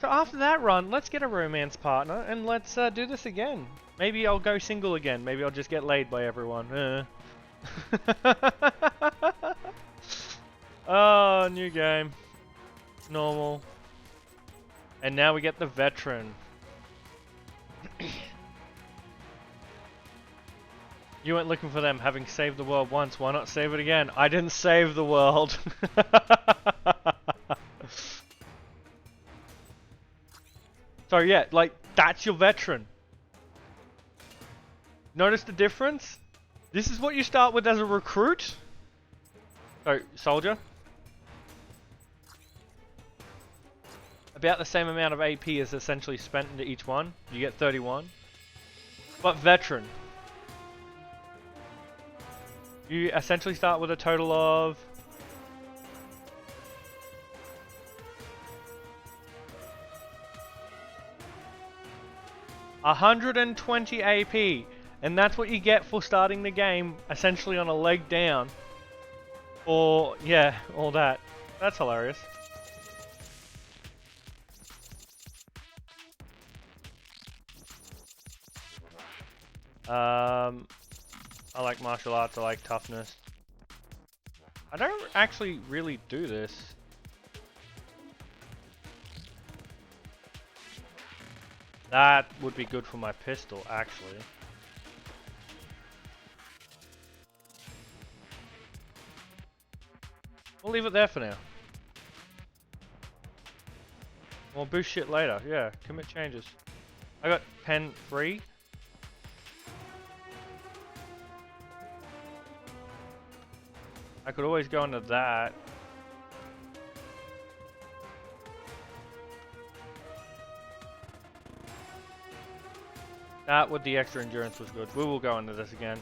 So after that run, let's get a romance partner and let's do this again. Maybe I'll go single again. Maybe I'll just get laid by everyone. Oh, new game. Normal. And now we get the veteran. You went looking for them, having saved the world once, why not save it again? I didn't save the world. So yeah, like, that's your veteran. Notice the difference? This is what you start with as a recruit. So, soldier. About the same amount of AP is essentially spent into each one. You get 31. But veteran. You essentially start with a total of... $120 AP. And that's what you get for starting the game essentially on a leg down. Or, yeah, all that. That's hilarious. I like martial arts, I like toughness. I don't actually really do this. That would be good for my pistol, actually. We'll leave it there for now. We'll boost shit later. Yeah, commit changes. I got pen free. I could always go into that. That with the extra endurance was good. We will go into this again.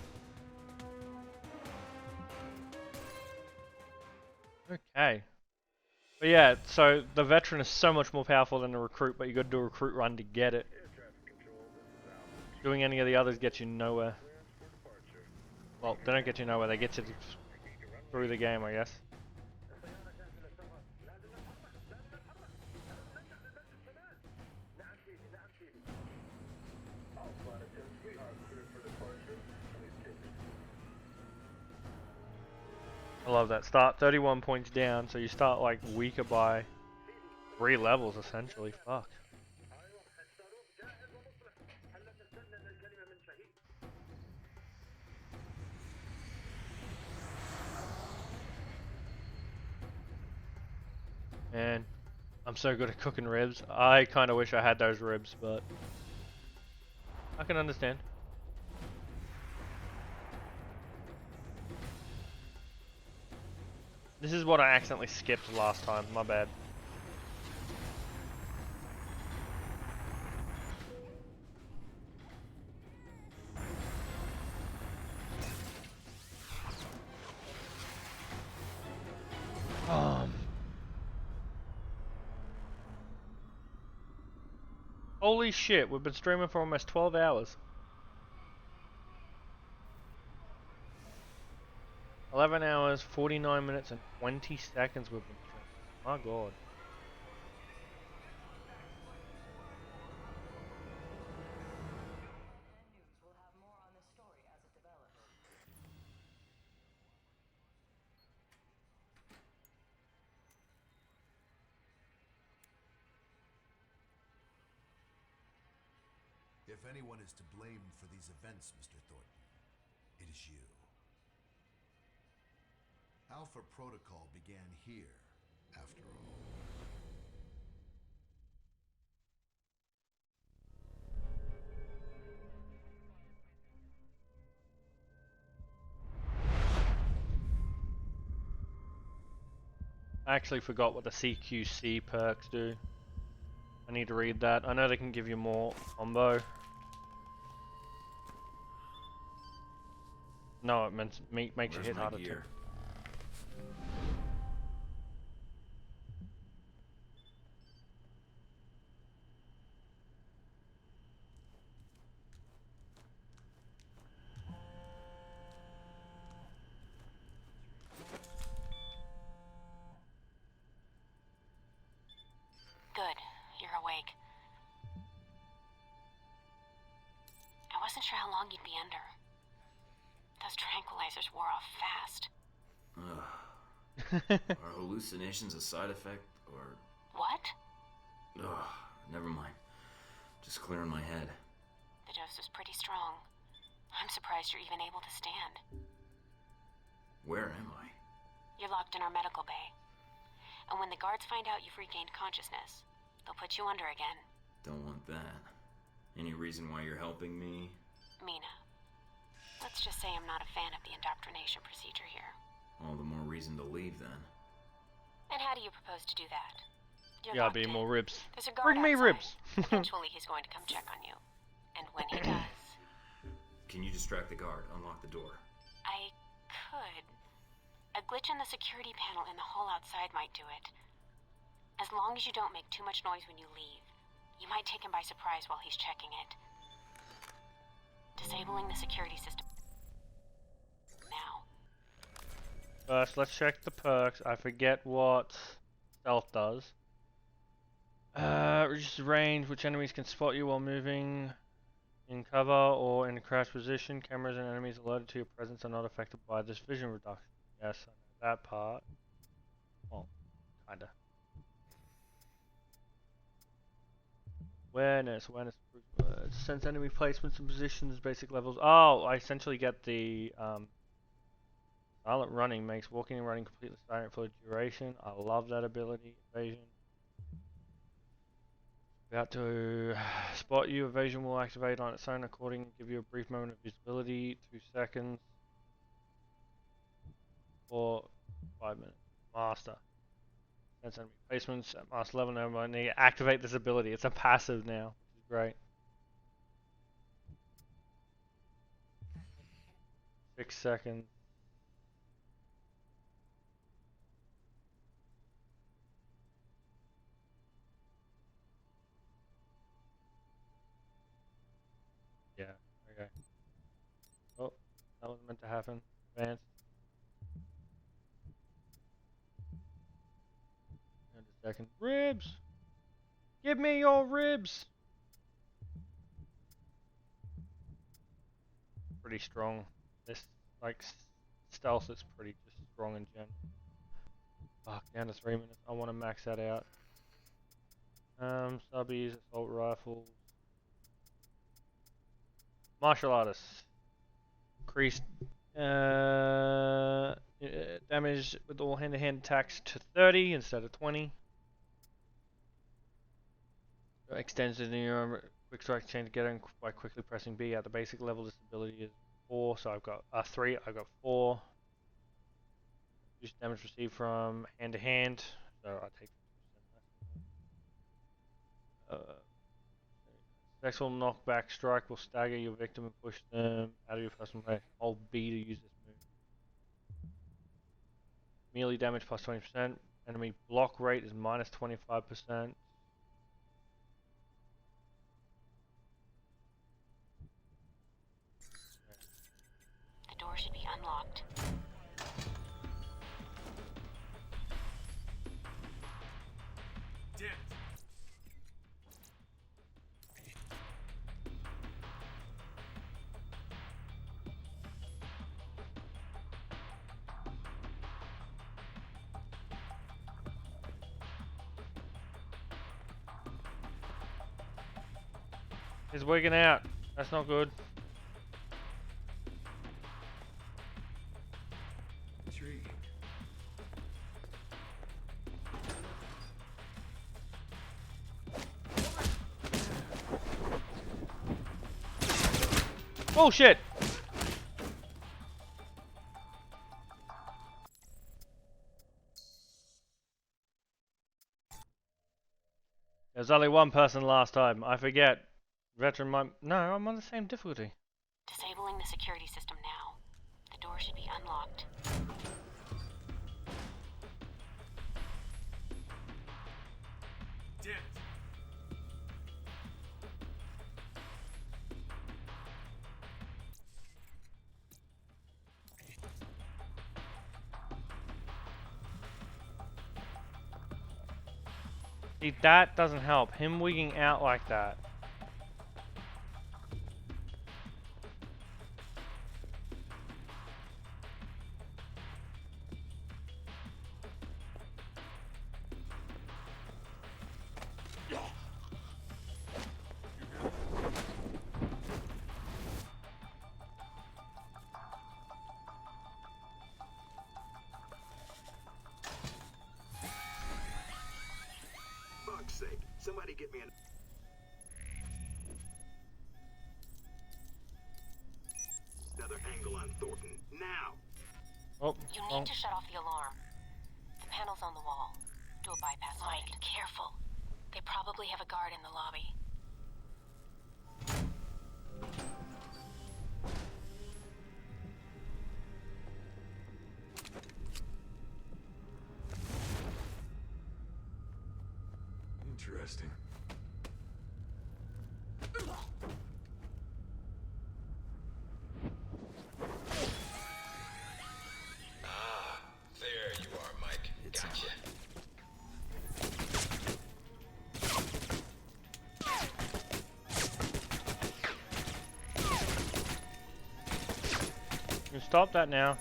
Okay. But yeah, so the veteran is so much more powerful than the recruit, but you gotta do a recruit run to get it. Doing any of the others gets you nowhere. Well, they don't get you nowhere, they get you through the game, I guess. I love that. Start 31 points down, so you start like weaker by 3 levels essentially. Fuck. Man, I'm so good at cooking ribs. I kind of wish I had those ribs, but I can understand. This is what I accidentally skipped last time, my bad. Holy shit, we've been streaming for almost 12 hours. 11 hours, 49 minutes, and 20 seconds we've been streaming. My god. If anyone is to blame for these events, Mr. Thornton, it is you. Alpha Protocol began here, after all. I actually forgot what the CQC perks do. I need to read that. I know they can give you more combo. No, it makes you hit harder too. Good. You're awake. awake. I wasn't sure how long you'd be under. Those tranquilizers wore off fast. Are hallucinations a side effect, or... What? Ugh, never mind. Just clearing my head. The dose was pretty strong. I'm surprised you're even able to stand. Where am I? You're locked in our medical bay. And when the guards find out you've regained consciousness, they'll put you under again. Don't want that. Any reason why you're helping me? Mina. Let's just say I'm not a fan of the indoctrination procedure here. All the more reason to leave, then. And how do you propose to do that? You're Yeah, locked be in. more ribs. There's a guard Bring me outside. ribs. Eventually he's going to come check on you. And when he does, Can you distract the guard? Unlock the door. I could. A glitch in the security panel in the hall outside might do it. As long as you don't make too much noise when you leave, you might take him by surprise while he's checking it. Disabling the security system now. First, let's check the perks. I forget what stealth does. Reduces range, which enemies can spot you while moving in cover or in a crouch position. Cameras and enemies alerted to your presence are not affected by this vision reduction. Yes, I know that part. Well, kinda. Awareness, sense enemy placements and positions, basic levels. Oh, I essentially get the silent running, makes walking and running completely silent for the duration. I love that ability. Evasion. About to spot you. Evasion will activate on its own according, give you a brief moment of visibility, 2 seconds, or 5 minutes. Master. Sense enemy placements at master level. Now I need to activate this ability. It's a passive now, which is great. 6 seconds. Yeah, okay. Oh, that wasn't meant to happen. Advance. And a second. Ribs! Give me your ribs! Pretty strong. This, like, stealth is pretty just strong in general. Fuck, down to 3 minutes. I want to max that out. Subbies, assault rifles. Martial artists. Increased damage with all hand-to-hand attacks to 30 instead of 20. Extends the new quick strike chain together by quickly pressing B at the basic level. This ability is 4, so I've got 3. I've got 4. Reduce damage received from hand-to-hand, so I take 50% less. Successful knockback strike will stagger your victim and push them out of your personal range. Hold B to use this move. Melee damage plus 20%. Enemy block rate is minus 25%. The door should be unlocked. Dead. He's wigging out. That's not good. Intriguing. Oh shit! There's only one person last time. I forget. Veteran might... No, I'm on the same difficulty. Disabling the security system now. The door should be unlocked. Dead. See, that doesn't help. Him wigging out like that. Fuck's sake, somebody get me another angle on Thornton, now! Oh, You need to shut off the alarm. The panel's on the wall. Do a bypass. Mike, careful. They probably have a guard in the lobby. Interesting. Ah, there you are, Mike. Gotcha. you stop that now.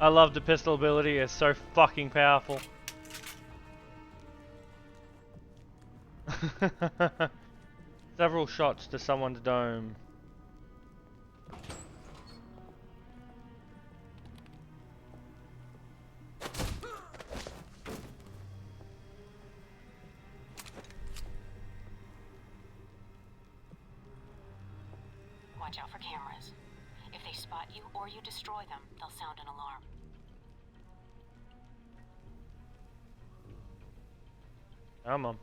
I love the pistol ability, it's so fucking powerful. Several shots to someone's dome. Watch out for cameras. If they spot you or you destroy them, they'll sound an alarm. Come on.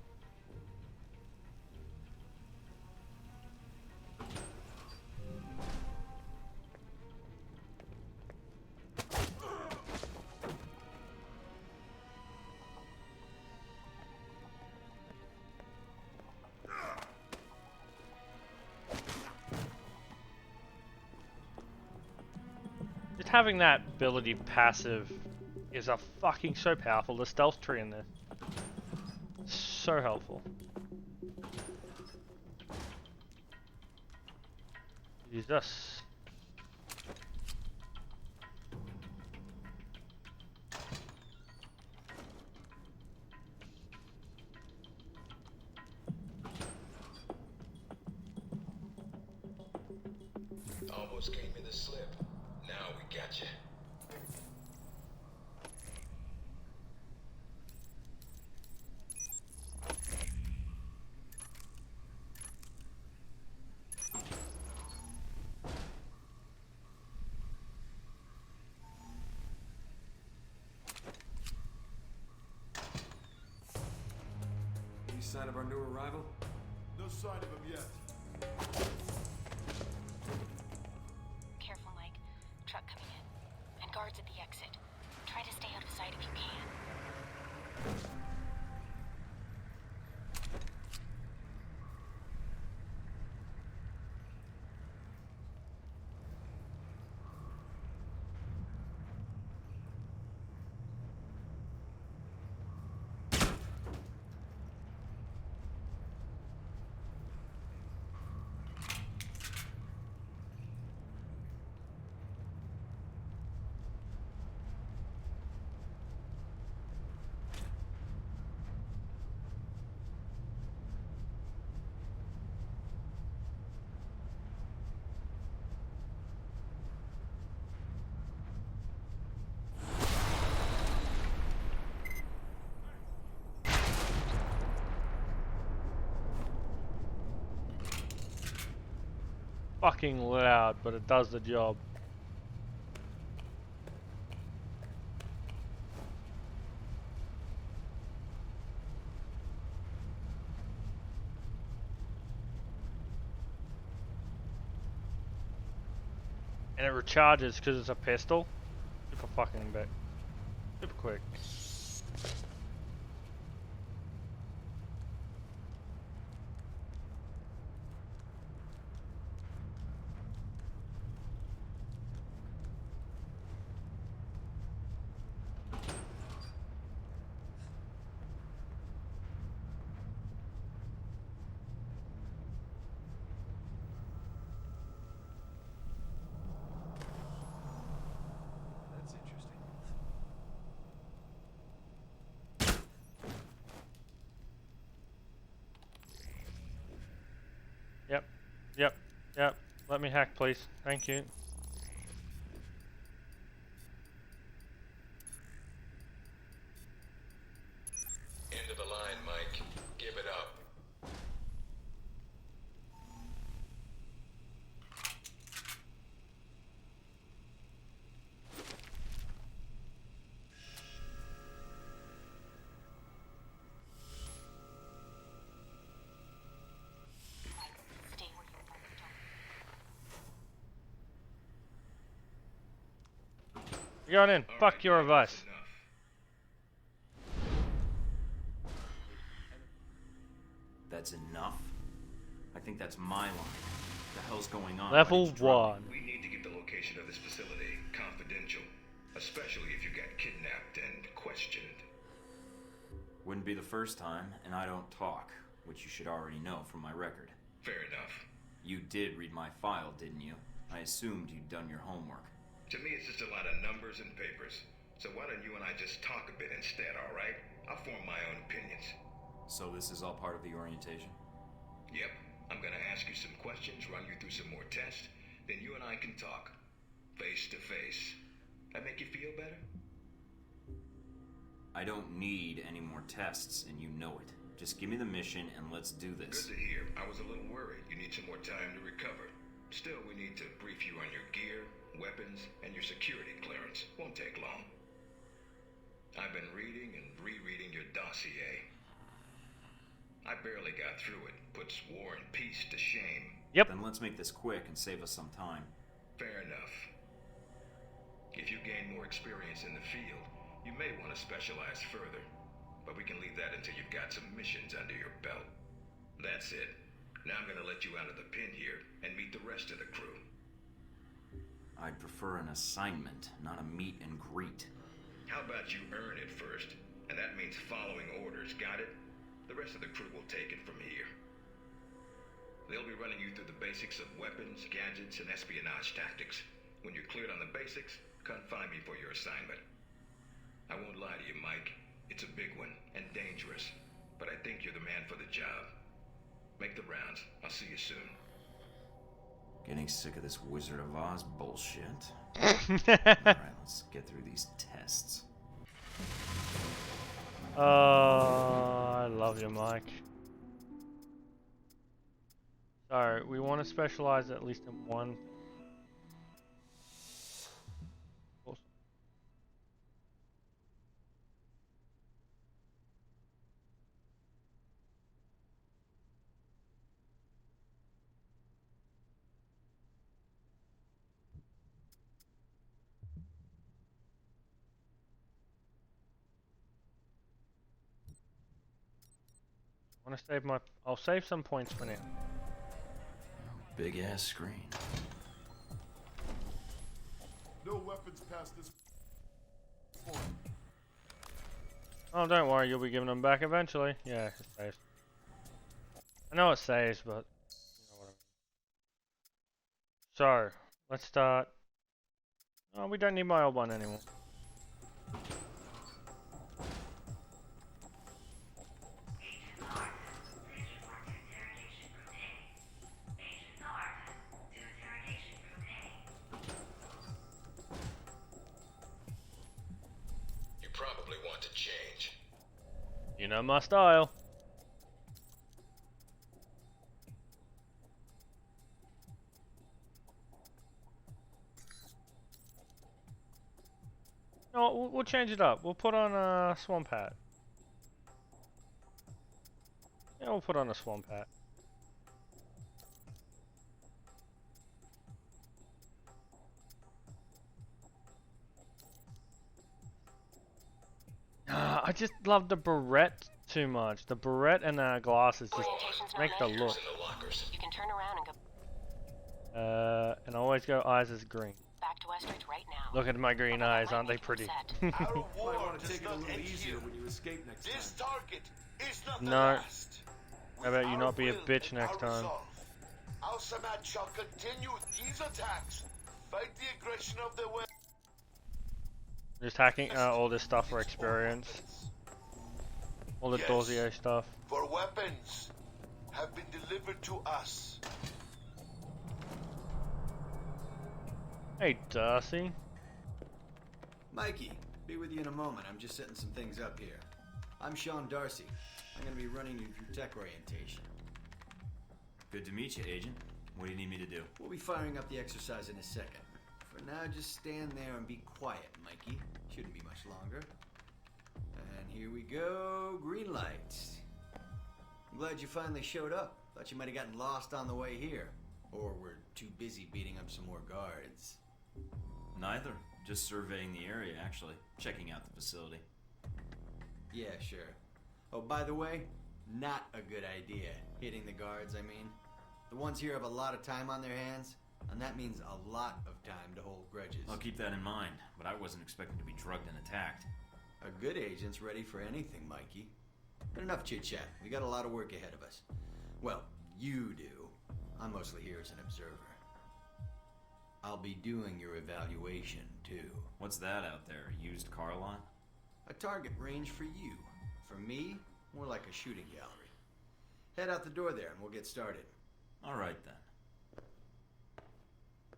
Just having that ability passive is a fucking so powerful. The stealth tree in there. So helpful. Jesus. Almost gave me the slip. Now we gotcha. Any sign of our new arrival? No sign of him yet. Careful, Mike. Truck coming in. And guards at the exit. Try to stay out of sight if you can. Fucking loud, but it does the job. And it recharges because it's a pistol. Super fucking bit. Super quick. That's interesting. Yep. Yep. Yep. Let me hack, please. Thank you. End of the line, Mike. Give it up. Stay where you are. Don't You got in. All Fuck right, your Mike, advice. that's enough. That's enough? I think that's my line. What the hell's going on? Level Why did you drop 1. We need to keep the location of this facility confidential, especially if you got kidnapped and questioned. me? Wouldn't be the first time, and I don't talk, which you should already know from my record. Fair enough. You did read my file, didn't you? I assumed you'd done your homework. To me, it's just a lot of numbers and papers. So why don't you and I just talk a bit instead, all right? I'll form my own opinions. So this is all part of the orientation? Yep. I'm gonna ask you some questions, run you through some more tests, then you and I can talk. Face to face. That make you feel better? I don't need any more tests, and you know it. Just give me the mission and let's do this. Good to hear. I was a little worried. You need some more time to recover. Still, we need to brief you on your gear, weapons, and your security clearance. Won't take long. I've been reading and rereading your dossier. I barely got through it. Puts war and peace to shame. Yep. Then let's make this quick and save us some time. Fair enough. If you gain more experience in the field, you may want to specialize further. But we can leave that until you've got some missions under your belt. That's it. Now I'm gonna let you out of the pen here and meet the rest of the crew. I'd prefer an assignment, not a meet and greet. How about you earn it first? And that means following orders, got it? The rest of the crew will take it from here. They'll be running you through the basics of weapons, gadgets, and espionage tactics. When you're cleared on the basics, come find me for your assignment. I won't lie to you, Mike. It's a big one, and dangerous. But I think you're the man for the job. Make the rounds. I'll see you soon. Getting sick of this Wizard of Oz bullshit. Alright, let's get through these tests. I love you, Mike. So, we want to specialize at least in one. Awesome. I want to save my. I'll save some points for now. Big ass screen. No weapons past this point. Oh, don't worry, you'll be giving them back eventually. Yeah, it saves. I know it saves, but you know what I mean. So, let's start. Oh, we don't need my old one anymore. You probably want to change. You know my style. No, we'll change it up. We'll put on a swamp hat. Yeah, we'll put on a swamp hat. I just love the barrette too much. The barrette and the glasses just Orientation's not make the nice. look. You can turn around and go And always go eyes as green. back to Westridge right now. Look at my green Although that eyes, might aren't they make them pretty? upset. Our Might war want to does take it a not little end easier here. when you escape next This time. target is not the No. last. How about you With not our be a will bitch and next our time? resolve, Al Samad shall continue these attacks. Fight the aggression of the West. Just hacking all this stuff for experience. All the Yes. Dossier stuff. For weapons have been delivered to us. Hey, Darcy. Mikey, be with you in a moment. I'm just setting some things up here. I'm Sean Darcy. I'm going to be running you through tech orientation. Good to meet you, Agent. What do you need me to do? We'll be firing up the exercise in a second. For now, just stand there and be quiet, Mikey. Shouldn't be much longer. And here we go. Green lights. I'm glad you finally showed up. Thought you might have gotten lost on the way here. Or were too busy beating up some more guards. Neither. Just surveying the area, actually. Checking out the facility. Yeah, sure. Oh, by the way, not a good idea. Hitting the guards, I mean. The ones here have a lot of time on their hands, and that means a lot of time to hold grudges. I'll keep that in mind, but I wasn't expecting to be drugged and attacked. A good agent's ready for anything, Mikey. But enough chit-chat. We got a lot of work ahead of us. Well, you do. I'm mostly here as an observer. I'll be doing your evaluation, too. What's that out there? A used car lot? A target range for you. For me, more like a shooting gallery. Head out the door there and we'll get started. All right, then.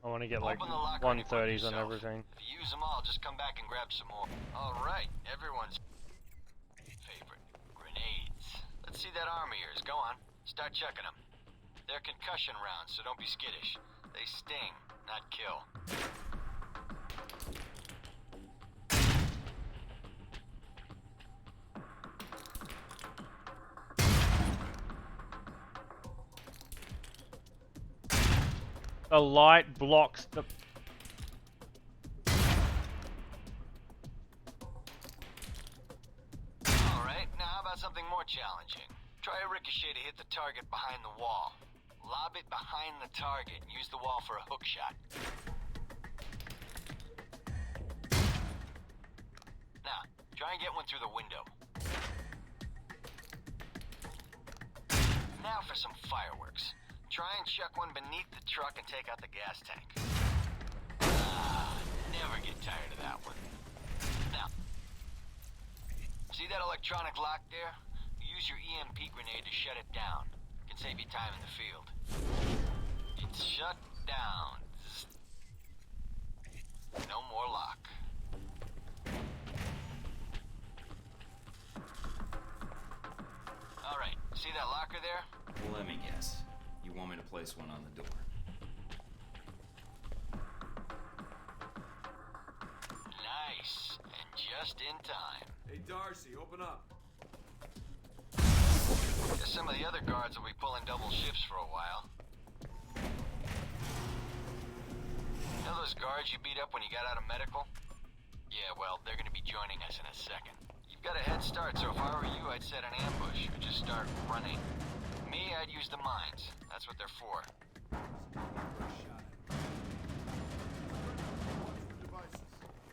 I want to get like Open the locker and equip 130s on yourself. everything. If you use them all, just come back and grab some more. All right, everyone's favorite, grenades. Let's see that arm of yours. Go on, start checking them. They're concussion rounds, so don't be skittish. They sting, not kill. The light blocks the... Alright, now how about something more challenging? Try a ricochet to hit the target behind the wall. Lob it behind the target and use the wall for a hook shot. Now, try and get one through the window. Now for some fireworks. Try and chuck one beneath the truck and take out the gas tank. Never get tired of that one. Now, see that electronic lock there? Use your EMP grenade to shut it down. Can save you time in the field. It's shut down. No more lock. Alright, see that locker there? Well, let me guess. You want me to place one on the door? Nice. And just in time. Hey, Darcy, open up. Guess some of the other guards will be pulling double shifts for a while. You know those guards you beat up when you got out of medical? Yeah, well, they're gonna be joining us in a second. You've got a head start, so if I were you, I'd set an ambush or just start running. Me, I'd use the mines. That's what they're for.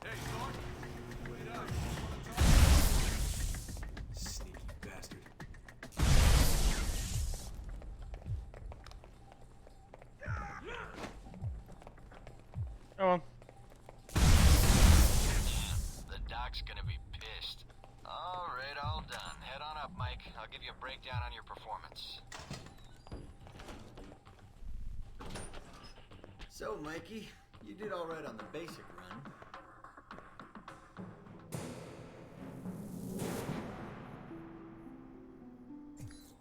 Hey, Thornton, wait up. Sneaky bastard. Come on. The doc's gonna be pissed. Alright, all done. Head on up, Mike. I'll give you a breakdown on your performance. So, Mikey, you did all right on the basic run.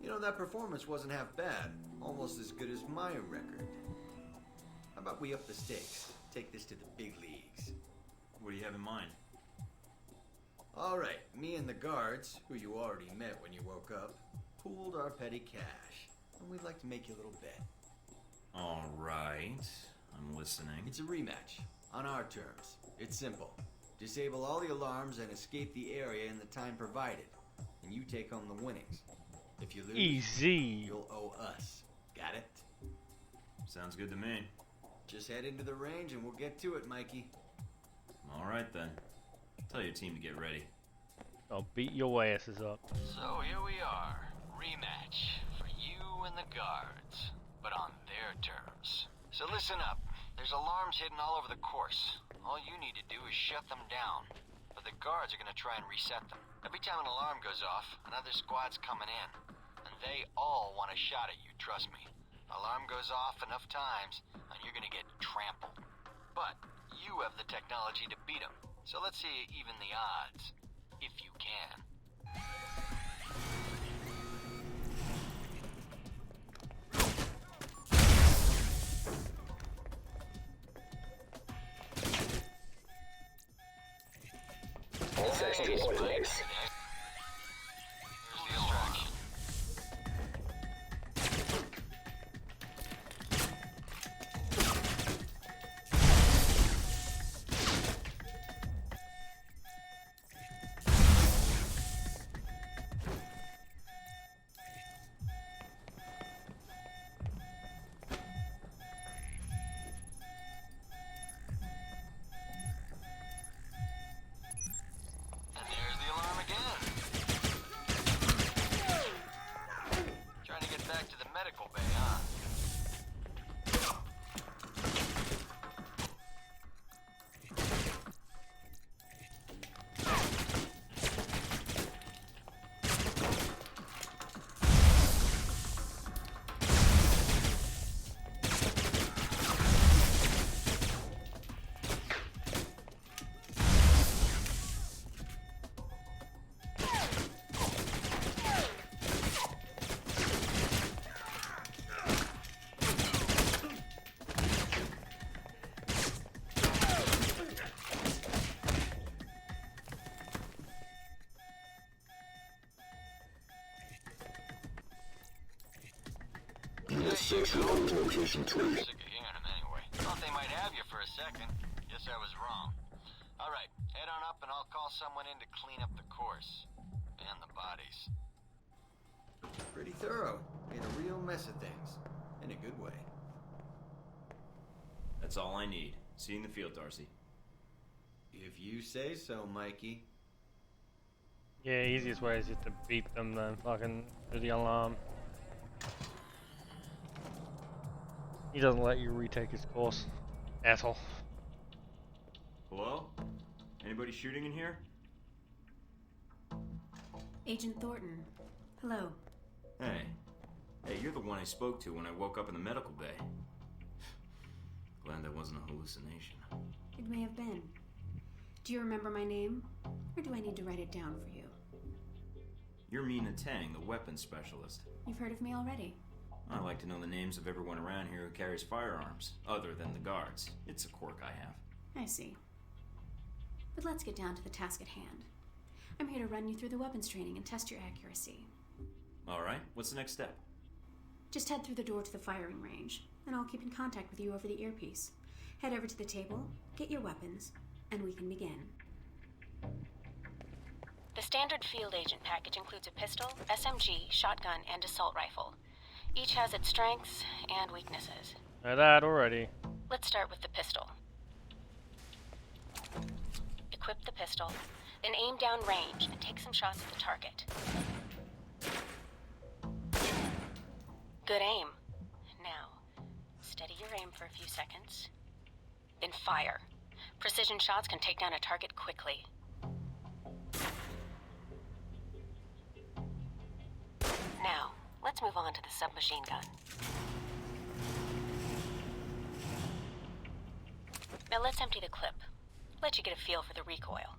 You know, that performance wasn't half bad. Almost as good as my record. How about we up the stakes? Take this to the big leagues. What do you have in mind? All right, me and the guards, who you already met when you woke up, pooled our petty cash. And we'd like to make you a little bet. All right. I'm listening. It's a rematch, on our terms. It's simple. Disable all the alarms and escape the area in the time provided. And you take home the winnings. If you lose, Easy. you'll owe us. Got it? Sounds good to me. Just head into the range and we'll get to it, Mikey. All right then. Tell your team to get ready. I'll beat your asses up. So here we are. Rematch for you and the guards, but on their terms. So listen up. There's alarms hidden all over the course. All you need to do is shut them down. But the guards are gonna try and reset them. Every time an alarm goes off, another squad's coming in. And they all want a shot at you, trust me. Alarm goes off enough times, and you're gonna get trampled. But you have the technology to beat them. So let's see you even the odds. If you can. All sections Nice, in place. Mike. Here's the distraction. And there's the alarm again. Trying to get back to the medical bay, huh? Unit 6 reporting to location 3. Sick of hearing them anyway. Thought they might have you for a second. Guess I was wrong. Alright, head on up and I'll call someone in to clean up the course. And the bodies. Pretty thorough. Made a real mess of things. In a good way. That's all I need. See you in the field, Darcy. If you say so, Mikey. Yeah, easiest way is just to beat them then fucking do the alarm. He doesn't let you retake his course. Asshole. Hello? Anybody shooting in here? Agent Thornton. Hello. Hey. Hey, you're the one I spoke to when I woke up in the medical bay. Glad that wasn't a hallucination. It may have been. Do you remember my name? Or do I need to write it down for you? You're Mina Tang, the weapons specialist. You've heard of me already. I like to know the names of everyone around here who carries firearms, other than the guards. It's a quirk I have. I see. But let's get down to the task at hand. I'm here to run you through the weapons training and test your accuracy. Alright, what's the next step? Just head through the door to the firing range, and I'll keep in contact with you over the earpiece. Head over to the table, get your weapons, and we can begin. The standard field agent package includes a pistol, SMG, shotgun, and assault rifle. Each has its strengths and weaknesses. Know that already. Let's start with the pistol. Equip the pistol, then aim down range and take some shots at the target. Good aim. Now, steady your aim for a few seconds. Then fire. Precision shots can take down a target quickly. Now, let's move on to the submachine gun. Now let's empty the clip. Let you get a feel for the recoil.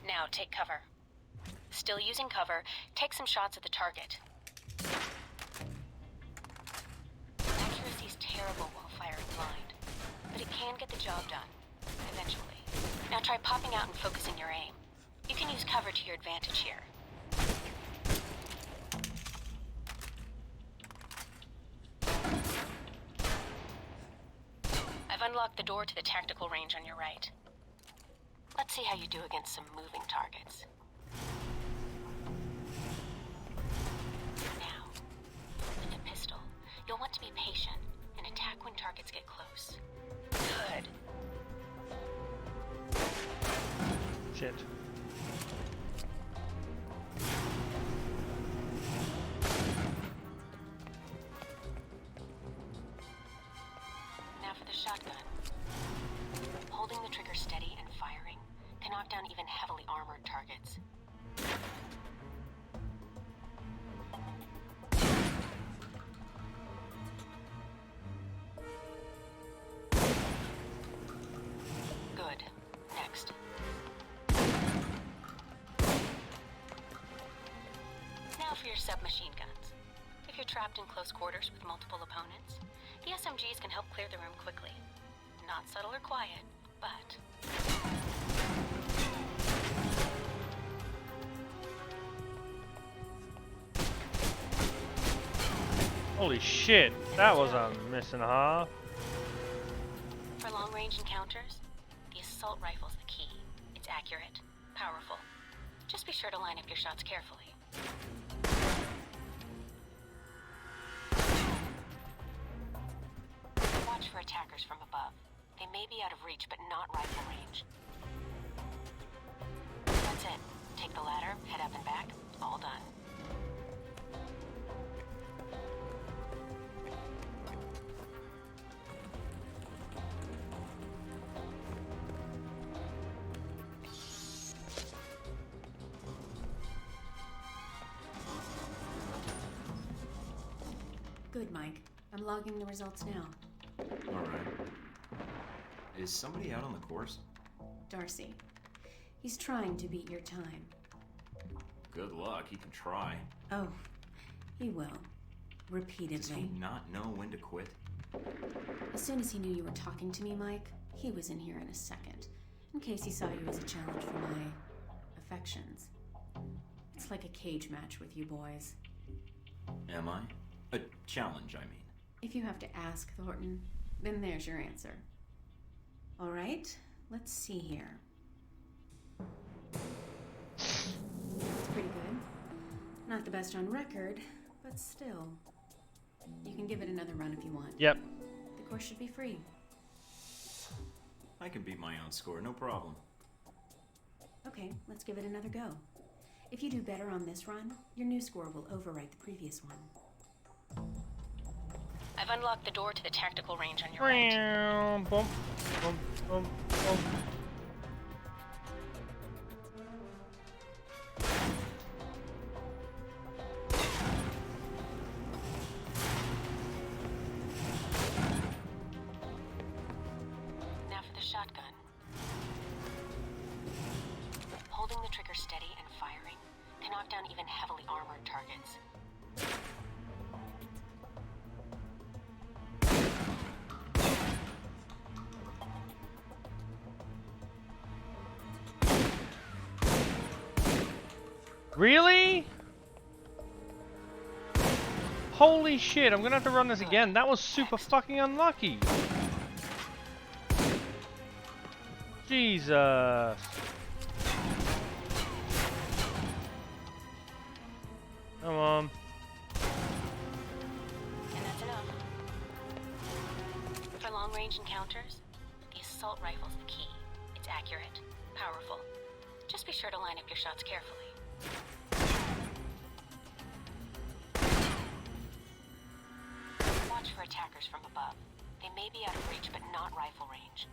Now take cover. Still using cover, take some shots at the target. Accuracy's terrible while firing blind, but it can get the job done, eventually. Now try popping out and focusing your aim. You can use cover to your advantage here. unlocked the door to the tactical range on your right. Let's see how you do against some moving targets. Now, with the pistol, you'll want to be patient and attack when targets get close. Good. Shit. Now for the shotgun. Holding the trigger steady and firing can knock down even heavily armored targets. Good. Next. Now for your submachine guns. If you're trapped in close quarters with multiple opponents, the SMGs can help clear the room quickly. Not subtle or quiet, but... Holy shit, that was a miss and a half. For long-range encounters, the assault rifle's the key. It's accurate, powerful. Just be sure to line up your shots carefully. Watch for attackers from above. They may be out of reach, but not rifle range. That's it. Take the ladder, head up and back. All done. Good, Mike. I'm logging the results now. Alright. Is somebody out on the course? Darcy. He's trying to beat your time. Good luck, he can try. Oh, he will. Repeatedly. Does he not know when to quit? As soon as he knew you were talking to me, Mike, he was in here in a second. In case he saw you as a challenge for my affections. It's like a cage match with you boys. Am I? A challenge, I mean. If you have to ask, Thornton, then there's your answer. All right, let's see here. It's pretty good. Not the best on record, but still. You can give it another run if you want. Yep. The course should be free. I can beat my own score, no problem. Okay, let's give it another go. If you do better on this run, your new score will overwrite the previous one. I've unlocked the door to the tactical range on your right. Boom, boom, boom, boom. Now for the shotgun. Holding the trigger steady and firing can knock down even heavily armored targets. Really? Holy shit, I'm gonna have to run this again. That was super fucking unlucky. Jesus. Come on. And that's enough. For long-range encounters, the assault rifle's the key. It's accurate, powerful. Just be sure to line up your shots carefully. Watch for attackers from above. They may be out of reach, but not rifle range.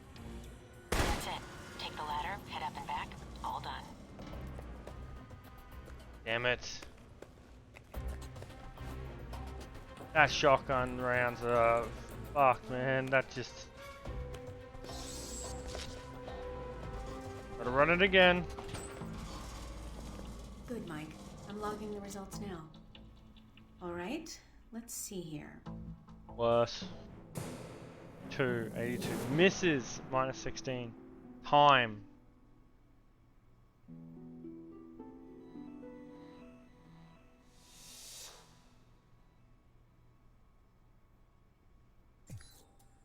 That's it. Take the ladder, head up and back. All done. Damn it. That shotgun rounds fuck, man. That just... Gotta run it again. Good, Mike. I'm logging the results now. All right, let's see here. Worse. 82. Misses, minus 16. Time.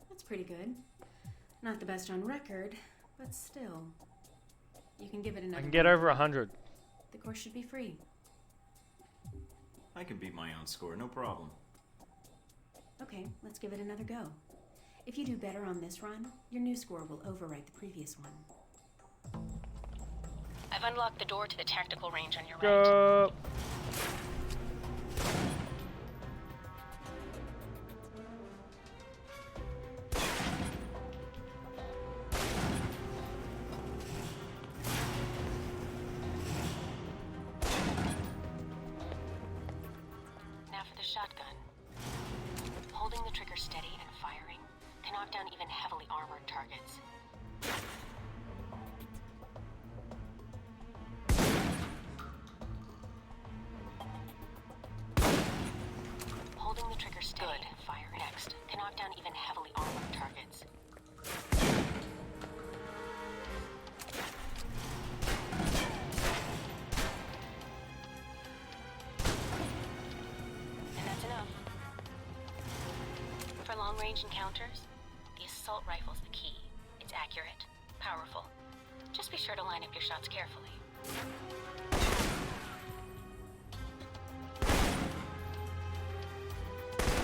That's pretty good. Not the best on record, but still. You can give it another I can get go. over 100. The course should be free. I can beat my own score, no problem. Okay, let's give it another go. If you do better on this run, your new score will overwrite the previous one. I've unlocked the door to the tactical range on your right. Go. Now for the shotgun. Holding the trigger steady and firing can knock down even heavily armored targets. Holding the trigger steady and fire next can knock down even heavily armored targets. And that's enough. For long-range encounters, the assault rifle's the key. It's accurate, powerful. Just be sure to line up your shots carefully.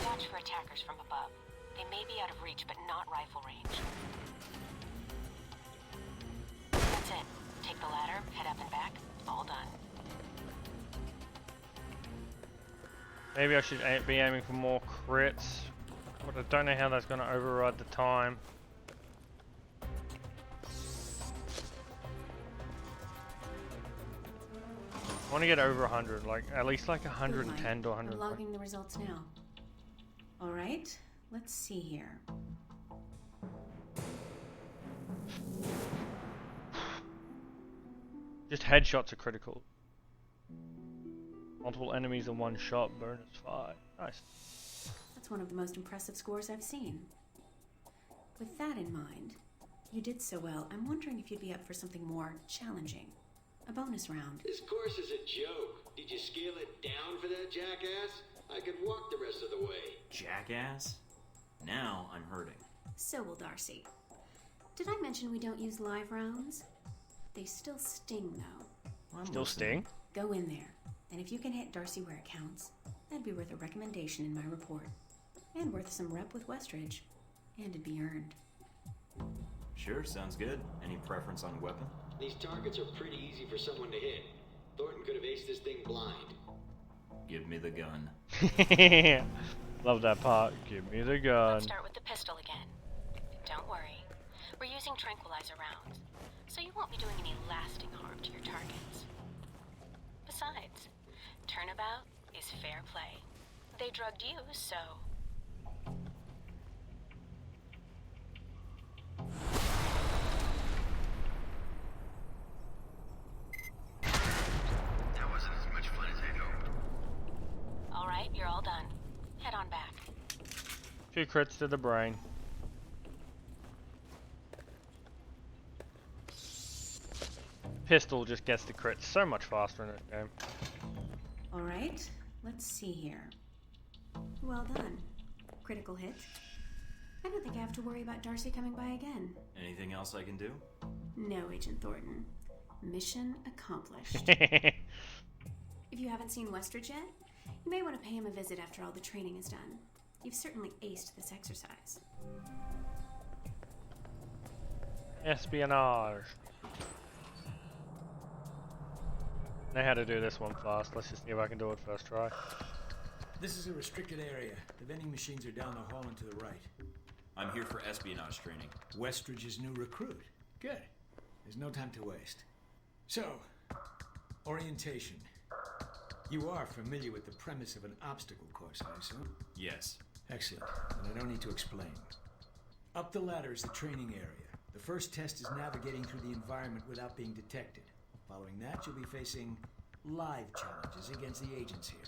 Watch for attackers from above. They may be out of reach, but not rifle range. That's it. Take the ladder, head up and back. All done. Maybe I should be aiming for more crits, but I don't know how that's going to override the time. I want to get over 100, like at least like 110 to I'm 120. logging the results now. All right, let's see here. Just headshots are critical. Multiple enemies in one shot, bonus 5. Nice. That's one of the most impressive scores I've seen. With that in mind, you did so well. I'm wondering if you'd be up for something more challenging. A bonus round. This course is a joke. Did you scale it down for that jackass? I could walk the rest of the way. Jackass? Now I'm hurting. So will Darcy. Did I mention we don't use live rounds? They still sting, though. I'm Still listening. sting? Go in there, and if you can hit Darcy where it counts, that'd be worth a recommendation in my report. And worth some rep with Westridge. And it'd be earned. Sure, sounds good. Any preference on weapon? These targets are pretty easy for someone to hit. Thornton could have aced this thing blind. Give me the gun. Love that part. Give me the gun. Let's start with the pistol again. Don't worry. We're using tranquilizer rounds, so you won't be doing any lasting harm to your targets. Besides, turnabout is fair play. They drugged you, so... That wasn't as much fun as I'd hoped. All right, you're all done. Head on back. 2 crits to the brain. Pistol just gets the crits so much faster in this game. All right, let's see here. Well done. Critical hit. I don't think I have to worry about Darcy coming by again. Anything else I can do? No, Agent Thornton. Mission accomplished. If you haven't seen Westridge yet, you may want to pay him a visit after all the training is done. You've certainly aced this exercise. Espionage. Know how to do this one fast. Let's just see if I can do it first try. This is a restricted area. The vending machines are down the hall and to the right. I'm here for espionage training. Westridge's new recruit. Good. There's no time to waste. So, orientation. You are familiar with the premise of an obstacle course, I assume? Yes. Excellent. And I don't need to explain. Up the ladder is the training area. The first test is navigating through the environment without being detected. Following that, you'll be facing live challenges against the agents here.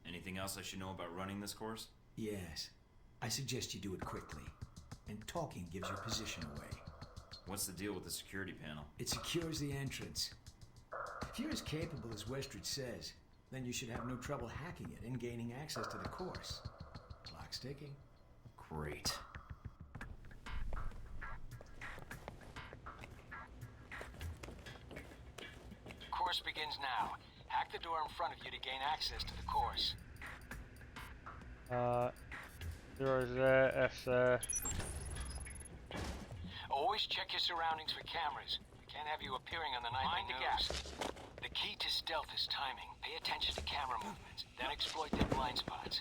Anything else I should know about running this course? Yes. I suggest you do it quickly. And talking gives your position away. What's the deal with the security panel? It secures the entrance. If you're as capable as Westridge says, then you should have no trouble hacking it and gaining access to the course. Clock's ticking. Great. Course begins now. Hack the door in front of you to gain access to the course. 0's there, F's there. Always check your surroundings for cameras. We can't have you appearing on the nightly news. The key to stealth is timing. Pay attention to camera movements, then exploit their blind spots.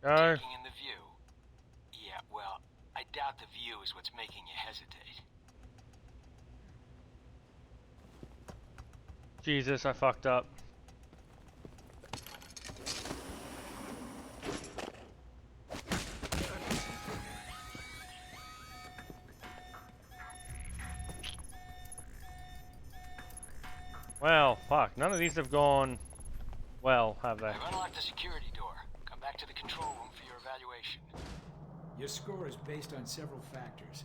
Go. Taking in the view. Yeah, well, I doubt the view is what's making you hesitate. Jesus, I fucked up. Well, fuck. None of these have gone well, have they? I've unlocked the security door. Come back to the control room for your evaluation. Your score is based on several factors.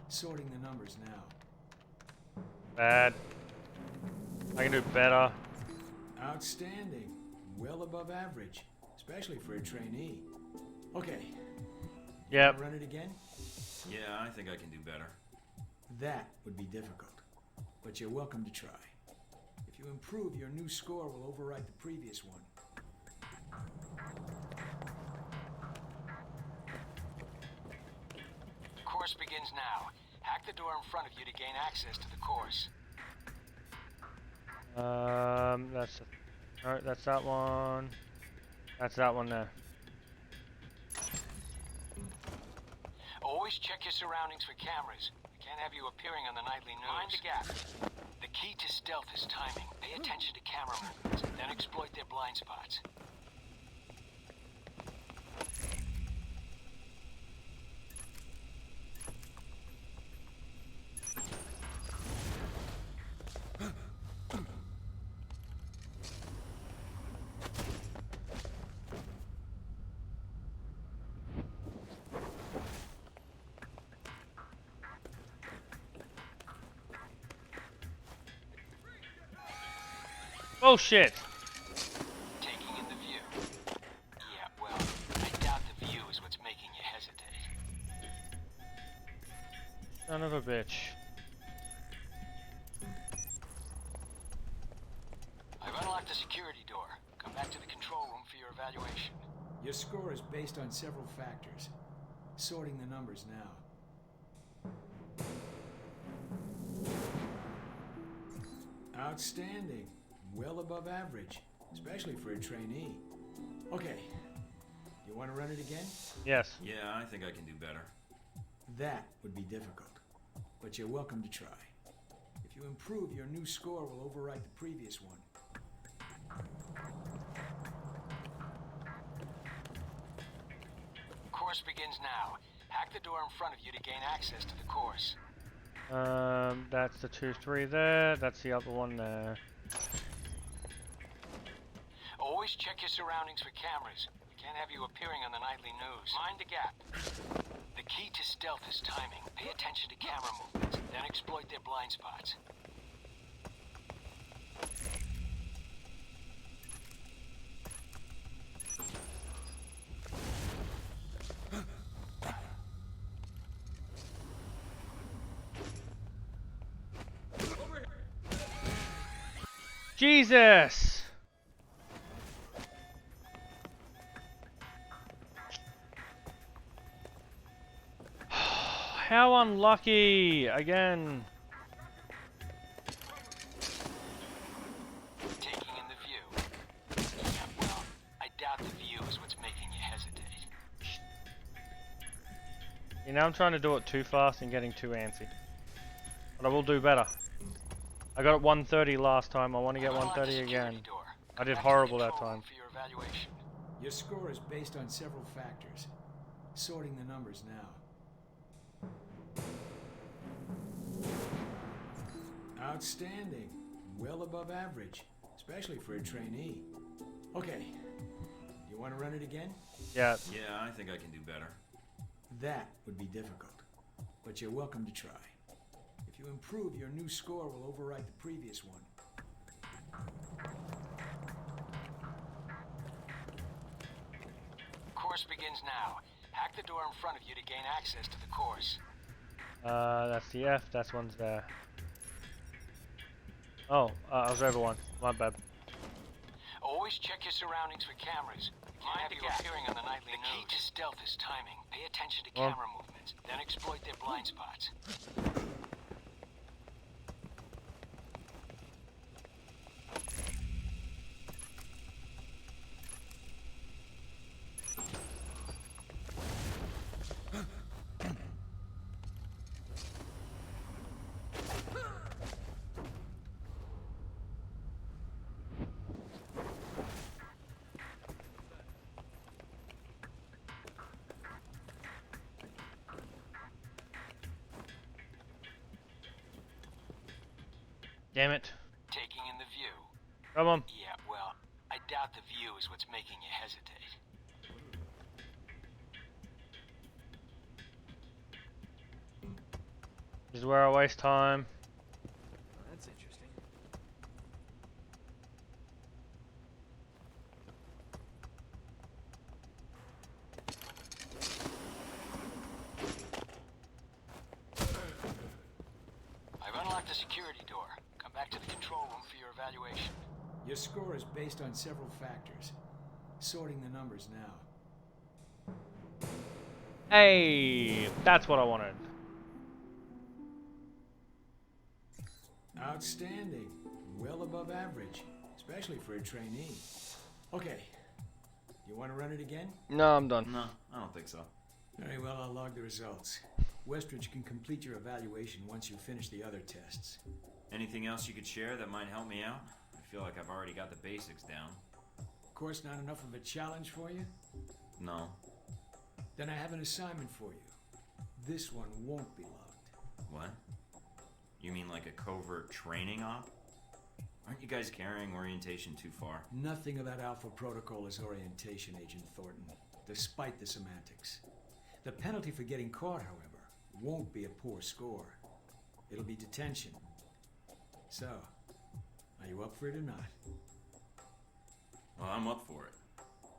Sorting the numbers now. Bad. I can do better. Outstanding. Well above average, especially for a trainee. Okay. Yep. Run it again? Yeah, I think I can do better. That would be difficult, but you're welcome to try. If you improve, your new score will overwrite the previous one. Course begins now. Hack the door in front of you to gain access to the course. That's alright, that's that one. That's that one there. Always check your surroundings for cameras. We can't have you appearing on the nightly news. Mind the gap. The key to stealth is timing. Pay attention to camera movements, then exploit their blind spots. Bullshit! Taking in the view. Yeah, well, I doubt the view is what's making you hesitate. Son of a bitch. I've unlocked the security door. Come back to the control room for your evaluation. Your score is based on several factors. Sorting the numbers now. Outstanding. Well above average, especially for a trainee. Okay. You want to run it again? Yes. Yeah, I think I can do better. That would be difficult, but you're welcome to try. If you improve, your new score will overwrite the previous one. Course begins now. Hack the door in front of you to gain access to the course. That's the 2-3 there. That's the other one there. Always check your surroundings for cameras. We can't have you appearing on the nightly news. Mind the gap. The key to stealth is timing. Pay attention to camera movements, then exploit their blind spots. Jesus! How unlucky! Again. Taking in the view. Yeah, well, I doubt the view is what's making you hesitate. You know, I'm trying to do it too fast and getting too antsy. But I will do better. I got it 130 last time. I want to get 130 again. I did Back to the horrible that control time. room for your evaluation. Your score is based on several factors. Sorting the numbers now. Outstanding. Well above average, especially for a trainee. Okay. You want to run it again? Yeah. Yeah, I think I can do better. That would be difficult, but you're welcome to try. If you improve, your new score will overwrite the previous one. Course begins now. Hack the door in front of you to gain access to the course. That's the F. That's one's there. Oh, I was over one. My bad. Always check your surroundings for cameras. Mind you appearing on the nightly news. The key to stealth is timing. Pay attention to camera movements, then exploit their blind spots. Damn it. Taking in the view. Come on. Yeah, well, I doubt the view is what's making you hesitate. This is where I waste time. That's interesting. I've unlocked the security door. Come back to the control room for your evaluation. Your score is based on several factors. Sorting the numbers now. Hey, that's what I wanted. Outstanding. Well above average, especially for a trainee. Okay. You want to run it again? No, I'm done. No, I don't think so. Very well, I'll log the results. Westridge can complete your evaluation once you finish the other tests. Anything else you could share that might help me out? I feel like I've already got the basics down. Of course, not enough of a challenge for you? No. Then I have an assignment for you. This one won't be logged. What? You mean like a covert training op? Aren't you guys carrying orientation too far? Nothing about Alpha Protocol is orientation, Agent Thornton, despite the semantics. The penalty for getting caught, however, won't be a poor score. It'll be detention. So, are you up for it or not? Well, I'm up for it.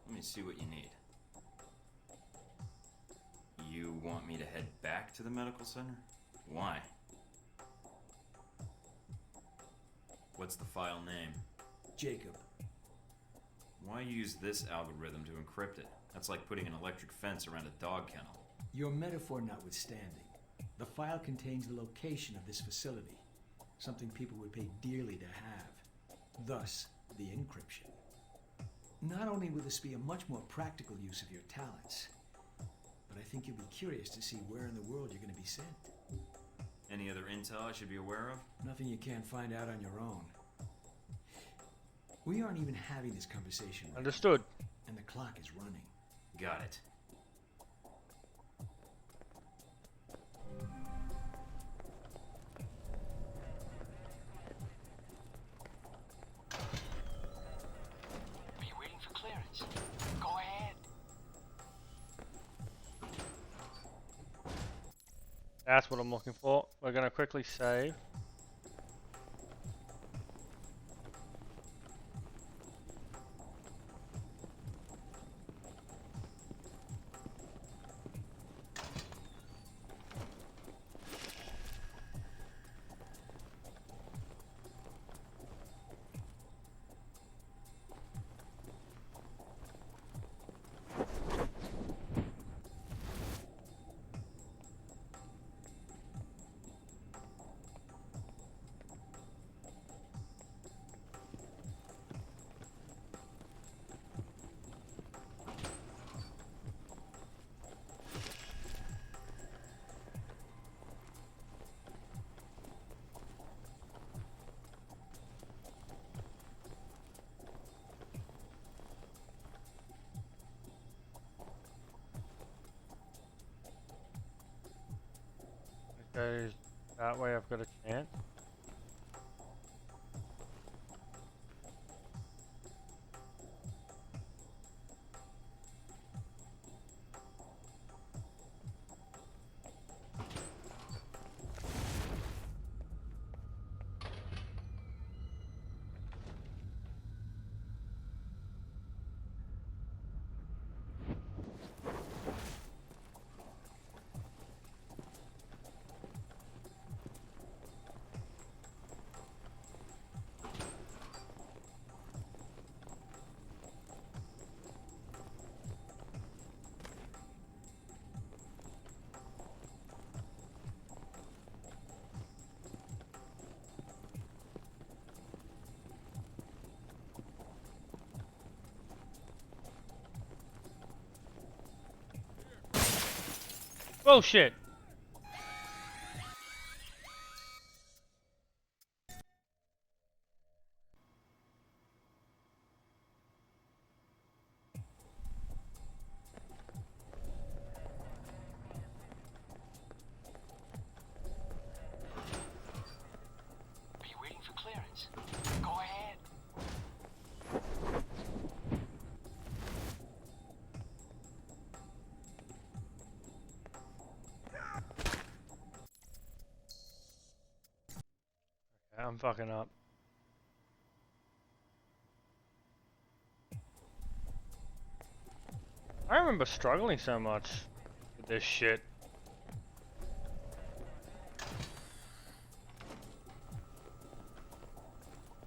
Let me see what you need. You want me to head back to the medical center? Why? What's the file name? Jacob. Why use this algorithm to encrypt it? That's like putting an electric fence around a dog kennel. Your metaphor notwithstanding, the file contains the location of this facility, something people would pay dearly to have. Thus, the encryption. Not only will this be a much more practical use of your talents, but I think you'll be curious to see where in the world you're going to be sent. Any other intel I should be aware of? Nothing you can't find out on your own. We aren't even having this conversation right Understood. now, and the clock is running. Got it. Are you waiting for clearance? Go ahead. That's what I'm looking for. We're gonna quickly save. That way I've got a chance. Bullshit! Are you waiting for clearance? Go ahead. Okay, I'm fucking up. I remember struggling so much with this shit.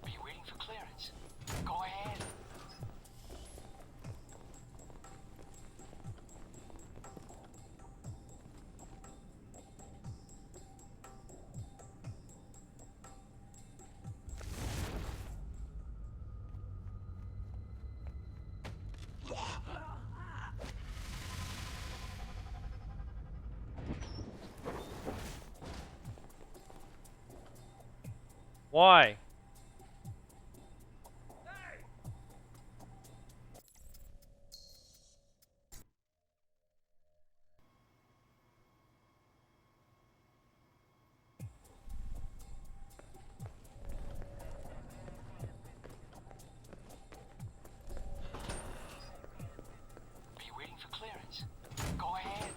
Are you waiting for clearance? Go ahead. Why? Are you waiting for clearance? Go ahead.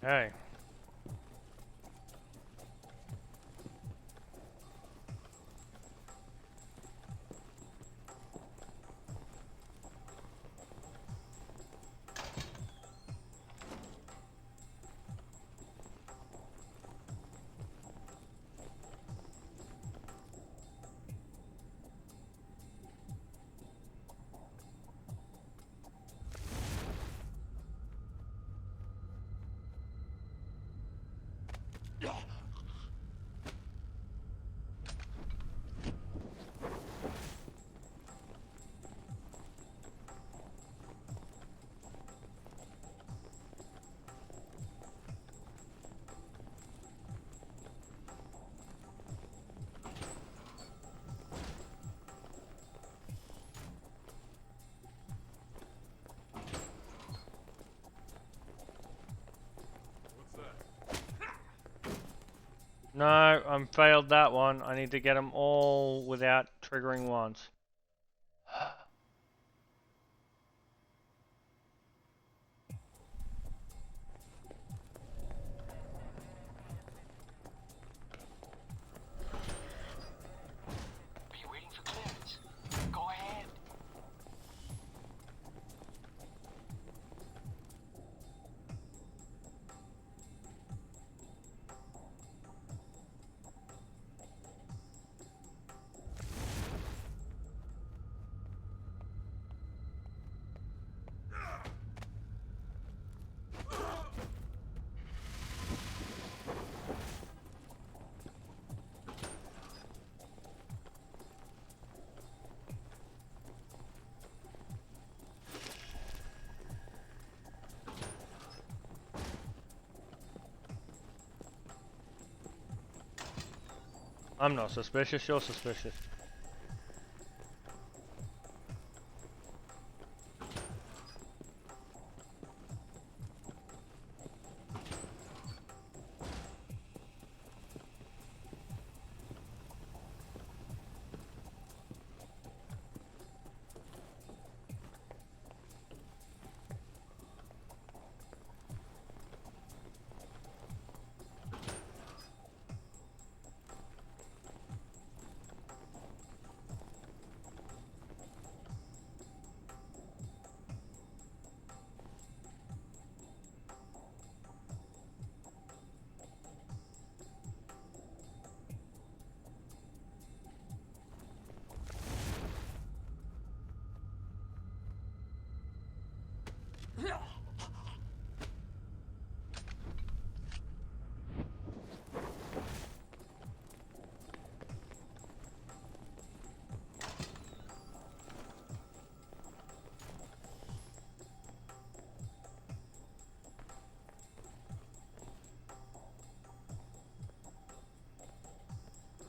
Okay. No, I'm failed that one. I need to get them all without triggering once. I'm not suspicious, you're suspicious.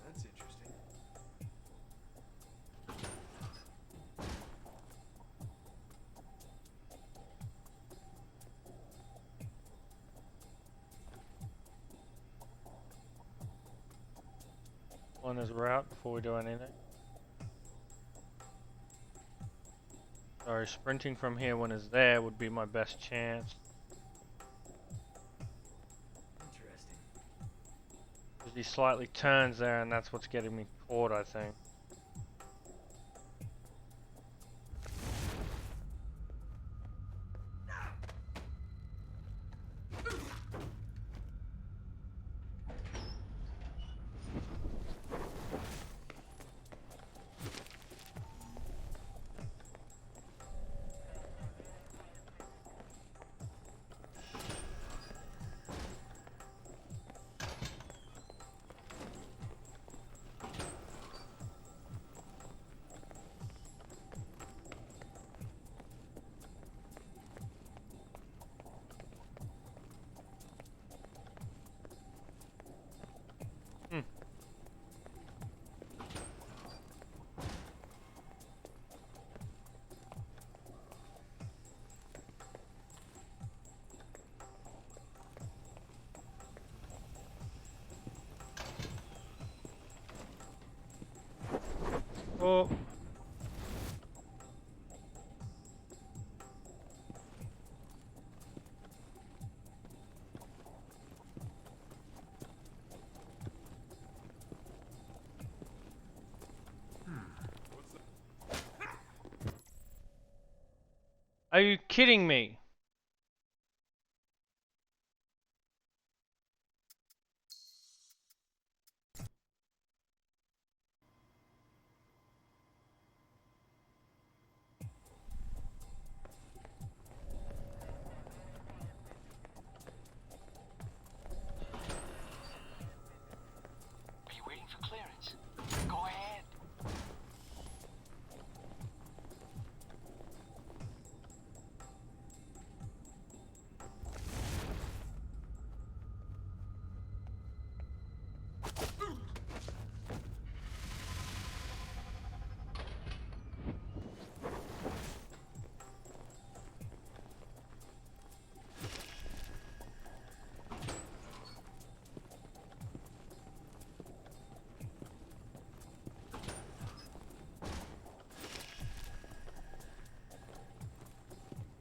That's interesting. On his route before we do anything. Sorry, sprinting from here when it's there would be my best chance. Interesting. Because he slightly turns there and that's what's getting me caught, I think. Oh. Are you kidding me? Are you waiting for clearance? Go ahead.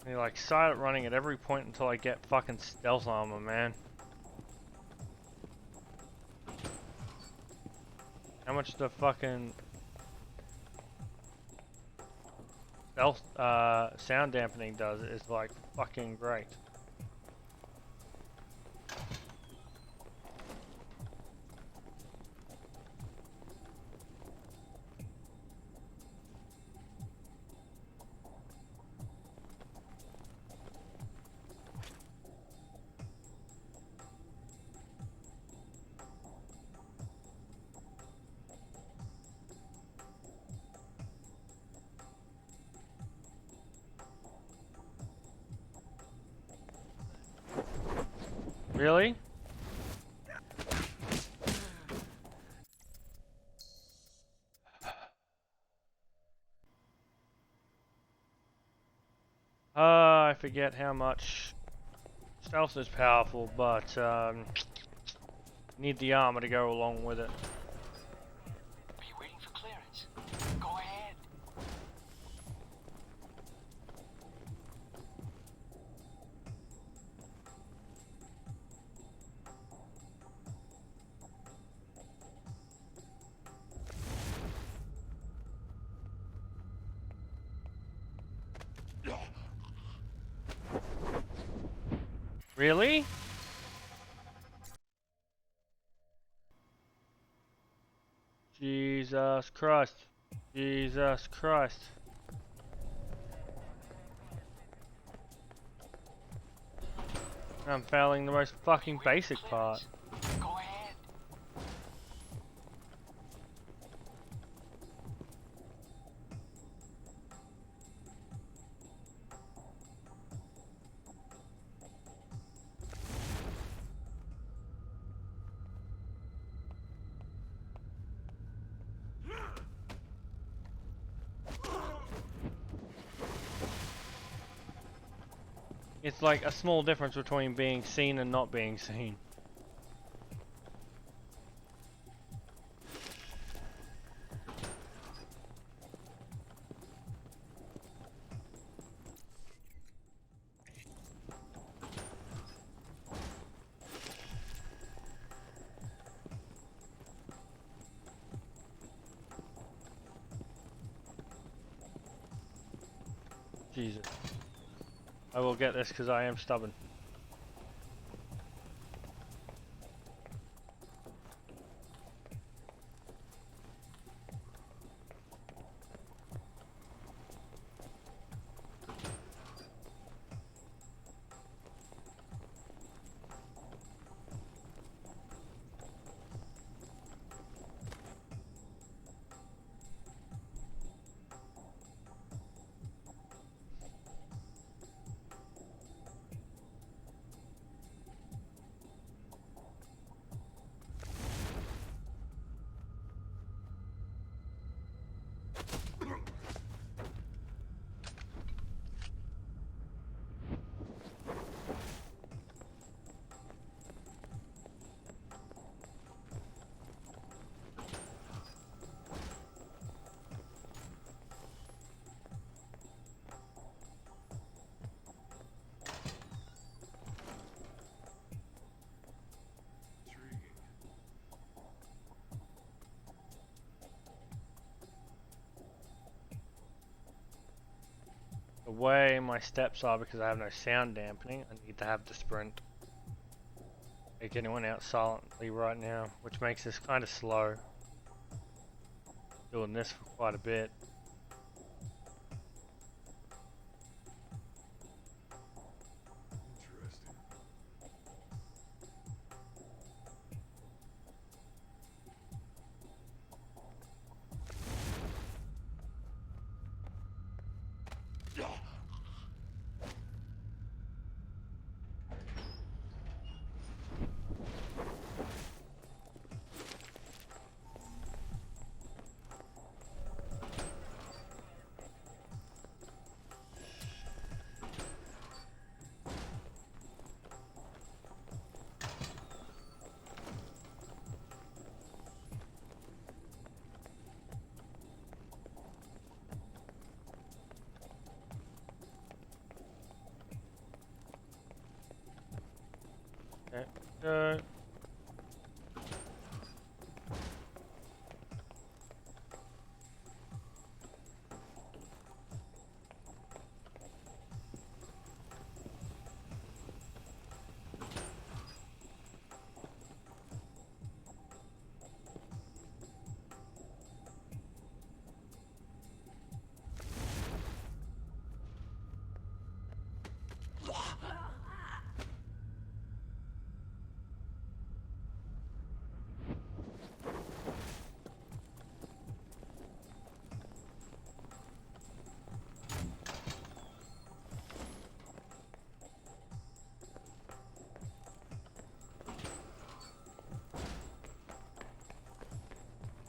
You're like silent running at every point until I get fucking stealth armor, man. How much the fucking stealth sound dampening does is like fucking great. Really? I forget how much stealth is powerful, but need the armor to go along with it. Are you waiting for clearance? Go ahead. Really? Jesus Christ. Jesus Christ. I'm failing the most fucking basic part. Go ahead. It's like a small difference between being seen and not being seen. Jesus. I will get this because I am stubborn. The way my steps are, because I have no sound dampening, I need to have the sprint. Make anyone out silently right now, which makes this kind of slow. Doing this for quite a bit. Okay.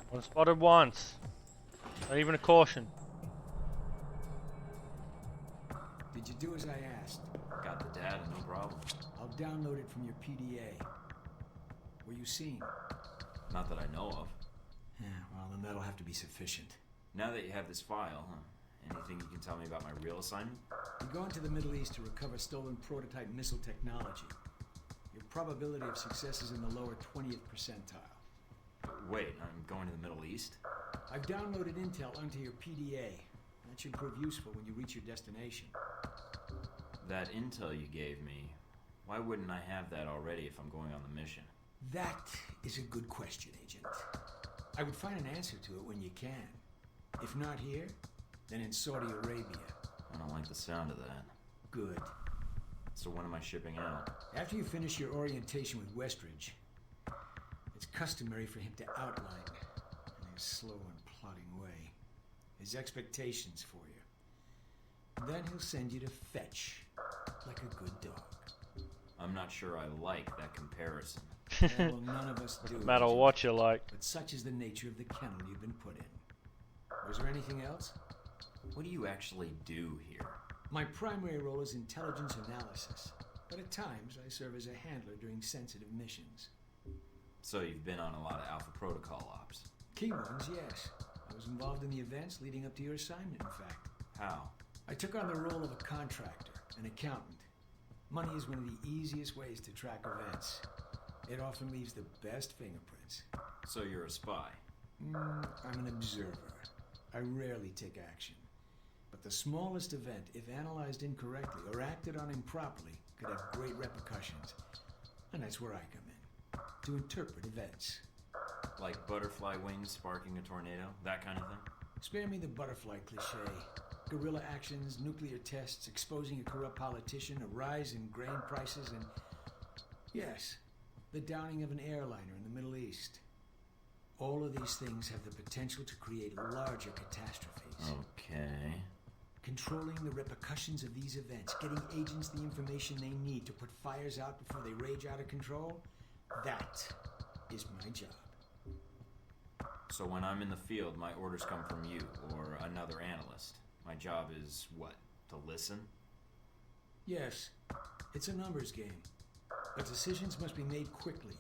One spotted once. Not even a caution. Did Did you do as I asked? Got the data, no problem. I'll download it from your PDA. Were you seen? Not that I know of. Yeah, well, then that'll have to be sufficient. Now that you have this file, anything you can tell me about my real assignment? You're going to the Middle East to recover stolen prototype missile technology. Your probability of success is in the lower 20th percentile. Wait, I'm going to the Middle East? I've downloaded intel onto your PDA. That should prove useful when you reach your destination. That intel you gave me, why wouldn't I have that already if I'm going on the mission? That is a good question, Agent. I would find an answer to it when you can. If not here, then in Saudi Arabia. I don't like the sound of that. Good. So when am I shipping out? After you finish your orientation with Westridge, it's customary for him to outline, in his slow and plodding way, his expectations for you. Then he'll send you to fetch, like a good dog. I'm not sure I like that comparison. Well, none of us do. No matter what you like. But such is the nature of the kennel you've been put in. Was there anything else? What do you actually do here? My primary role is intelligence analysis, but at times I serve as a handler during sensitive missions. So you've been on a lot of Alpha Protocol ops? Key ones, yes. I was involved in the events leading up to your assignment, in fact. How? I took on the role of a contractor, an accountant. Money is one of the easiest ways to track events. It often leaves the best fingerprints. So you're a spy? I'm an observer. I rarely take action. But the smallest event, if analyzed incorrectly or acted on improperly, could have great repercussions. And that's where I come in, to interpret events. Like butterfly wings sparking a tornado? That kind of thing? Spare me the butterfly cliché. Guerrilla actions, nuclear tests, exposing a corrupt politician, a rise in grain prices, and... yes, the downing of an airliner in the Middle East. All of these things have the potential to create larger catastrophes. Okay. Controlling the repercussions of these events, getting agents the information they need to put fires out before they rage out of control, that is my job. So when I'm in the field, my orders come from you, or another analyst. My job is, what, to listen? Yes, it's a numbers game. But decisions must be made quickly.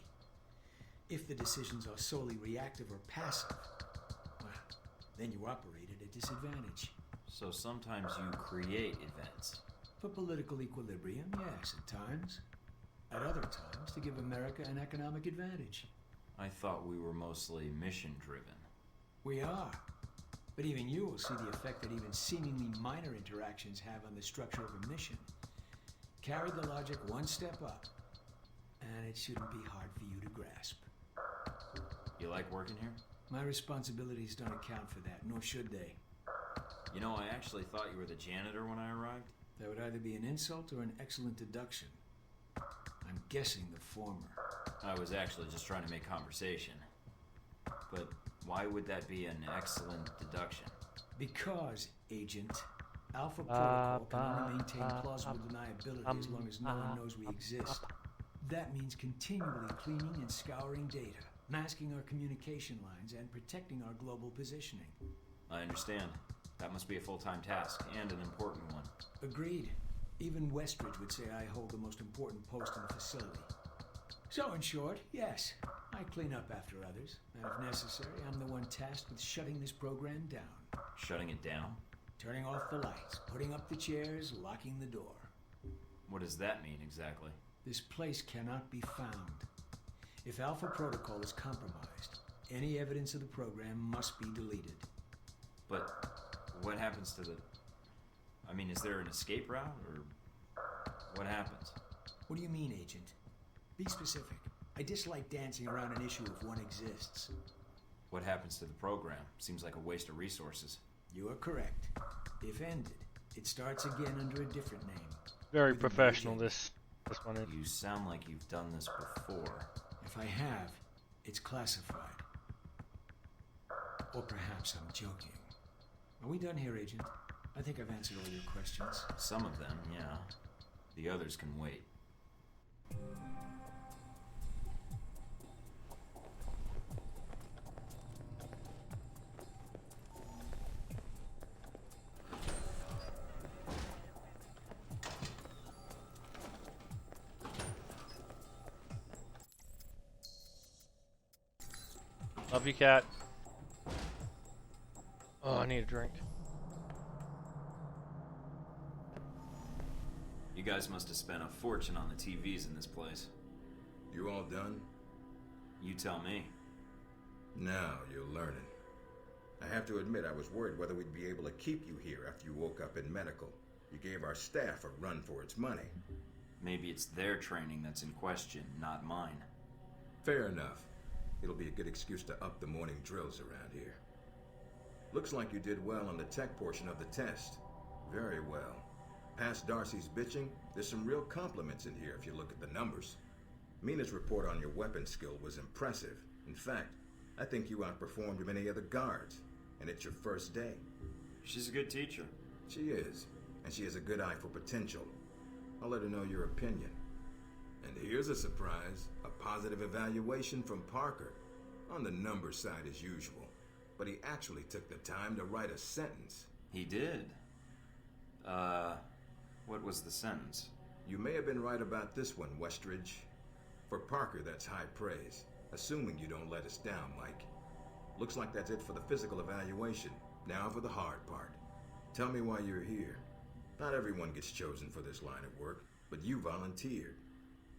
If the decisions are solely reactive or passive, well, then you operate at a disadvantage. So sometimes you create events. For political equilibrium, yes, at times. At other times, to give America an economic advantage. I thought we were mostly mission-driven. We are. But even you will see the effect that even seemingly minor interactions have on the structure of a mission. Carry the logic one step up, and it shouldn't be hard for you to grasp. You like working here? My responsibilities don't account for that, nor should they. You know, I actually thought you were the janitor when I arrived. That would either be an insult or an excellent deduction. I'm guessing the former. I was actually just trying to make conversation. But why would that be an excellent deduction? Because, Agent, Alpha Protocol can only maintain plausible deniability as long as no one knows we exist. That means continually cleaning and scouring data, masking our communication lines, and protecting our global positioning. I understand. That must be a full-time task, and an important one. Agreed. Even Westridge would say I hold the most important post in the facility. So, in short, yes, I clean up after others, and if necessary, I'm the one tasked with shutting this program down. Shutting it down? Turning off the lights, putting up the chairs, locking the door. What does that mean, exactly? This place cannot be found. If Alpha Protocol is compromised, any evidence of the program must be deleted. But what happens to the... I mean, is there an escape route, or what happens? What do you mean, Agent? Be specific. I dislike dancing around an issue if one exists. What happens to the program? Seems like a waste of resources. You are correct. If ended, it starts again under a different name. Very professional, this one is. You sound like you've done this before. If I have, it's classified. Or perhaps I'm joking. Are we done here, Agent? I think I've answered all your questions. Some of them, yeah. The others can wait. Love you, cat. Oh, I need a drink. You guys must have spent a fortune on the TVs in this place. You all done? You tell me. Now you're learning. I have to admit, I was worried whether we'd be able to keep you here after you woke up in medical. You gave our staff a run for its money. Maybe it's their training that's in question, not mine. Fair enough. It'll be a good excuse to up the morning drills around here. Looks like you did well on the tech portion of the test. Very well. Past Darcy's bitching, there's some real compliments in here if you look at the numbers. Mina's report on your weapon skill was impressive. In fact, I think you outperformed many of the guards. And it's your first day. She's a good teacher. She is. And she has a good eye for potential. I'll let her know your opinion. And here's a surprise. A positive evaluation from Parker. On the numbers side as usual. But he actually took the time to write a sentence. He did? What was the sentence? You may have been right about this one, Westridge. For Parker, that's high praise. Assuming you don't let us down, Mike. Looks like that's it for the physical evaluation. Now for the hard part. Tell me why you're here. Not everyone gets chosen for this line of work, but you volunteered.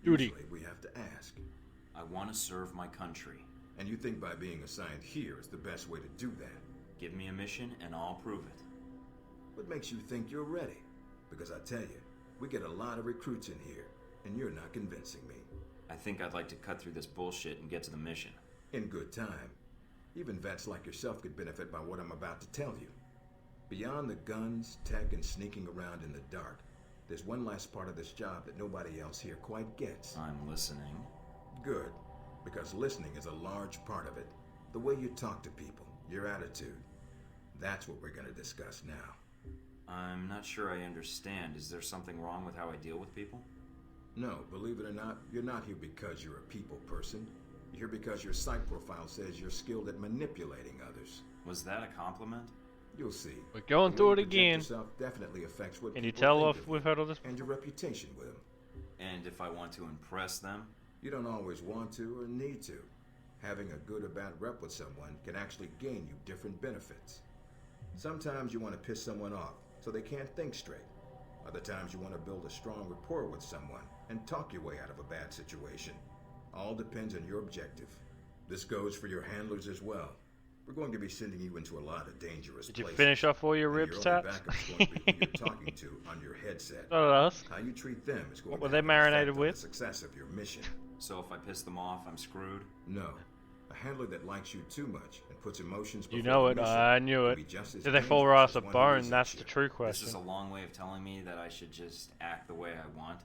Duty. Usually we have to ask. I want to serve my country. And you think by being assigned here is the best way to do that? Give me a mission and I'll prove it. What makes you think you're ready? Because I tell you, we get a lot of recruits in here, and you're not convincing me. I think I'd like to cut through this bullshit and get to the mission. In good time. Even vets like yourself could benefit by what I'm about to tell you. Beyond the guns, tech, and sneaking around in the dark, there's one last part of this job that nobody else here quite gets. I'm listening. Good, because listening is a large part of it. The way you talk to people, your attitude. That's what we're going to discuss now. I'm not sure I understand. Is there something wrong with how I deal with people? No, believe it or not, you're not here because you're a people person. You're here because your psych profile says you're skilled at manipulating others. Was that a compliment? You'll see. We're going through it The way you present again. yourself definitely affects what Can you people tell think if of we've you heard all this? and your reputation with them. And if I want to impress them? You don't always want to or need to. Having a good or bad rep with someone can actually gain you different benefits. Sometimes you want to piss someone off so they can't think straight. Other times you want to build a strong rapport with someone and talk your way out of a bad situation. All depends on your objective. This goes for your handlers as well. We're going to be sending you into a lot of dangerous Did you places. finish off all your And ribs, your only Tats? backup's going to be who you're talking to on your headset. So did us. How you treat them is going What to were have they an marinated effect on with? the success of your mission. So if I piss them off, I'm screwed? No. A handler that likes you too much and puts emotions before You know the it. mission I knew will it. be just as Did they fall dangerous off as a one who bone? isn't That's you. the true This question. is a long way of telling me that I should just act the way I want.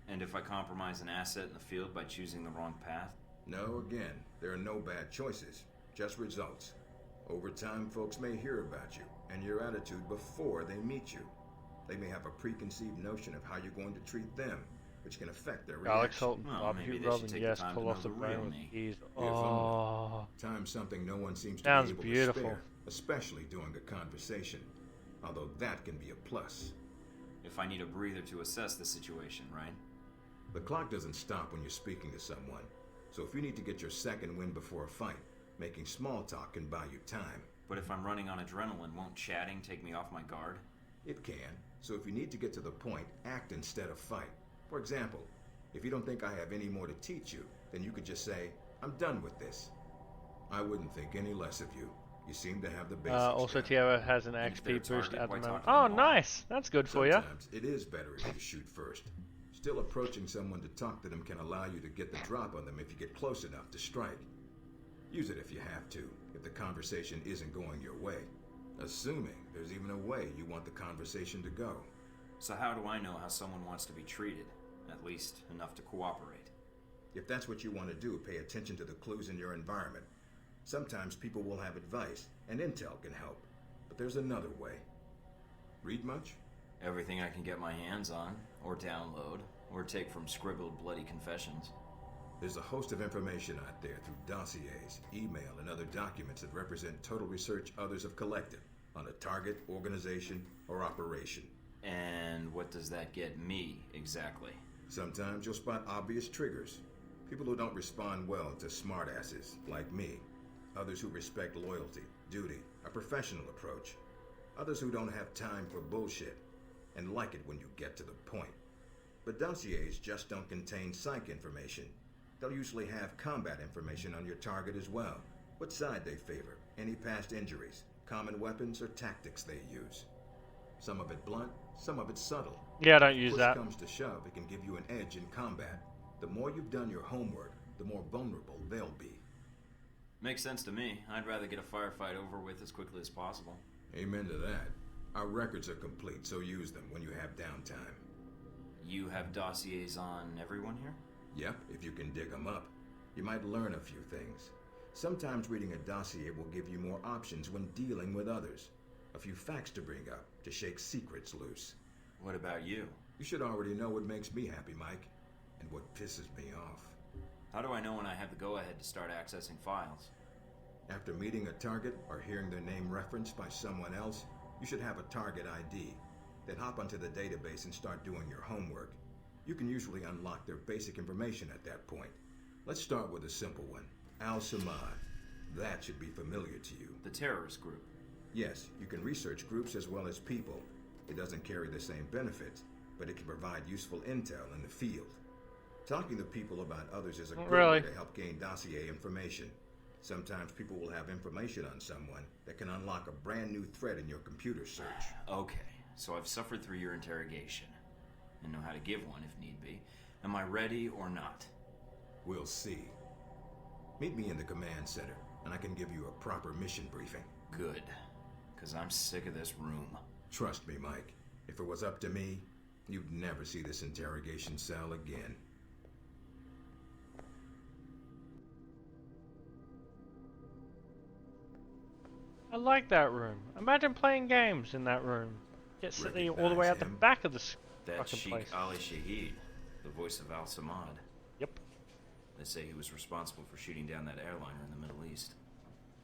And if I compromise an asset in the field by choosing the wrong path? No, again, there are no bad choices, just results. Over time, folks may hear about you and your attitude before they meet you. They may have a preconceived notion of how you're going to treat them, which can affect their Alex reaction. Holton, Well, barbecue maybe they rub, should and take the yes, time pull to off know the the bone real with me. ease. If Oh, Time's something no one seems to Sounds be able beautiful. to spare, especially during a conversation. Although that can be a plus. If I need a breather to assess the situation, right? The clock doesn't stop when you're speaking to someone. So if you need to get your second win before a fight, making small talk can buy you time. But if I'm running on adrenaline, won't chatting take me off my guard? It can. So if you need to get to the point, act instead of fight. For example, if you don't think I have any more to teach you, then you could just say, I'm done with this. I wouldn't think any less of you. You seem to have the basics also down. Tiara has an And if they're a XP boost target, at the why moment. talk to Oh, them all? nice. That's good for you. Sometimes it is better if you shoot first. Still, approaching someone to talk to them can allow you to get the drop on them if you get close enough to strike. Use it if you have to, if the conversation isn't going your way. Assuming there's even a way you want the conversation to go. So how do I know how someone wants to be treated? At least enough to cooperate. If that's what you want to do, pay attention to the clues in your environment. Sometimes people will have advice, and intel can help. But there's another way. Read much? Everything I can get my hands on, or download, or take from scribbled bloody confessions. There's a host of information out there through dossiers, email, and other documents that represent total research others have collected on a target, organization, or operation. And what does that get me, exactly? Sometimes you'll spot obvious triggers. People who don't respond well to smartasses, like me. Others who respect loyalty, duty, a professional approach. Others who don't have time for bullshit and like it when you get to the point. But dossiers just don't contain psych information. They'll usually have combat information on your target as well. What side they favor, any past injuries, common weapons or tactics they use. Some of it blunt, some of it subtle. Yeah, I don't use that. If push comes to shove, it can give you an edge in combat. The more you've done your homework, the more vulnerable they'll be. Makes sense to me. I'd rather get a firefight over with as quickly as possible. Amen to that. Our records are complete, so use them when you have downtime. You have dossiers on everyone here? Yep, if you can dig them up. You might learn a few things. Sometimes reading a dossier will give you more options when dealing with others. A few facts to bring up, to shake secrets loose. What about you? You should already know what makes me happy, Mike, and what pisses me off. How do I know when I have the go-ahead to start accessing files? After meeting a target or hearing their name referenced by someone else, you should have a target ID. Then hop onto the database and start doing your homework. You can usually unlock their basic information at that point. Let's start with a simple one. Al-Samad. That should be familiar to you. The terrorist group? Yes, you can research groups as well as people. It doesn't carry the same benefits, but it can provide useful intel in the field. Talking to people about others is a good way to help gain dossier information. Sometimes people will have information on someone that can unlock a brand new thread in your computer search. Okay, so I've suffered through your interrogation and know how to give one if need be. Am I ready or not? We'll see. Meet me in the command center, and I can give you a proper mission briefing. Good, because I'm sick of this room. Trust me, Mike. If it was up to me, you'd never see this interrogation cell again. I like that room. Imagine playing games in that room. Get sitting all the way out the back of this That's fucking Sheikh place. Ali Shahid, the voice of Al-Samad. Yep. They say he was responsible for shooting down that airliner in the Middle East.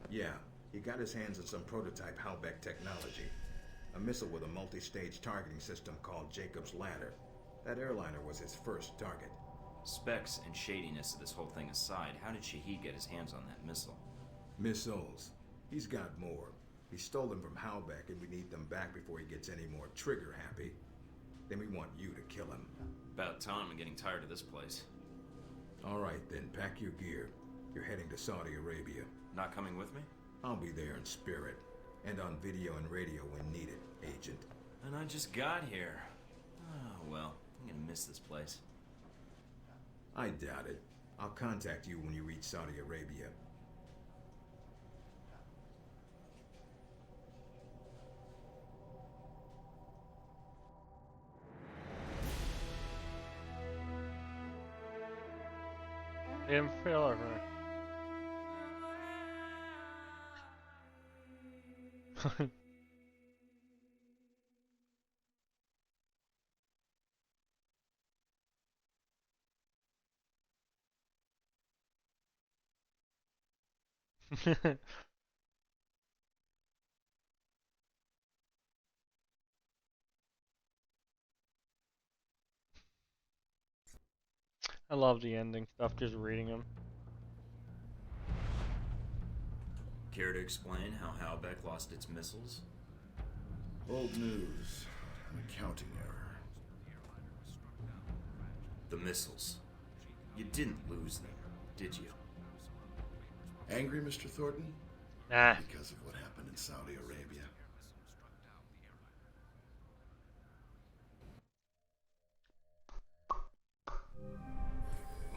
Yeah, he got his hands on some prototype Halbeck technology. A missile with a multi-stage targeting system called Jacob's Ladder. That airliner was his first target. Specs and shadiness of this whole thing aside, how did Shahid get his hands on that missile? Missiles. He's got more. He stole them from Halbeck, and we need them back before he gets any more trigger happy. Then we want you to kill him. About time. I'm getting tired of this place. All right, then. Pack your gear. You're heading to Saudi Arabia. Not coming with me? I'll be there in spirit. And on video and radio when needed, Agent. And I just got here. Oh, well. I'm gonna miss this place. I doubt it. I'll contact you when you reach Saudi Arabia. Didn't feel over. I love the ending stuff, just reading them. Care to explain how Halbeck lost its missiles? Old news. An accounting error. The missiles. You didn't lose them, did you? Angry, Mr. Thornton? Nah. Because of what happened in Saudi Arabia.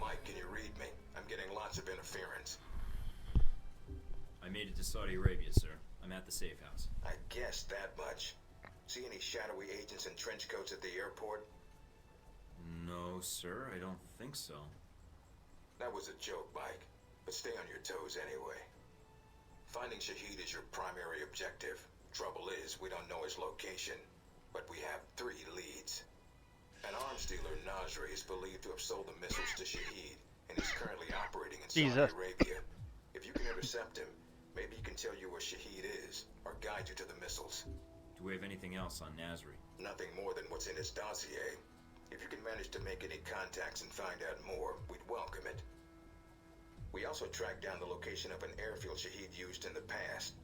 Mike, can you read me? I'm getting lots of interference. I made it to Saudi Arabia, sir. I'm at the safe house. I guessed that much. See any shadowy agents in trench coats at the airport? No, sir, I don't think so. That was a joke, Mike. But stay on your toes anyway. Finding Shahid is your primary objective. Trouble is, we don't know his location. But we have 3 leads. An arms dealer, Nasri, is believed to have sold the missiles to Shahid, and is currently operating in Saudi Arabia. If you can intercept him, maybe he can tell you where Shahid is, or guide you to the missiles. Do we have anything else on Nasri? Nothing more than what's in his dossier. If you can manage to make any contacts and find out more, we'd welcome it. We also tracked down the location of an airfield Shahid used in the past.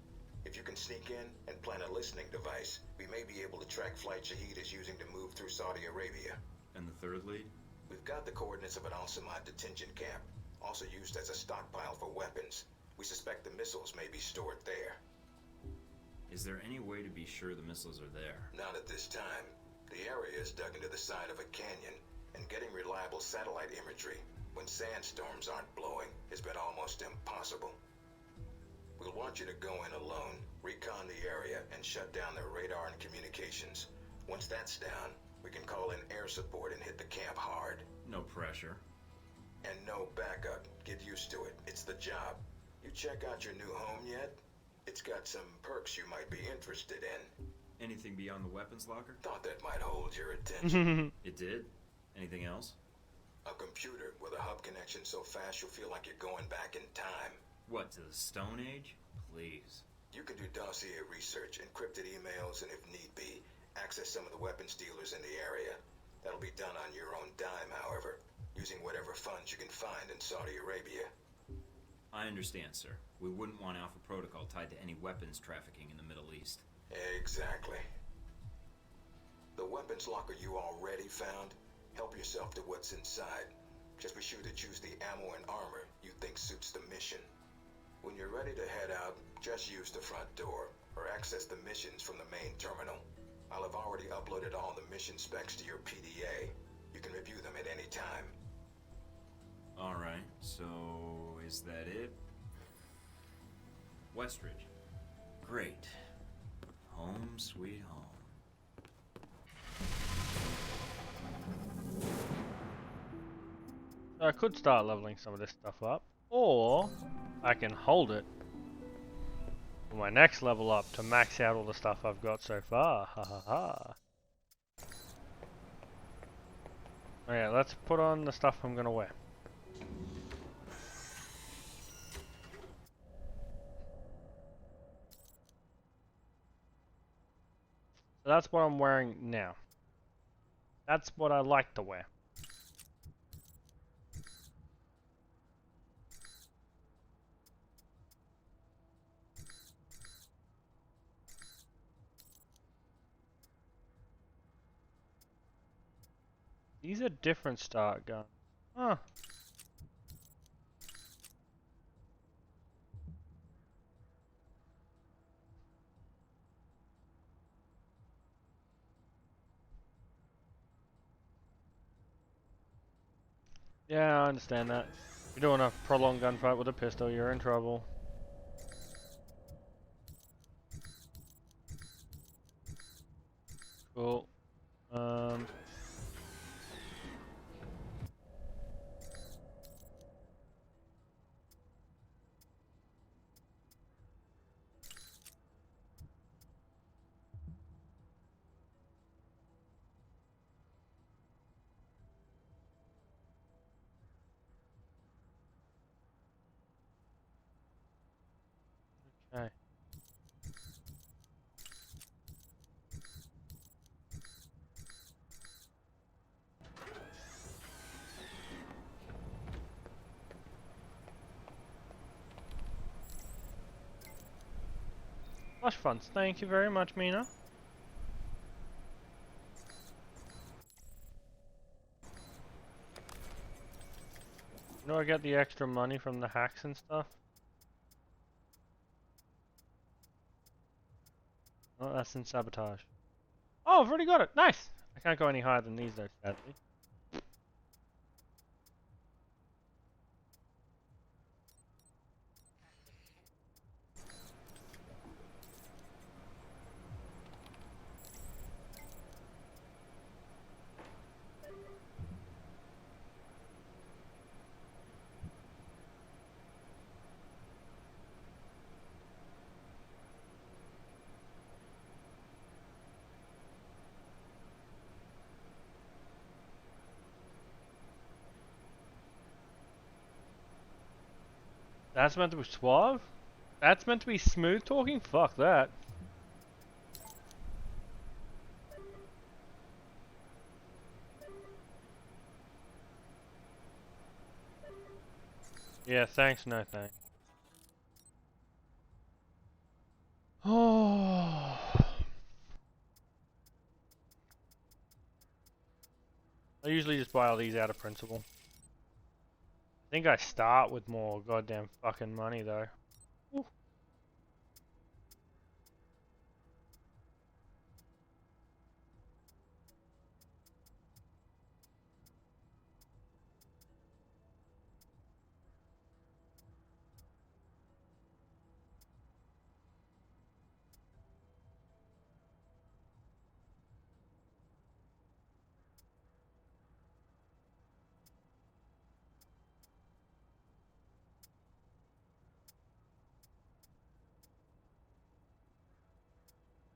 If you can sneak in and plant a listening device, we may be able to track flight Shahid is using to move through Saudi Arabia. And the third lead? We've got the coordinates of an Al-Samad detention camp, also used as a stockpile for weapons. We suspect the missiles may be stored there. Is there any way to be sure the missiles are there? Not at this time. The area is dug into the side of a canyon, and getting reliable satellite imagery when sandstorms aren't blowing has been almost impossible. We'll want you to go in alone, recon the area, and shut down their radar and communications. Once that's down, we can call in air support and hit the camp hard. No pressure. And no backup. Get used to it. It's the job. You check out your new home yet? It's got some perks you might be interested in. Anything beyond the weapons locker? Thought that might hold your attention. It did? Anything else? A computer with a hub connection so fast you'll feel like you're going back in time. What, to the Stone Age? Please. You can do dossier research, encrypted emails, and if need be, access some of the weapons dealers in the area. That'll be done on your own dime, however, using whatever funds you can find in Saudi Arabia. I understand, sir. We wouldn't want Alpha Protocol tied to any weapons trafficking in the Middle East. Exactly. The weapons locker you already found, help yourself to what's inside. Just be sure to choose the ammo and armor you think suits the mission. When you're ready to head out, just use the front door, or access the missions from the main terminal. I'll have already uploaded all the mission specs to your PDA. You can review them at any time. Alright, so is that it? Westridge. Great. Home sweet home. So I could start leveling some of this stuff up, or I can hold it for my next level up to max out all the stuff I've got so far. Ha ha ha. Okay, let's put on the stuff I'm gonna wear. So that's what I'm wearing now. That's what I like to wear. These are different start guns. Huh. Yeah, I understand that. If you're doing a prolonged gunfight with a pistol, you're in trouble. Cool. Okay. Flush funds, thank you very much, Mina. You know I get the extra money from the hacks and stuff? Oh, that's in sabotage. Oh, I've already got it. Nice. I can't go any higher than these though, sadly. That's meant to be suave? That's meant to be smooth talking? Fuck that. Yeah, thanks, no thanks. Oh. I usually just buy all these out of principle. I think I start with more goddamn fucking money though. Ooh.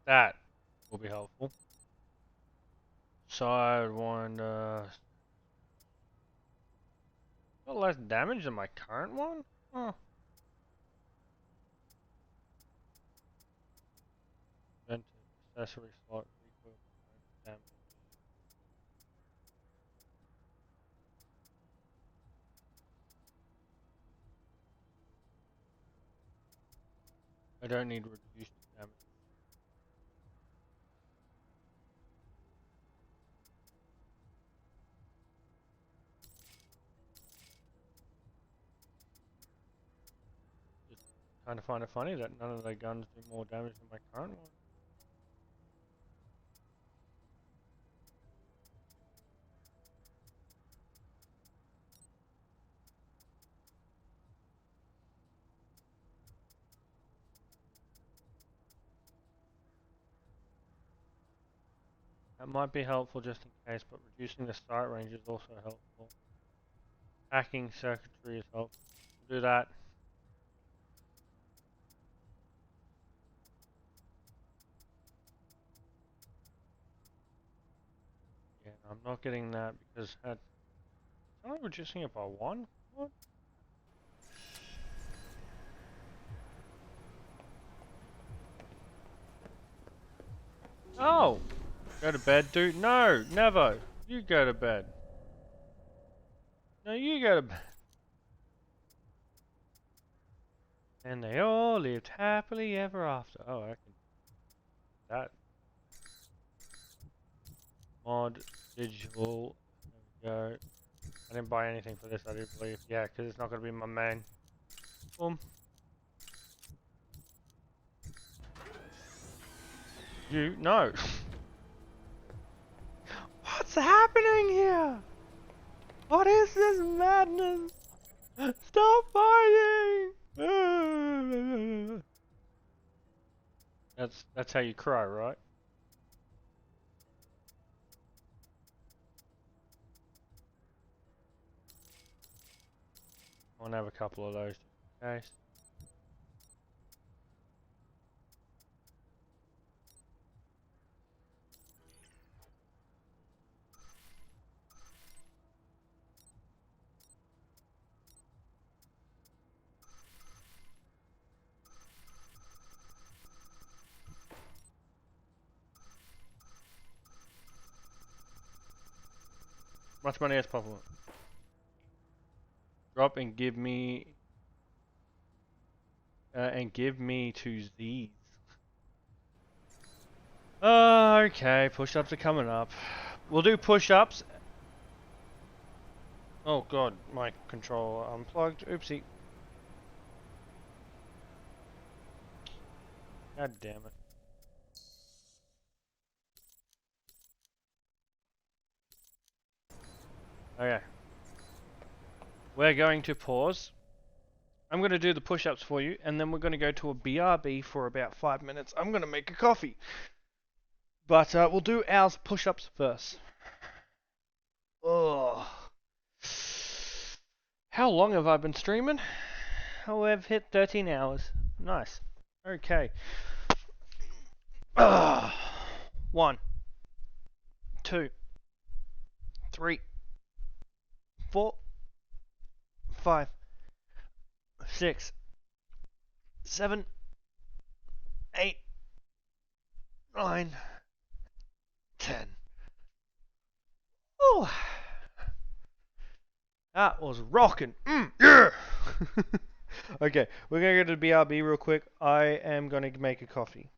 That will be helpful. Sidewinder. Got less damage than my current one? Huh. Vented, accessory slot, recoil, damage. I don't need reduced damage. Just kind of find it funny that none of the guns do more damage than my current one. That might be helpful just in case, but reducing the sight range is also helpful. Hacking circuitry is helpful. We'll do that. Yeah, I'm not getting that because it's only reducing it by 1? What? Oh! Go to bed, dude. No, never. You go to bed. No, you go to bed. And they all lived happily ever after. Oh, I can. That. Mod digital. There we go. I didn't buy anything for this, I do believe. Yeah, because it's not going to be my main. Boom. You, no. What's happening here? What is this madness? Stop fighting! That's how you cry, right? I want to have a couple of those just in case. Much money as possible. Drop and give me to these. Okay, push-ups are coming up. We'll do push-ups. Oh god, my controller unplugged. Oopsie. God damn it. Okay. We're going to pause. I'm going to do the push-ups for you, and then we're going to go to a BRB for about 5 minutes. I'm going to make a coffee. But we'll do our push-ups first. Oh. How long have I been streaming? Oh, I've hit 13 hours. Nice. Okay. 1, 2, 3, 4, 5, 6, 7, 8, 9, 10. Oh, that was rocking. Yeah. Okay, we're gonna go to the BRB real quick. I am gonna make a coffee.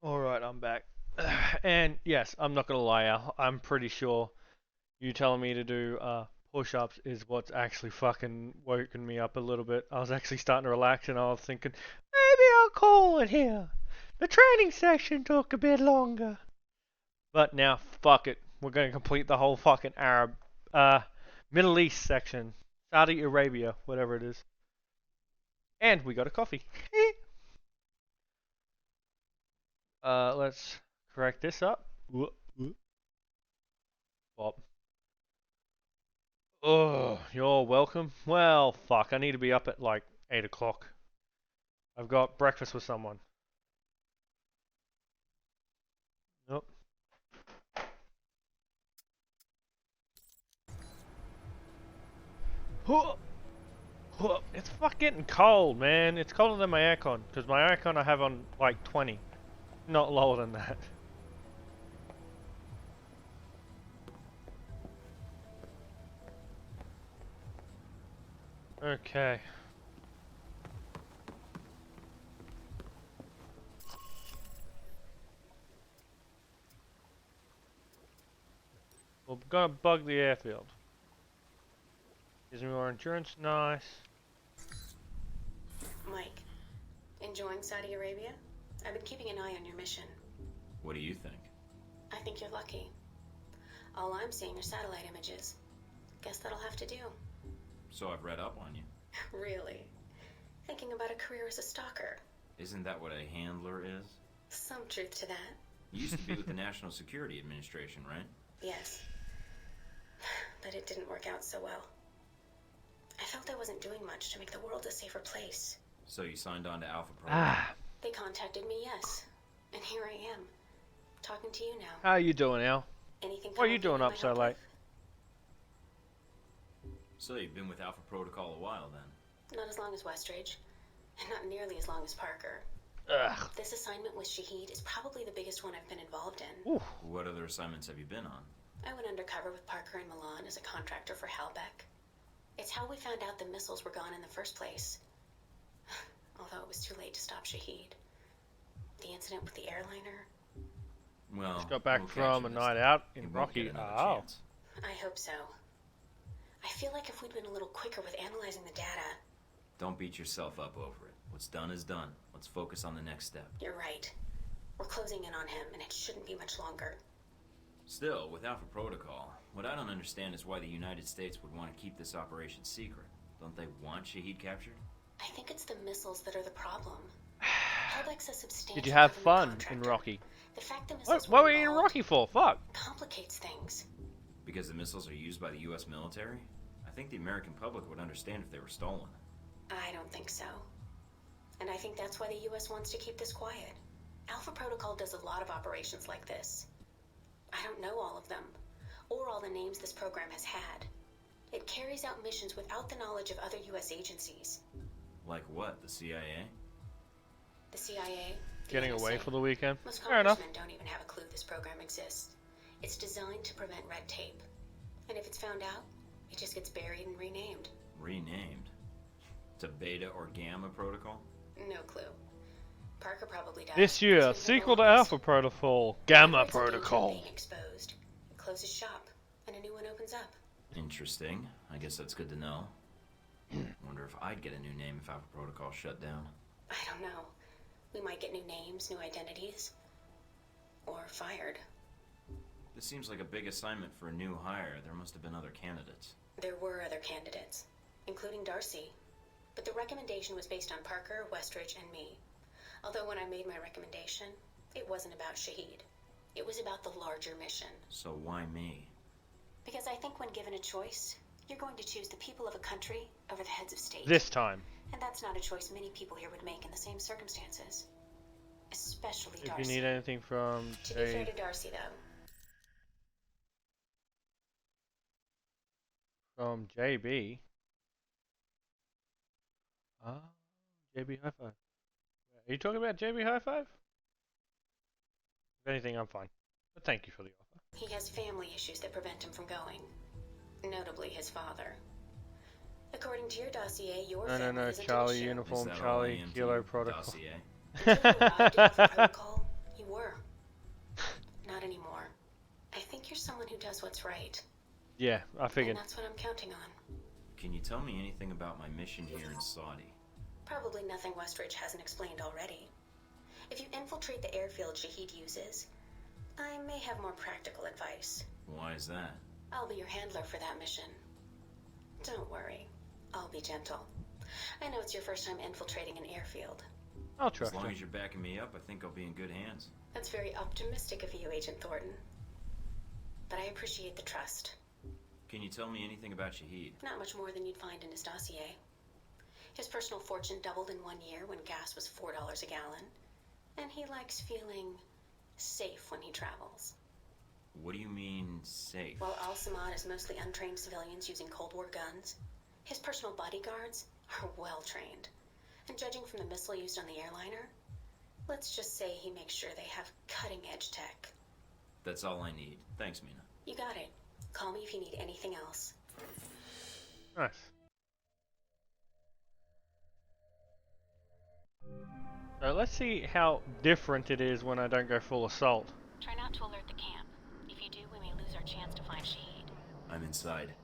Alright, I'm back. And yes, I'm not gonna lie, Al, I'm pretty sure you telling me to do push-ups is what's actually fucking woken me up a little bit. I was actually starting to relax and I was thinking, maybe I'll call it here. The training session took a bit longer. But now, fuck it. We're gonna complete the whole fucking Middle East section. Saudi Arabia, whatever it is. And we got a coffee. Let's correct this up. Bob. Oh, you're welcome. Well, fuck, I need to be up at like 8 o'clock. I've got breakfast with someone. Nope. It's fucking getting cold, man. It's colder than my aircon, because my aircon I have on like 20. Not lower than that. Okay. We're gonna bug the airfield. Gives me more endurance, nice. Mike, enjoying Saudi Arabia? I've been keeping an eye on your mission. What do you think? I think you're lucky. All I'm seeing are satellite images. Guess that'll have to do. So I've read up on you. Really? Thinking about a career as a stalker? Isn't that what a handler is? Some truth to that. You used to be with the National Security Administration, right? Yes. But it didn't work out so well. I felt I wasn't doing much to make the world a safer place. So you signed on to Alpha Protocol? They contacted me, yes. And here I am, talking to you now. How you doing, Al? Anything What are you doing up so late? So you've been with Alpha Protocol a while then? Not as long as Westridge, and not nearly as long as Parker. Ugh. This assignment with Shaheed is probably the biggest one I've been involved in. Oof. What other assignments have you been on? I went undercover with Parker in Milan as a contractor for Halbeck. It's how we found out the missiles were gone in the first place. Although it was too late to stop Shaheed. The incident with the airliner. Well, just got back from a night out in Rocky. Oh. Chance. I hope so. I feel like if we'd been a little quicker with analyzing the data. Don't beat yourself up over it. What's done is done. Let's focus on the next step. You're right. We're closing in on him, and it shouldn't be much longer. Still, with Alpha Protocol, what I don't understand is why the United States would want to keep this operation secret. Don't they want Shaheed captured? I think it's the missiles that are the problem. Halbeck's a substantial Did you have fun contractor. in Rocky? The fact the missiles What were you in Rocky for? Fuck. Complicates things. Because the missiles are used by the U.S. military? I think the American public would understand if they were stolen. I don't think so. And I think that's why the U.S. wants to keep this quiet. Alpha Protocol does a lot of operations like this. I don't know all of them, or all the names this program has had. It carries out missions without the knowledge of other U.S. agencies. Like what, the CIA? The CIA. Getting away for the weekend? Most Fair enough. congressmen don't even have a clue this program exists. It's designed to prevent red tape. And if it's found out, it just gets buried and renamed. Renamed? To Beta or Gamma Protocol? No clue. Parker probably does. This year, sequel to Alpha Protocol, Gamma Protocol. Being exposed. It closes shop, and a new one opens up. Interesting. I guess that's good to know. Wonder if I'd get a new name if Alpha Protocol shut down. I don't know. We might get new names, new identities. Or fired. This seems like a big assignment for a new hire. There must have been other candidates. There were other candidates, including Darcy. But the recommendation was based on Parker, Westridge, and me. Although when I made my recommendation, it wasn't about Shaheed. It was about the larger mission. So why me? Because I think when given a choice, you're going to choose the people of a country over the heads of state. This time. And that's not a choice many people here would make in the same circumstances. Especially If Darcy. you need anything from To be fair to Darcy, though. From JB. JB High Five. Are you talking about JB High Five? If anything, I'm fine. But thank you for the offer. He has family issues that prevent him from going. Notably his father. According to your dossier, your family No, isn't Charlie in the show. Uniform, Is that Charlie all AMT Kilo Protocol. dossier? Until you arrived at Alpha Protocol, you were Here's someone who does what's right. Yeah, I figured. And that's what I'm counting on. Can you tell me anything about my mission here in Saudi? Probably nothing Westridge hasn't explained already. If you infiltrate the airfield Shahid uses, I may have more practical advice. Why is that? I'll be your handler for that mission. Don't worry. I'll be gentle. I know it's your first time infiltrating an airfield. I'll trust you. As long you. as you're backing me up, I think I'll be in good hands. That's very optimistic of you, Agent Thornton. But I appreciate the trust. Can you tell me anything about Shahid? Not much more than you'd find in his dossier. His personal fortune doubled in 1 year when gas was $4 a gallon. And he likes feeling safe when he travels. What do you mean, safe? While Al-Samad is mostly untrained civilians using Cold War guns, his personal bodyguards are well trained. And judging from the missile used on the airliner, let's just say he makes sure they have cutting-edge tech. That's all I need. Thanks, Mina. You got it. Call me if you need anything else. Nice. So let's see how different it is when I don't go full assault. Try not to alert the camp. If you do, we may lose our chance to find Shahid. I'm inside.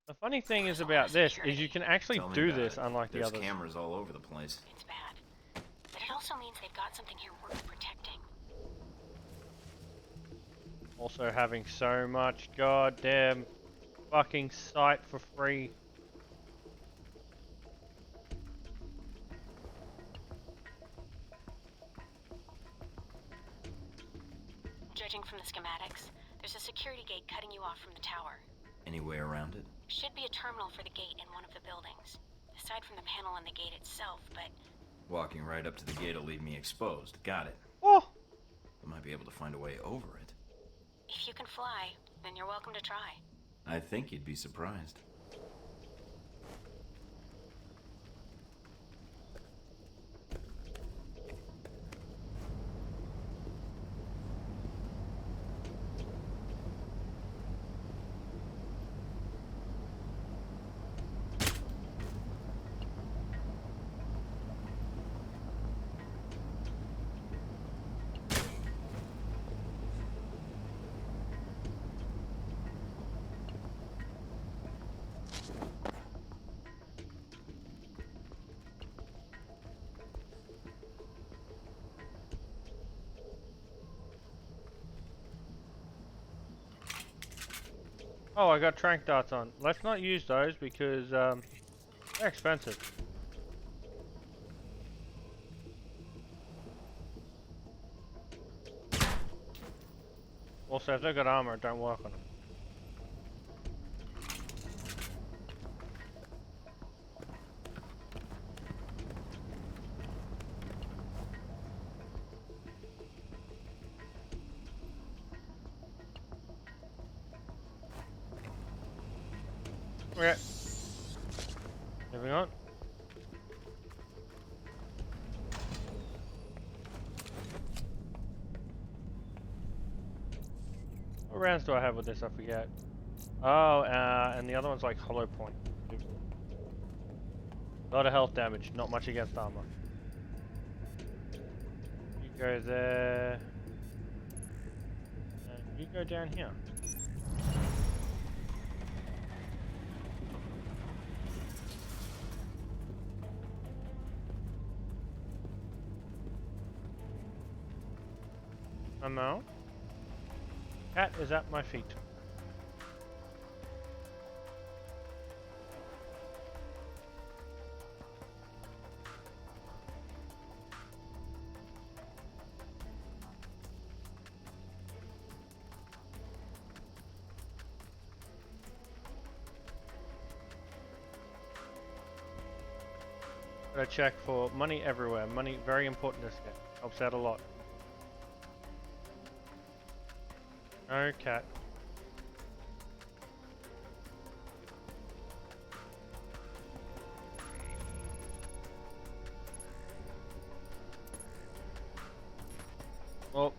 The funny thing is about this is you can actually do this, unlike the There's others. cameras all over the place. It's bad. But it also means they've got something here worth protecting. Also having so much goddamn fucking sight for free. Judging from the schematics, there's a security gate cutting you off from the tower. Any way around it? Should be a terminal for the gate in one of the buildings. Aside from the panel on the gate itself, but... Walking right up to the gate will leave me exposed. Got it. Oh! I might be able to find a way over it. If you can fly, then you're welcome to try. I think you'd be surprised. Oh, I got trank darts on. Let's not use those because they're expensive. Also, if they've got armor, it don't work on them. Okay. Moving on. What rounds do I have with this? I forget. Oh, and the other one's like hollow point. A lot of health damage, not much against armor. You go there. And you go down here. Amount. Cat is at my feet. Gotta check for money everywhere. Money very important this game. Helps out a lot. No cat. Well,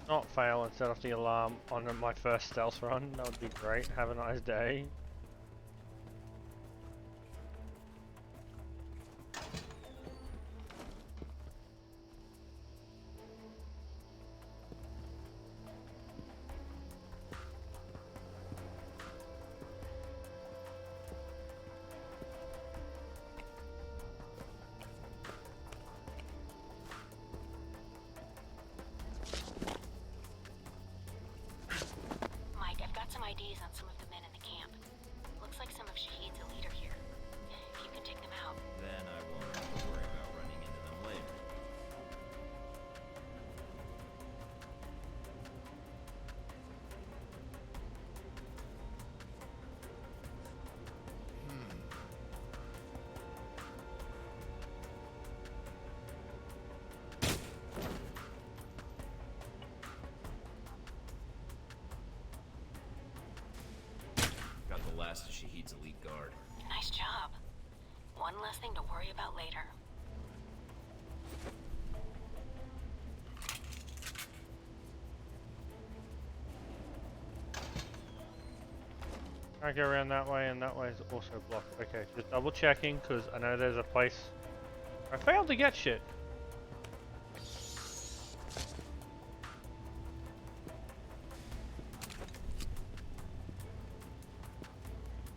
not fail and set off the alarm on my first stealth run. That would be great. Have a nice day. needs elite guard. Nice job. One less thing to worry about later. I go around that way, and that way is also blocked. Okay, just double checking, because I know there's a place I failed to get shit.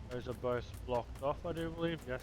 Those are both blocked off, I do believe, yes.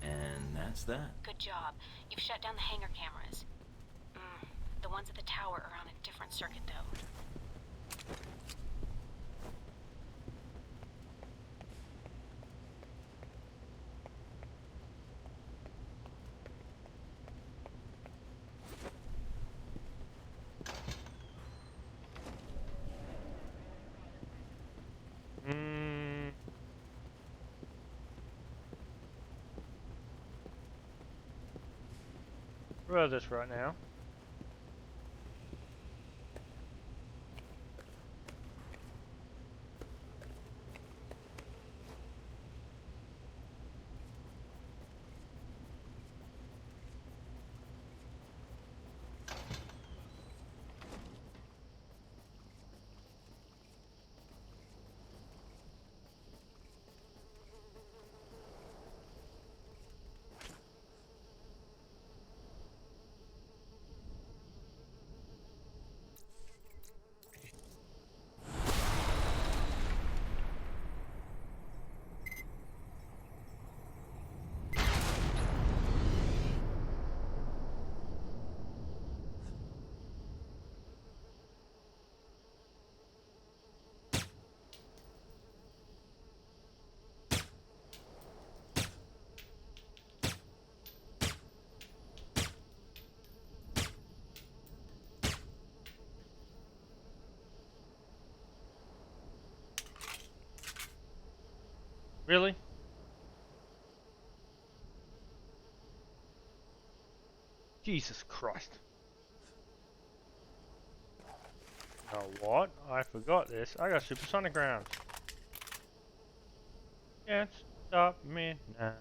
And that's that. Good job. You've shut down the hangar cameras. The ones at the tower are on a different circuit, though. Roll this right now. Really? Jesus Christ. Oh, what? I forgot this. I got supersonic rounds. Can't stop me now.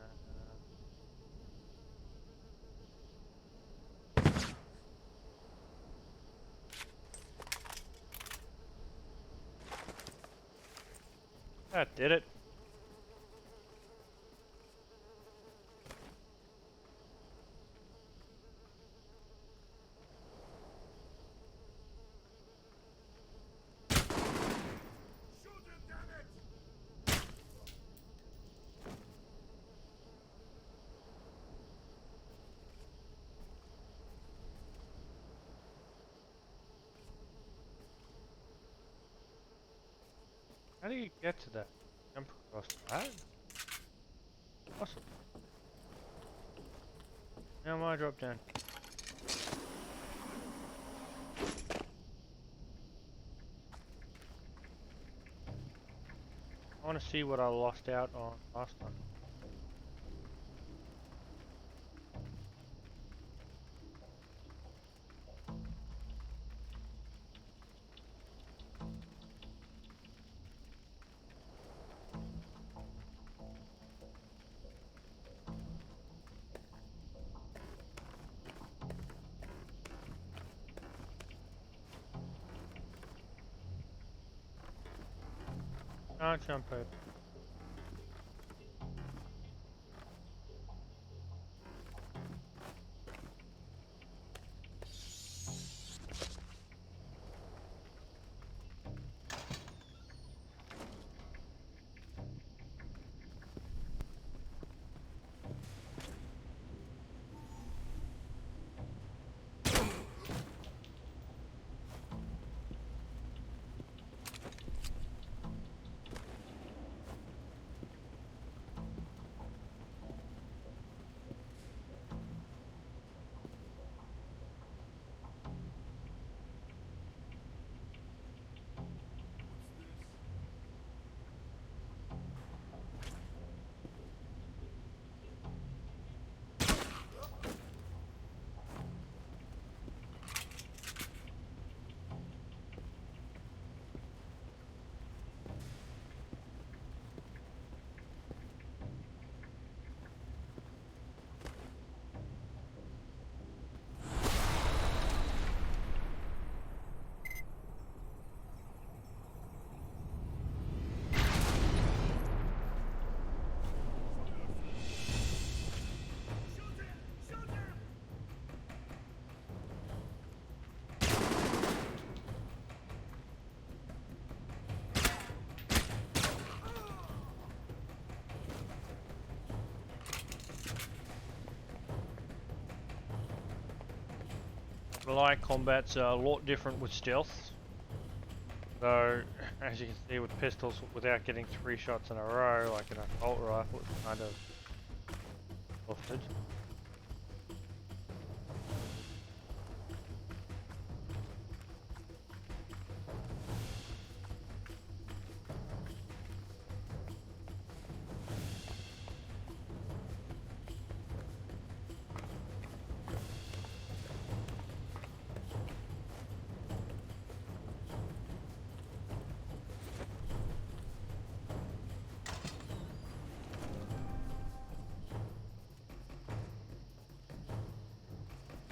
That did it. How do you get to that? Jump across that? Awesome. Now my drop down. I want to see what I lost out on last time. Can't jump over. Melee combat's a lot different with stealth. Though, as you can see with pistols, without getting 3 shots in a row, like an assault rifle, it's kind of buffeted.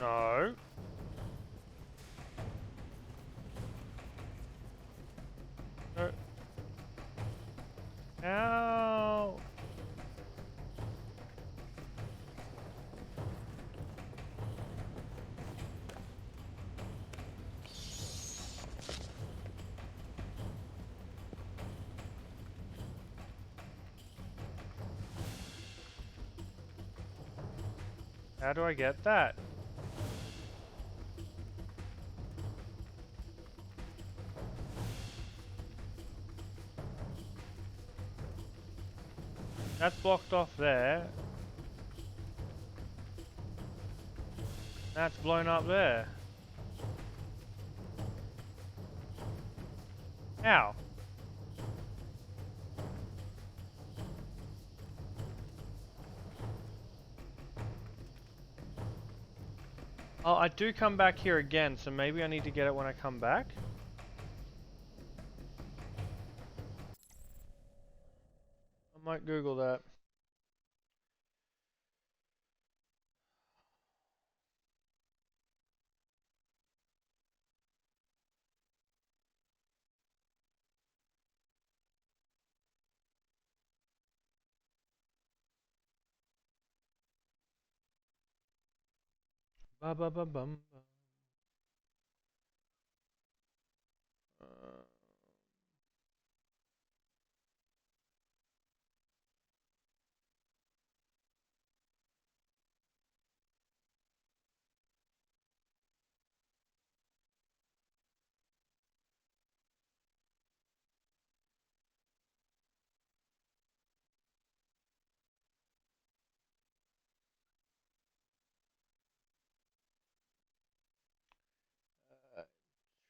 No. No. Ow. How do I get that? That's blocked off there. That's blown up there. How? Oh, I do come back here again, so maybe I need to get it when I come back. I might Google that. Ba ba ba bum.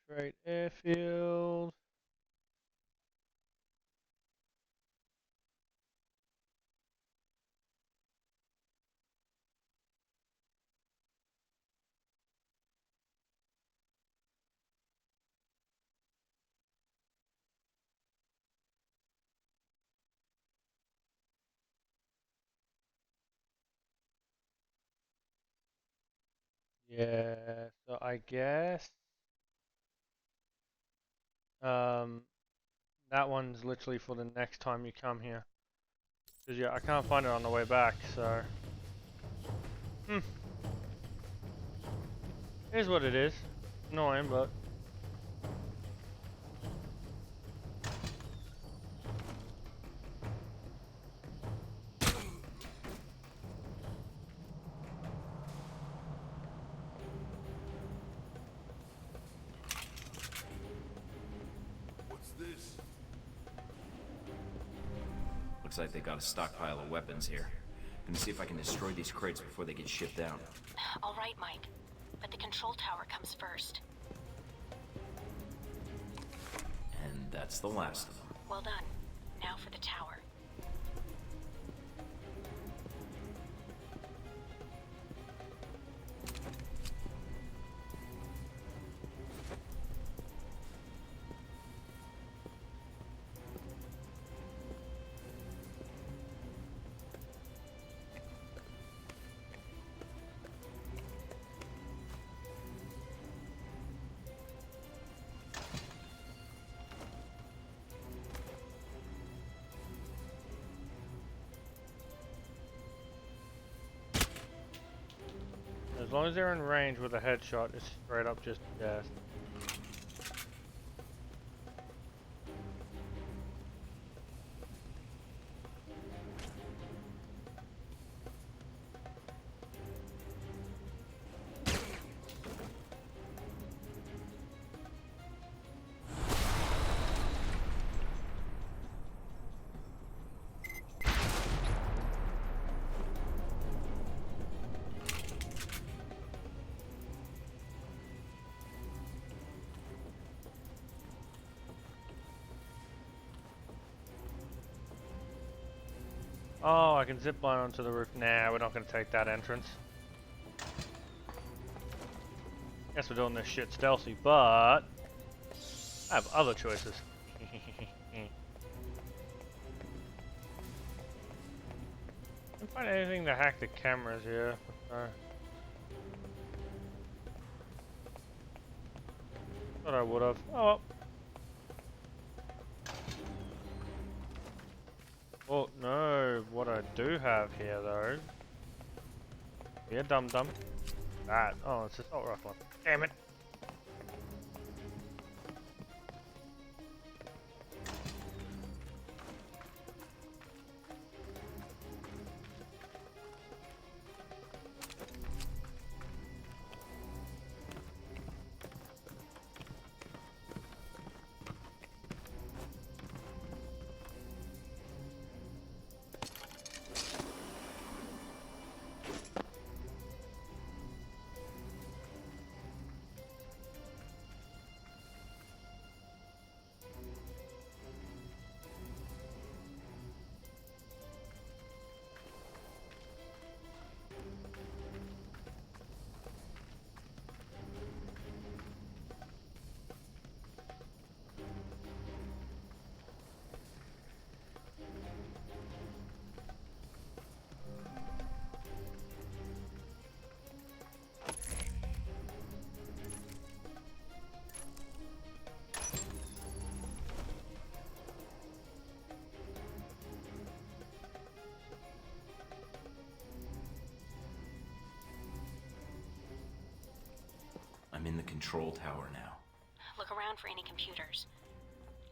Straight airfield. Yeah, so I guess um That one's literally for the next time you come here. Cause yeah, I can't find it on the way back, so. Here's what it is. Annoying, but. What's this? Looks like they got a stockpile of weapons here. Gonna see if I can destroy these crates before they get shipped out. All right, Mike. But the control tower comes first. And that's the last of them. Well done. Now for the tower. As long as they're in range with a headshot, it's straight up just gas. Oh, I can zip line onto the roof. Nah, we're not going to take that entrance. Guess we're doing this shit stealthy, but I have other choices. Can't find anything to hack the cameras here. Thought I would have. Oh well. Oh no, what I do have here though. Yeah, dum dum. That. Oh, it's assault rifle. Damn it. I'm in the control tower now. Look around for any computers.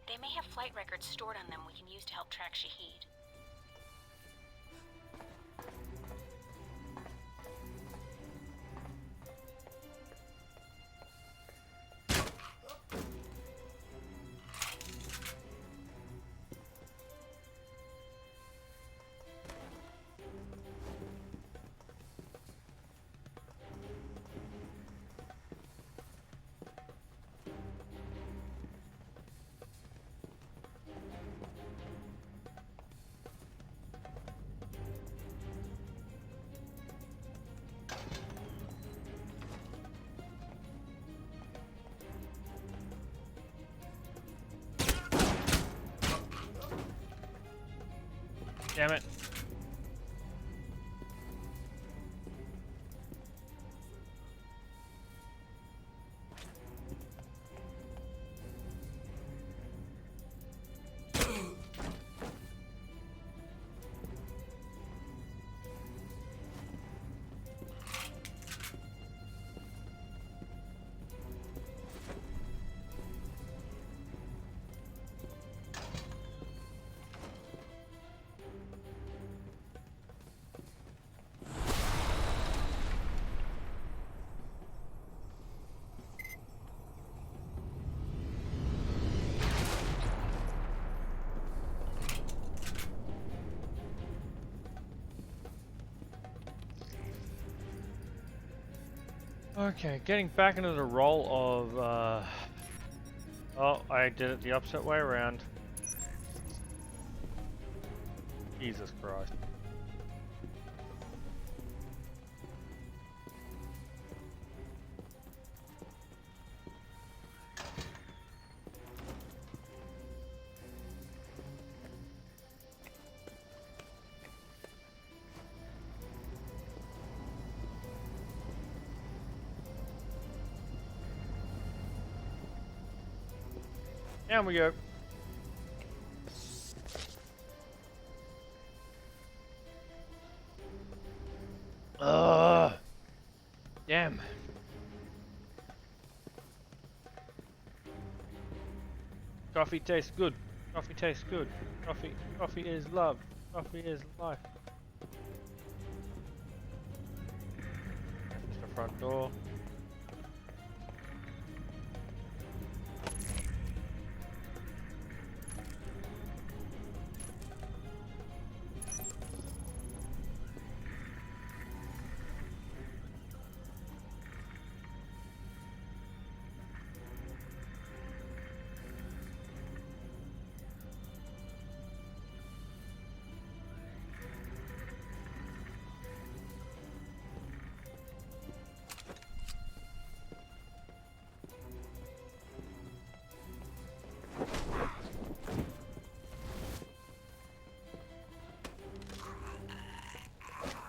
They may have flight records stored on them we can use to help track Shahid. Damn it. Okay, getting back into the role of, oh, I did it the opposite way around. Jesus Christ. Down we go. Damn. Coffee tastes good. Coffee tastes good. Coffee is love. Coffee is life. There's the front door.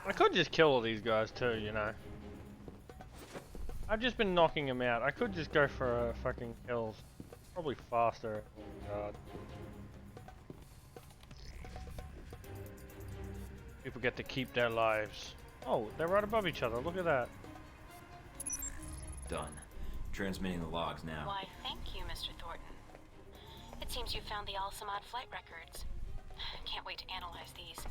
I could just kill all these guys too, you know. I've just been knocking them out. I could just go for fucking kills. Probably faster. Oh god. People get to keep their lives. Oh, they're right above each other. Look at that. Done. Transmitting the logs now. Why, thank you, Mr. Thornton. It seems you found the Al-Samad flight records. Can't wait to analyze these.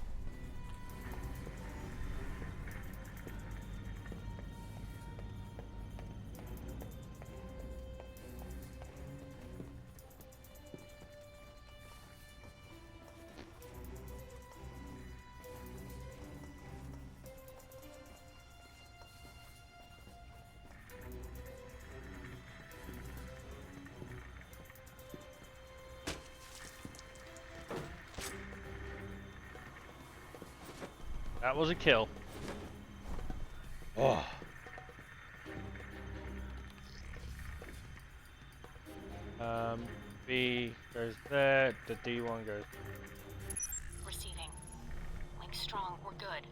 That was a kill. Oh. B goes there, the D1 goes. Receiving. Link strong, we're good.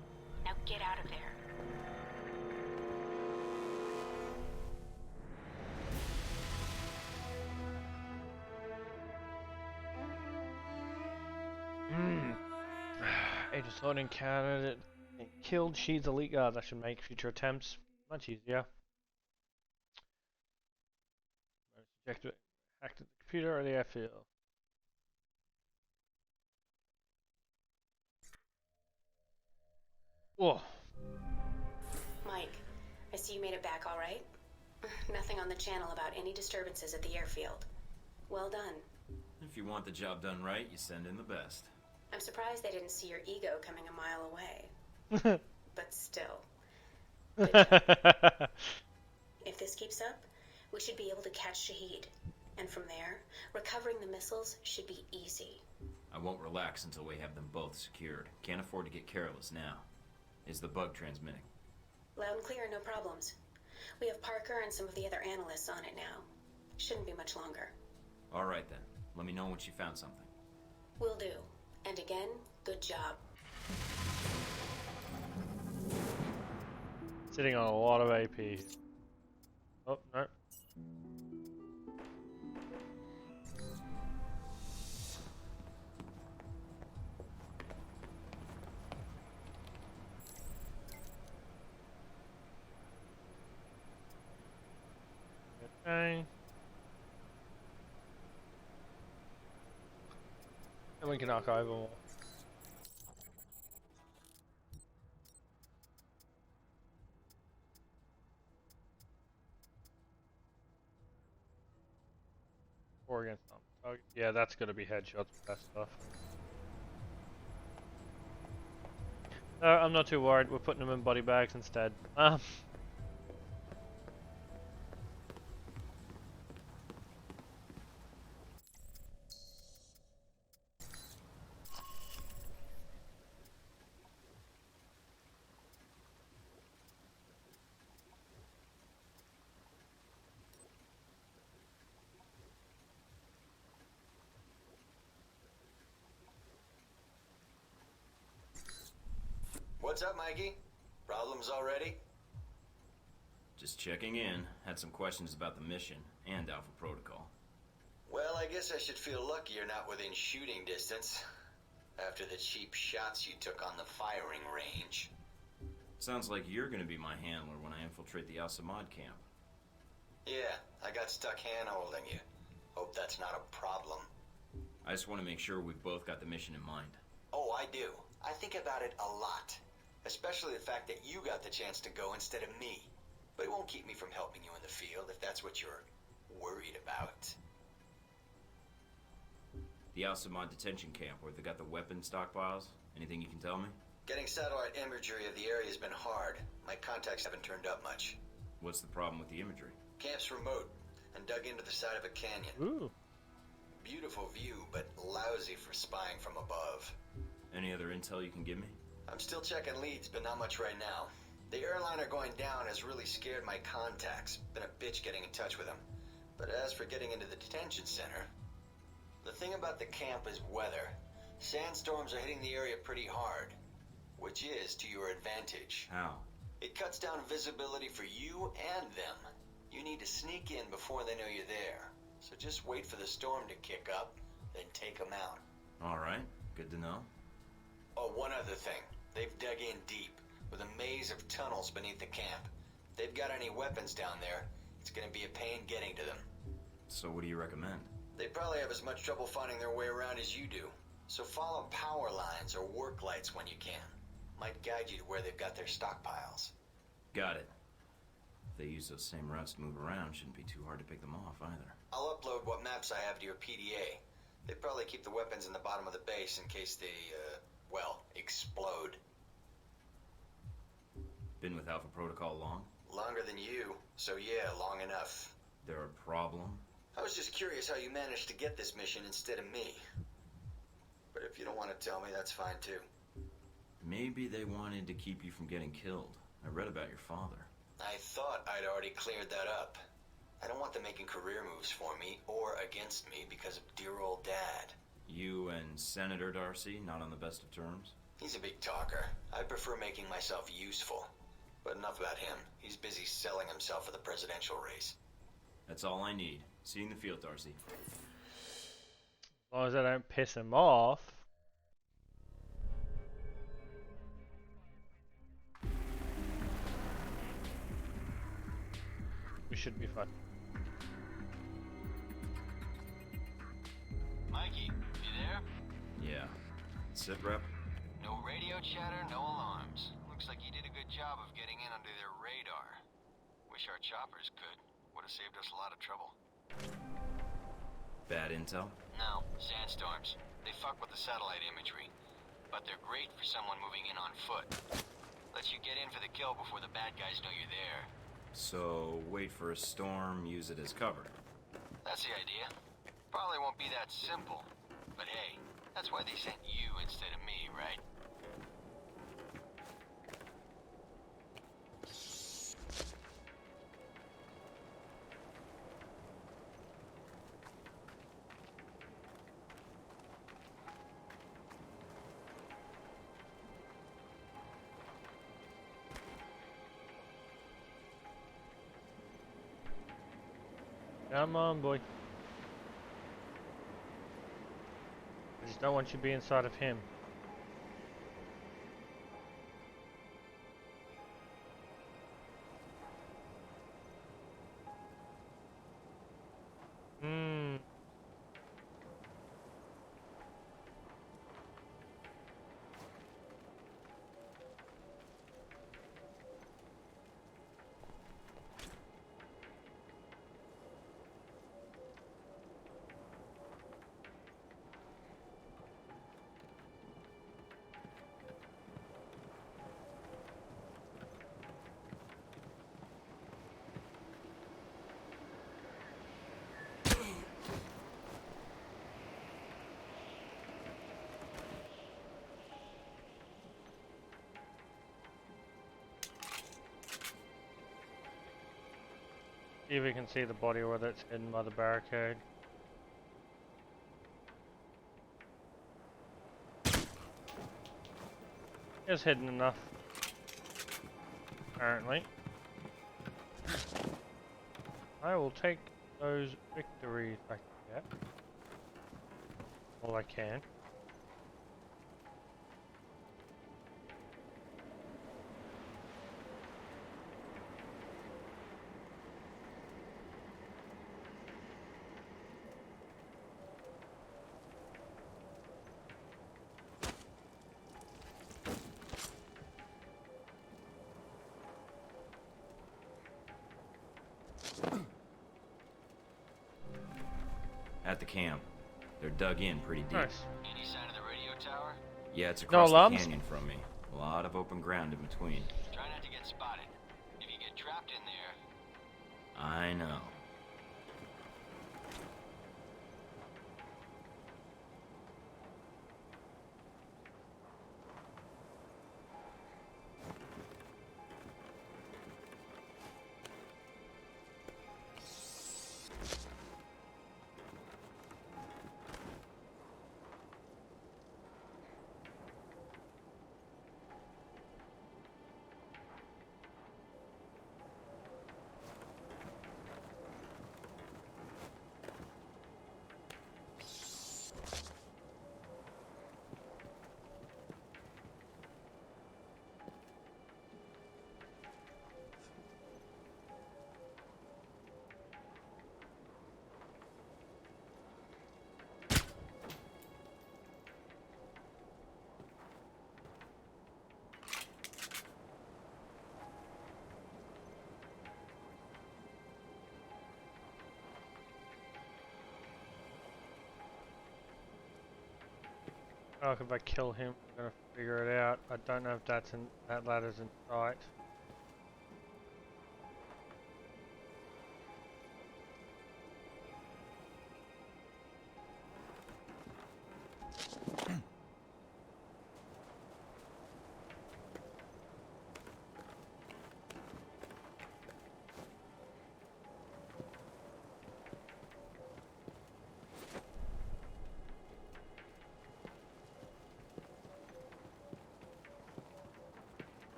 Now get out of there. Agent Sloan encountered it and killed Sheed's elite guard. That should make future attempts much easier. Hacked the computer or the airfield. Whoa. Mike, I see you made it back all right. Nothing on the channel about any disturbances at the airfield. Well done. If you want the job done right, you send in the best. I'm surprised they didn't see your ego coming a mile away. But still. Good job. If this keeps up, we should be able to catch Shaheed. And from there, recovering the missiles should be easy. I won't relax until we have them both secured. Can't afford to get careless now. Is the bug transmitting? Loud and clear, no problems. We have Parker and some of the other analysts on it now. Shouldn't be much longer. All right then. Let me know once you found something. Will do. And again, good job. Sitting on a lot of AP. Oh, no. Okay. And we can archive them all. Or against them. Oh, yeah, that's gonna be headshots with that stuff. No, I'm not too worried. We're putting them in body bags instead. What's up, Mikey? Problems already? Just checking in. Had some questions about the mission and Alpha Protocol. Well, I guess I should feel lucky you're not within shooting distance. After the cheap shots you took on the firing range. Sounds like you're gonna be my handler when I infiltrate the Al-Samad camp. Yeah, I got stuck hand-holding you. Hope that's not a problem. I just want to make sure we've both got the mission in mind. Oh, I do. I think about it a lot. Especially the fact that you got the chance to go instead of me. But it won't keep me from helping you in the field if that's what you're worried about. The Al-Samad detention camp, where they got the weapon stockpiles? Anything you can tell me? Getting satellite imagery of the area has been hard. My contacts haven't turned up much. What's the problem with the imagery? Camp's remote and dug into the side of a canyon. Ooh. Beautiful view, but lousy for spying from above. Any other intel you can give me? I'm still checking leads, but not much right now. The airliner going down has really scared my contacts. Been a bitch getting in touch with them. But as for getting into the detention center, the thing about the camp is weather. Sandstorms are hitting the area pretty hard, which is to your advantage. How? It cuts down visibility for you and them. You need to sneak in before they know you're there. So just wait for the storm to kick up, then take them out. Alright, good to know. Oh, one other thing. They've dug in deep, with a maze of tunnels beneath the camp. If they've got any weapons down there, it's gonna be a pain getting to them. So what do you recommend? They probably have as much trouble finding their way around as you do. So follow power lines or work lights when you can. Might guide you to where they've got their stockpiles. Got it. If they use those same routes to move around, shouldn't be too hard to pick them off either. I'll upload what maps I have to your PDA. They probably keep the weapons in the bottom of the base in case they, well, explode. Been with Alpha Protocol long? Longer than you, so yeah, long enough. They're a problem? I was just curious how you managed to get this mission instead of me. But if you don't want to tell me, that's fine too. Maybe they wanted to keep you from getting killed. I read about your father. I thought I'd already cleared that up. I don't want them making career moves for me or against me because of dear old Dad. You and Senator Darcy not on the best of terms? He's a big talker. I prefer making myself useful. But enough about him. He's busy selling himself for the presidential race. That's all I need. See you in the field, Darcy. As long as I don't piss him off. We should be fine. Mikey, you there? Yeah. Sit rep? No radio chatter, no alarms. Looks like you did a good job of getting in under their radar. Wish our choppers could. Would have saved us a lot of trouble. Bad intel? No, sandstorms. They fuck with the satellite imagery. But they're great for someone moving in on foot. Lets you get in for the kill before the bad guys know you're there. So, wait for a storm, use it as cover. That's the idea. Probably won't be that simple. But hey, that's why they sent you instead of me, right? Come on, boy. I just don't want you to be inside of him. See if we can see the body, whether it's hidden by the barricade. It's hidden enough. apparently. I will take those victories I can get. All I can. At the camp. They're dug in pretty deep. Nice. Any sign of the radio tower? Yeah, it's No across the alarms? canyon from me. A lot of open ground in between. Try not to get spotted. If you get trapped in there, I know. Oh, if I kill him, I'm gonna figure it out. I don't know if that's in that ladder's in sight.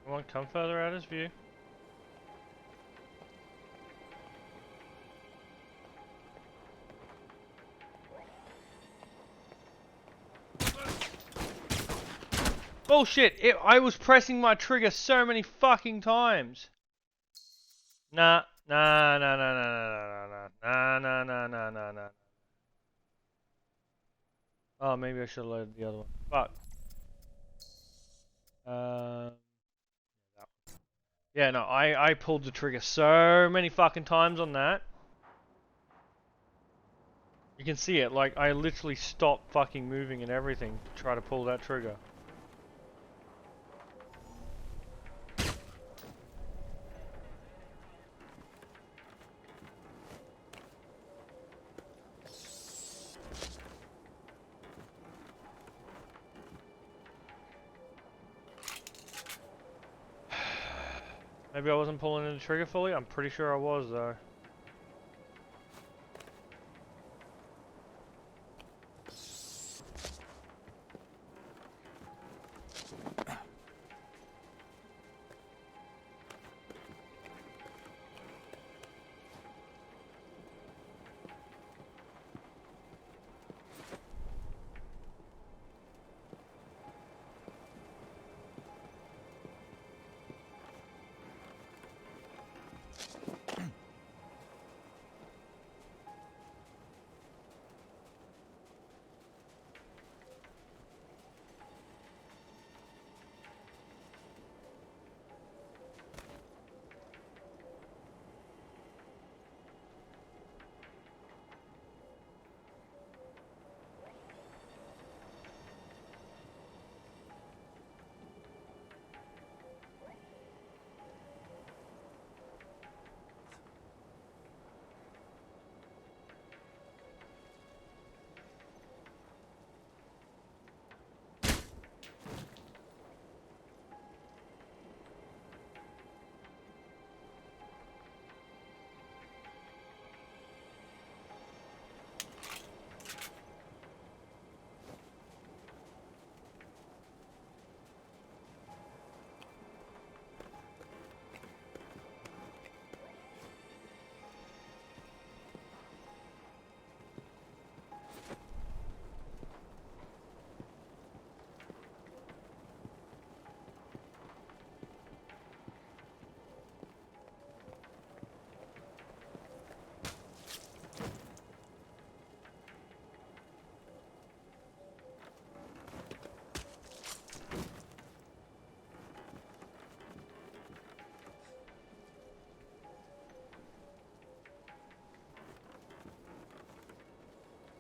Come on, come further out of his view. Bullshit! I was pressing my trigger so many fucking times. Nah, nah, nah, nah, nah, nah, nah, nah, nah, nah, nah, nah. Oh, maybe I should have loaded the other one. Fuck. Yeah, no, I pulled the trigger so many fucking times on that. You can see it, like, I literally stopped fucking moving and everything to try to pull that trigger. Maybe I wasn't pulling in the trigger fully? I'm pretty sure I was, though.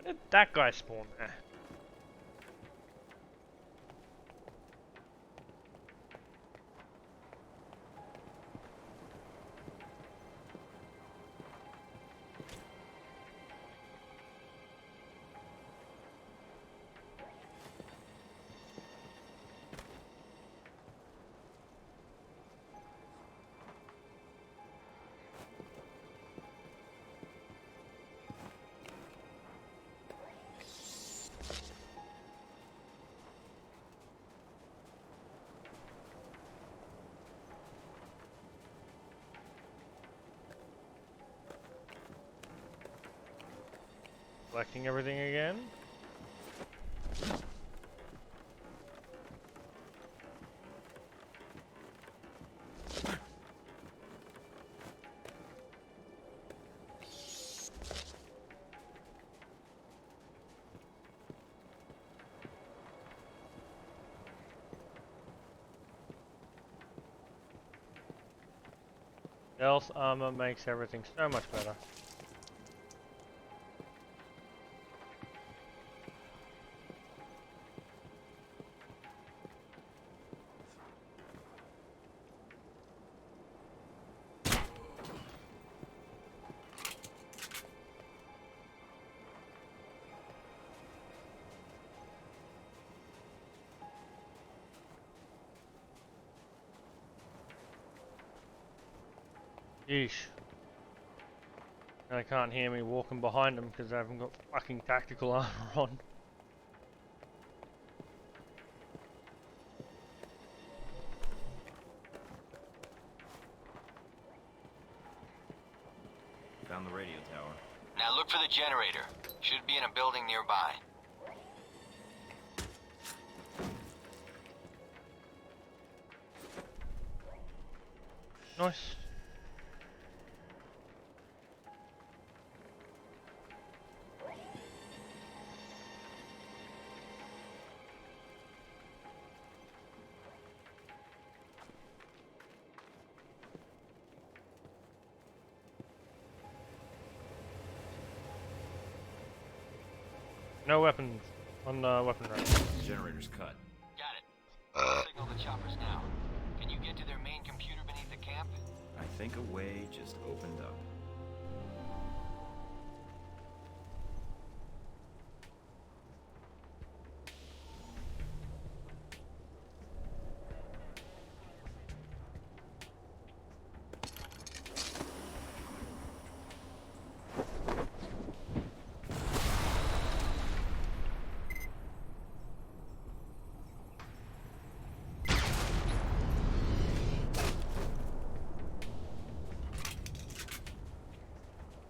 Did that guy spawn there? Collecting everything again. Stealth armor makes everything so much better. Yeesh. They can't hear me walking behind them because I haven't got fucking tactical armor on. Found the radio tower. Now look for the generator. Should be in a building nearby. Nice. No weapons on the weapon rack. Generator's cut. Got it. Signal the choppers now. Can you get to their main computer beneath the camp? I think a way just opened up.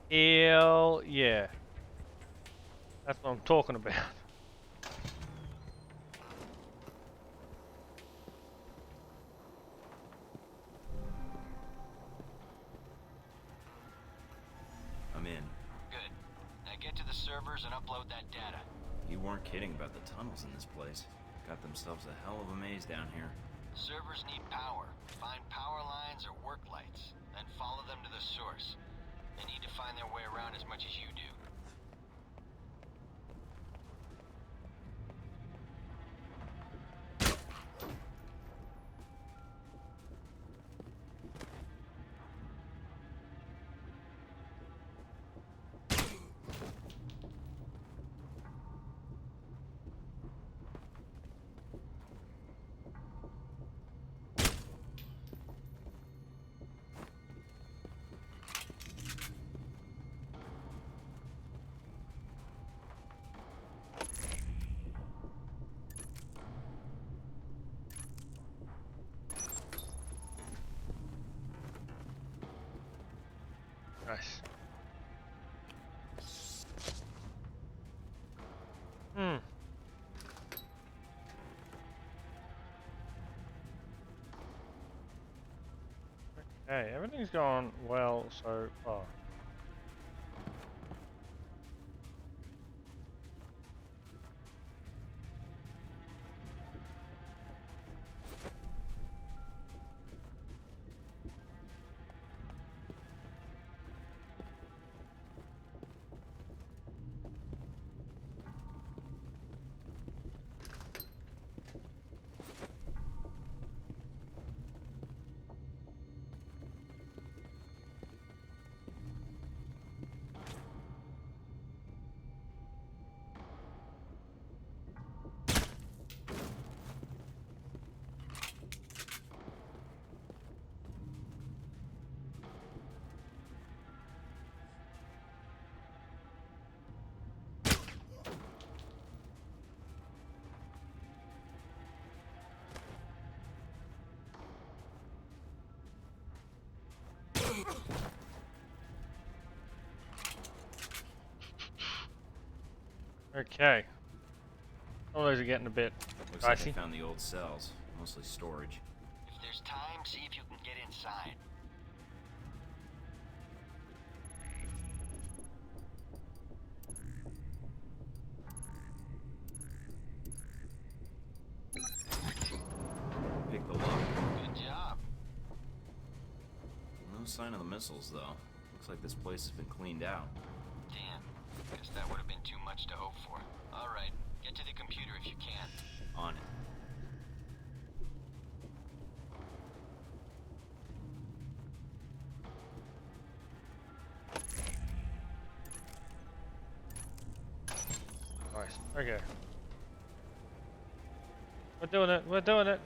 Hell yeah. That's what I'm talking about. I'm in. Good. Now get to the servers and upload that data. You weren't kidding about the tunnels in this place. Got themselves a hell of a maze down here. Servers need power. Find power lines or work lights, then follow them to the source. They need to find their way around as much as you do. Nice. Okay, everything's gone well so far. Okay. Some of those are getting a bit Looks like dicey. I found the old cells, mostly storage. If there's time, see if you can get inside. Pick the lock. Good job. No sign of the missiles, though. Looks like this place has been cleaned out. Damn. Guess that would have been too much to hope for. All right, get to the computer if you can. On it. Nice. Okay. We're doing it. We're doing it.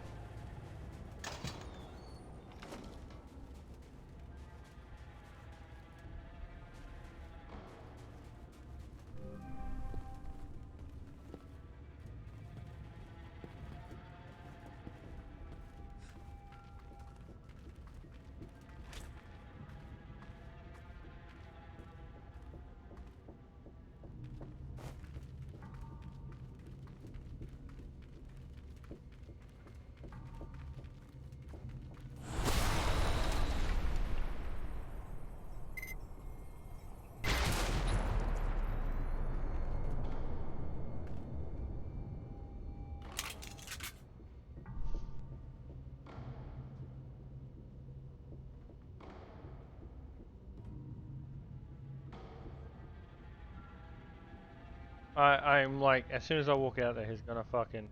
I'm like, as soon as I walk out there, he's gonna fucking...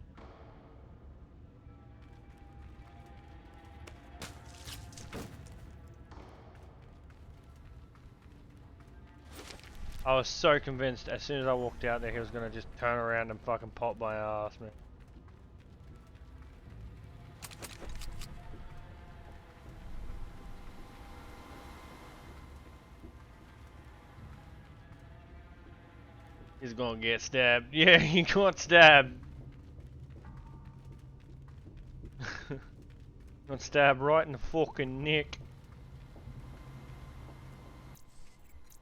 I was so convinced as soon as I walked out there, he was gonna just turn around and fucking pop my ass, man. He's gonna get stabbed. Yeah, he got stabbed. Got stabbed right in the fucking neck.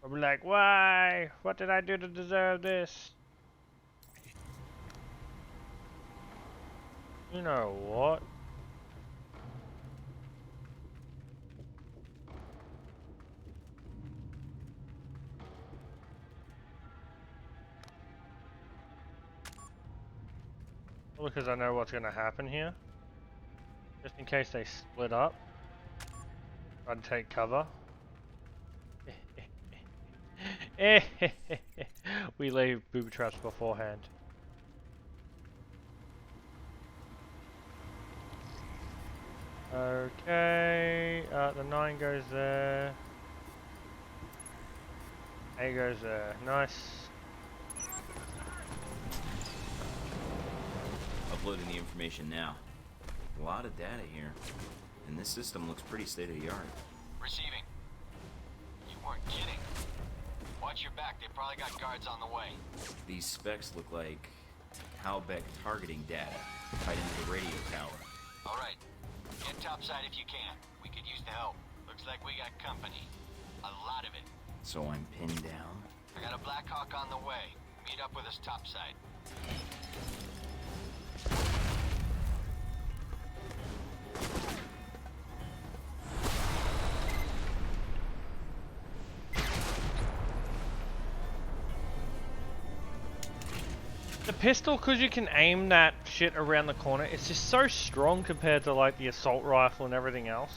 I'll be like, why? What did I do to deserve this? You know what? Because I know what's going to happen here. Just in case they split up, I'd take cover. We leave booby traps beforehand. Okay, the 9 goes there. A goes there. Nice. Uploading the information now. A lot of data here. And this system looks pretty state-of-the-art. Receiving. You weren't kidding. Watch your back, they probably got guards on the way. These specs look like Halbeck targeting data tied into the radio tower. Alright, get topside if you can. We could use the help. Looks like we got company. A lot of it. So I'm pinned down? I got a Black Hawk on the way. Meet up with us topside. The pistol, because you can aim that shit around the corner, it's just so strong compared to like the assault rifle and everything else.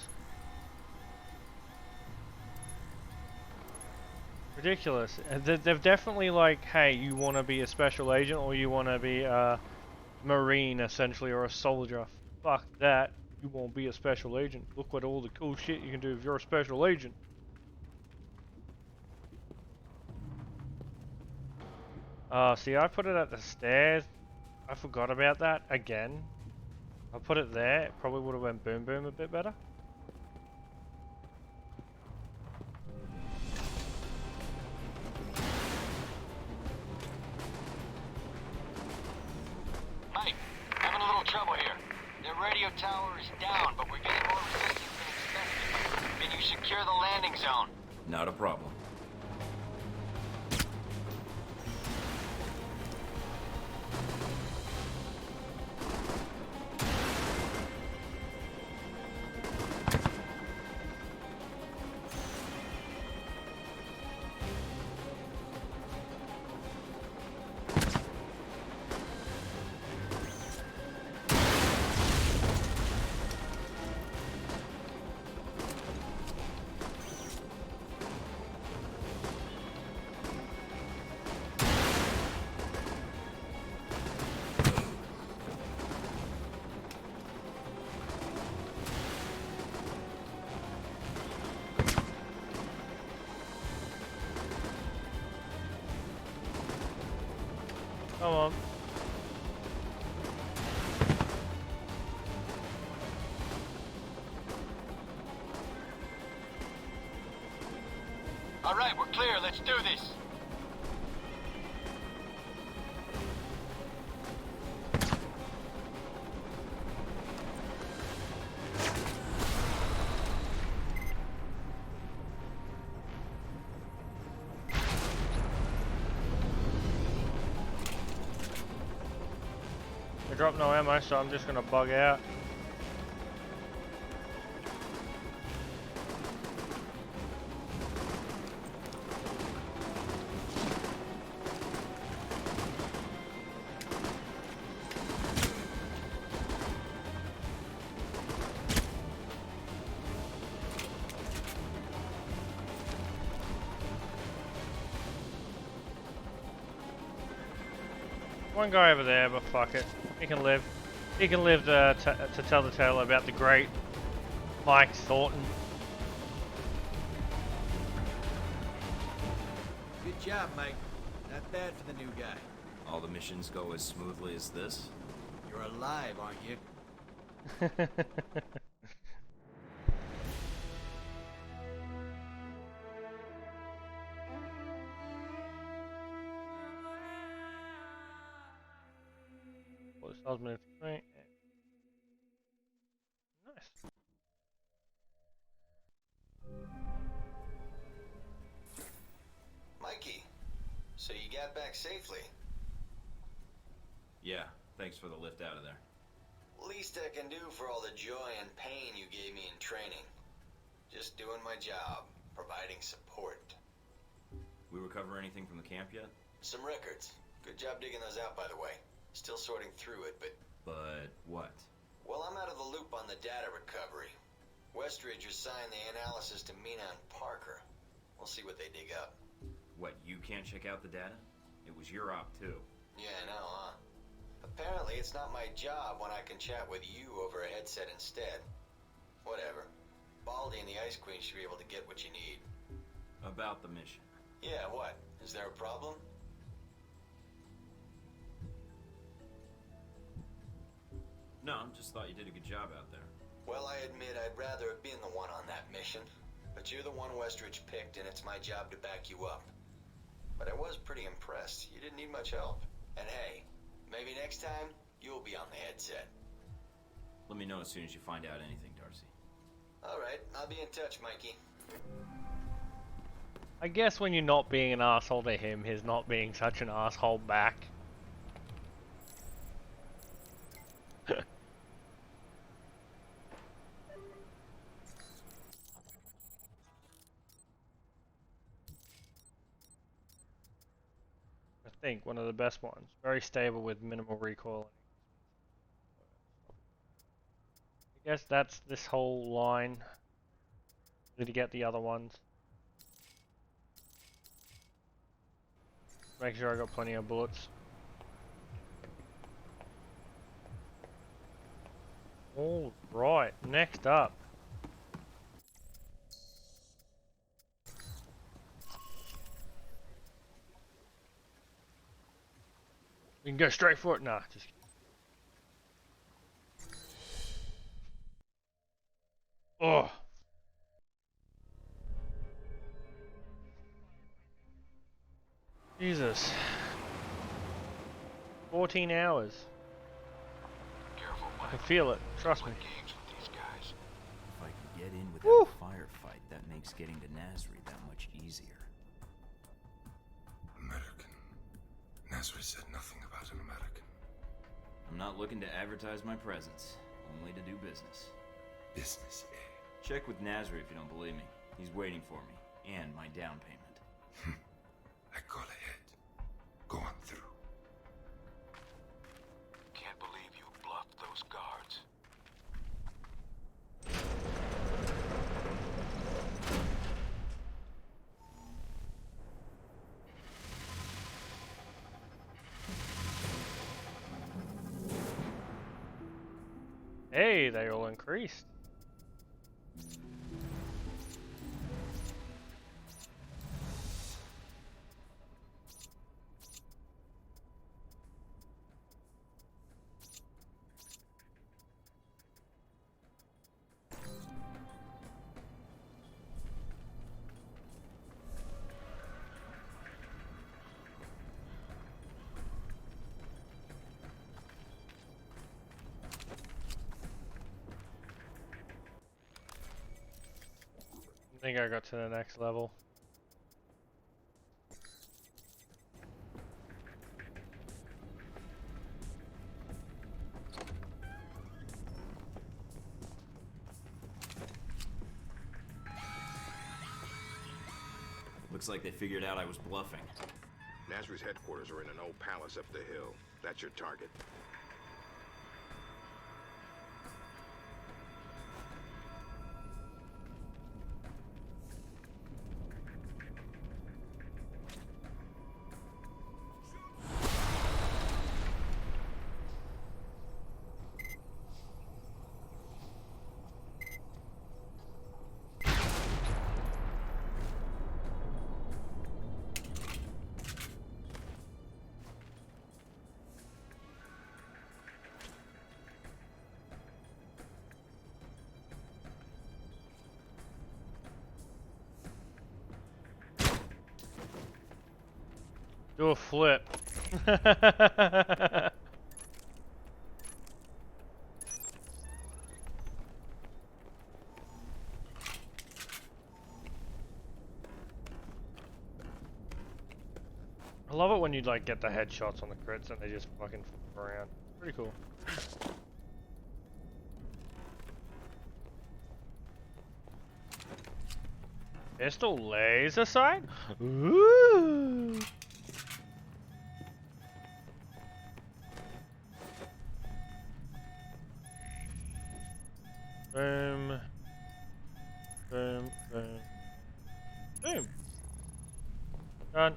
Ridiculous. They've definitely like, hey, you want to be a special agent or you want to be a Marine essentially or a soldier. Fuck that. You won't be a special agent. Look what all the cool shit you can do if you're a special agent. See, I put it at the stairs. I forgot about that again. I put it there. It probably would have went boom boom a bit better. Mike, having a little trouble here. Their radio tower is down, but we're getting more resistance than expected. Can you secure the landing zone? Not a problem. Come on. All right, we're clear. Let's do this. I dropped no ammo, so I'm just gonna bug out. One guy over there, but fuck it. He can live. He can live to tell the tale about the great Mike Thornton. Good job, Mike. Not bad for the new guy. All the missions go as smoothly as this? You're alive, aren't you? Well, this tells me it's right. Nice. Mikey, so you got back safely? Yeah, thanks for the lift out of there. Least I can do for all the joy and pain you gave me in training. Just doing my job, providing support. We recover anything from the camp yet? Some records. Good job digging those out, by the way. Still sorting through it, but... But what? Well, I'm out of the loop on the data recovery. Westridge assigned the analysis to Mina and Parker. We'll see what they dig up. What, you can't check out the data? It was your op, too. Yeah, I know, huh? Apparently it's not my job when I can chat with you over a headset instead. Whatever. Baldy and the Ice Queen should be able to get what you need. About the mission. Yeah, what? Is there a problem? No, just thought you did a good job out there. Well, I admit I'd rather have been the one on that mission. But you're the one Westridge picked, and it's my job to back you up. But I was pretty impressed. You didn't need much help. And hey, maybe next time, you'll be on the headset. Let me know as soon as you find out anything, Darcy. Alright, I'll be in touch, Mikey. I guess when you're not being an asshole to him, he's not being such an asshole back. I think one of the best ones. Very stable with minimal recoil. I guess that's this whole line. Need to get the other ones. Make sure I got plenty of bullets. All right, next up. We can go straight for it. Nah, just kidding. Oh. Jesus. 14 hours. Careful, I can feel it. Trust me. games with these guys. If I can get in without a firefight, that makes getting to Nasri that much easier. American. Nasri said nothing about an American. I'm not looking to advertise my presence, only to do business. Business, eh? Check with Nasri if you don't believe me. He's waiting for me, and my down payment. I call ahead. Go on through. Can't believe you bluffed those guards. Hey, they all increased. think I got to the next level. Looks like they figured out I was bluffing. Nasri's headquarters are in an old palace up the hill. That's your target. Do a flip. I love it when you like get the headshots on the crits and they just fucking flip around. Pretty cool. Pistol laser sight? Ooh. Boom. Boom. Boom. Boom. Done.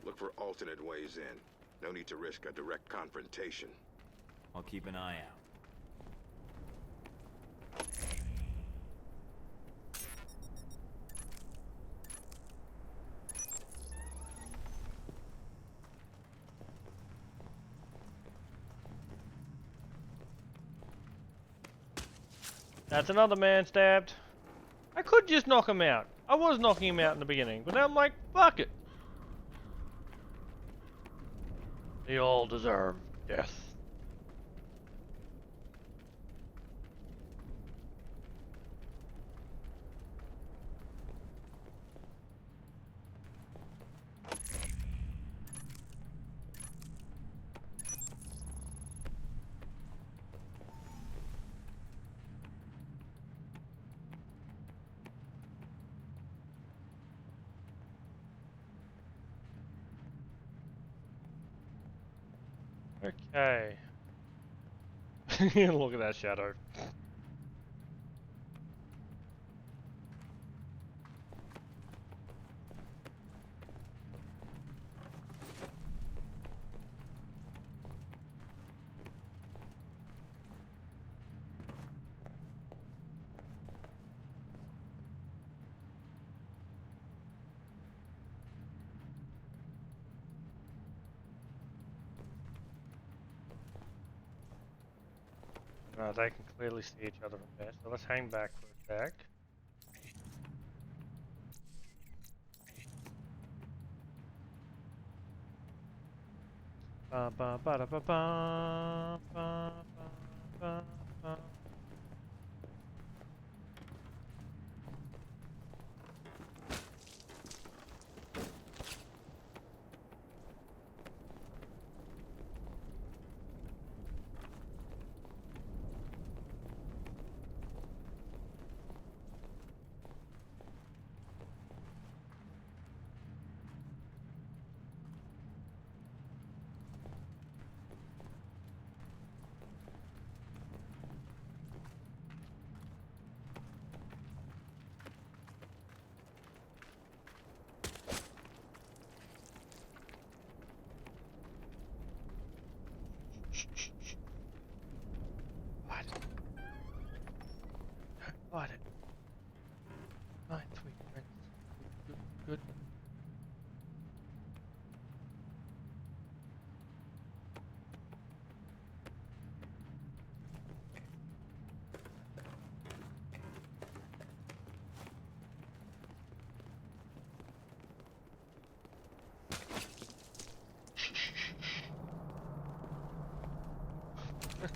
Look for alternate ways in. No need to risk a direct confrontation. I'll keep an eye out. That's another man stabbed. I could just knock him out. I was knocking him out in the beginning, but now I'm like, fuck it. They all deserve death. Okay. Look at that shadow. They can clearly see each other from there, so let's hang back for a sec. Ba ba ba da ba ba ba ba ba.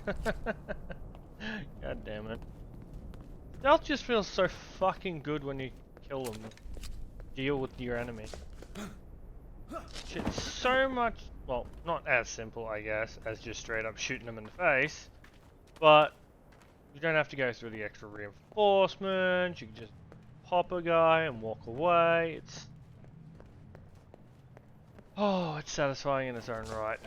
God damn it. Stealth just feels so fucking good when you kill them. Deal with your enemy. Shit's so much, well, not as simple, I guess, as just straight up shooting them in the face, but you don't have to go through the extra reinforcements. You can just pop a guy and walk away. It's satisfying in its own right.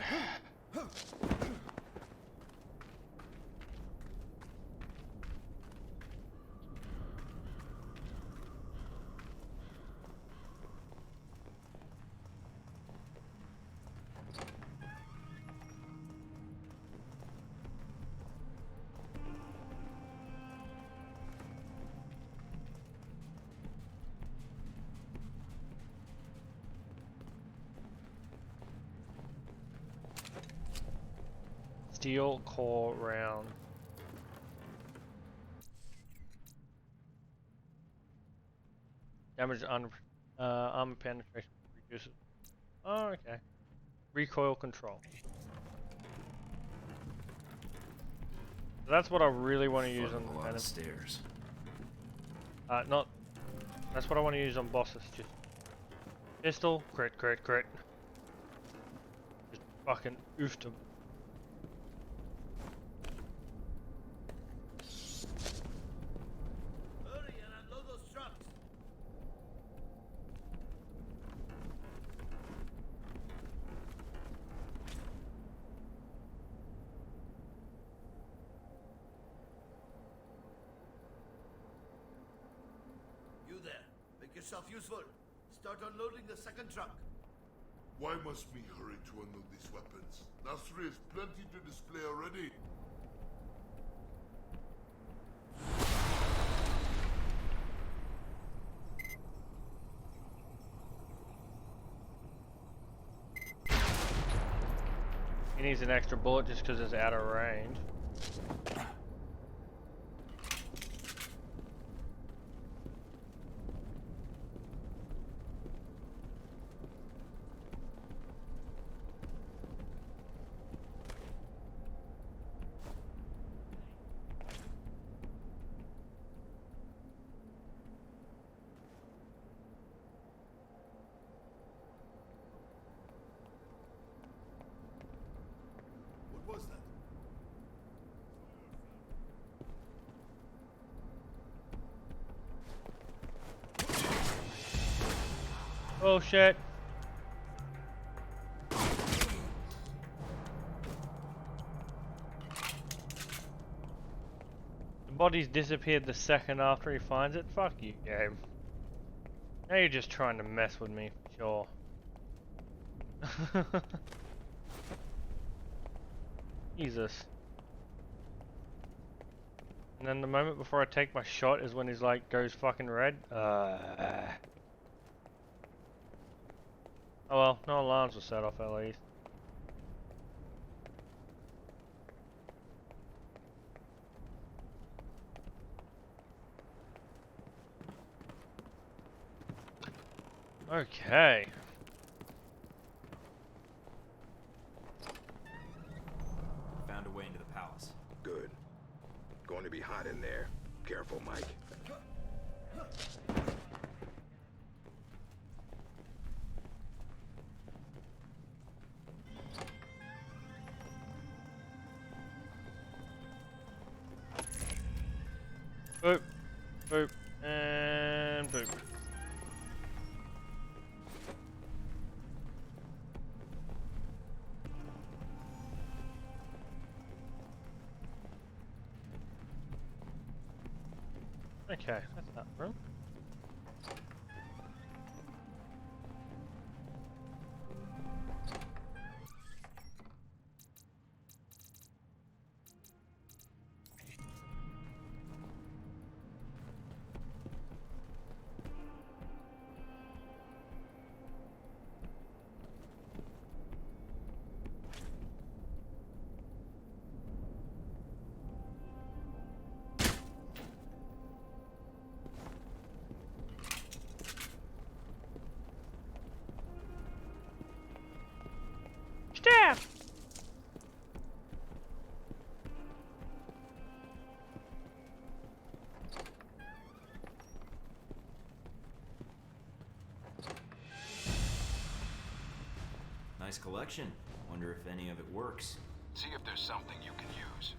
Steel core round. Damage on armor penetration reduces. Oh, okay. Recoil control. So that's what I really want to use on a lot of stairs. Not. That's what I want to use on bosses. Just pistol, crit, crit, crit. Just fucking oofed them. Yourself useful. Start unloading the second truck. Why must we hurry to unload these weapons? Nasri has plenty to display already. He needs an extra bullet just because it's out of range. What was that? Oh shit. The body's disappeared the second after he finds it. Fuck you, game. Now you're just trying to mess with me, sure. Jesus. And then the moment before I take my shot is when he's like, goes fucking red. Oh well, no alarms were set off at least. Okay. Found a way into the palace. Good. Going to be hot in there. Careful, Mike. Boop, boop, and boop. Okay, that's that room. Nice collection. Wonder if any of it works. See if there's something you can use.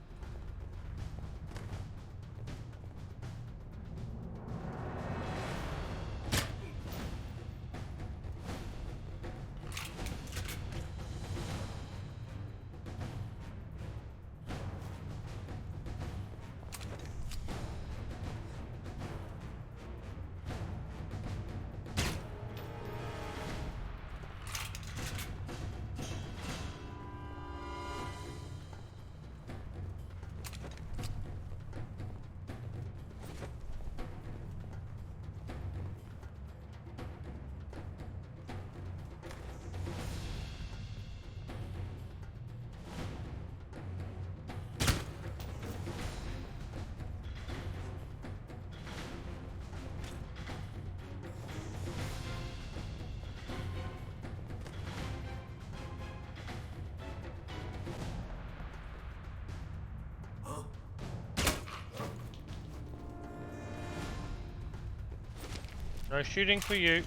No shooting for you.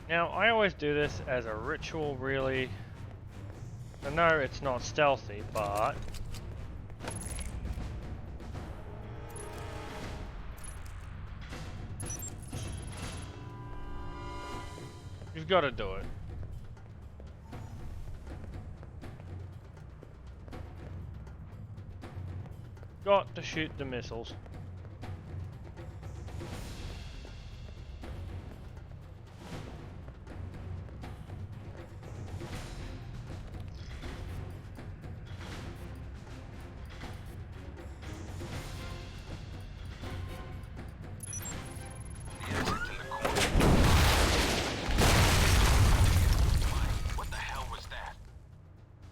Now, I always do this as a ritual, really. I know it's not stealthy, but... you've got to do it. Got to shoot the missiles. What the hell was that?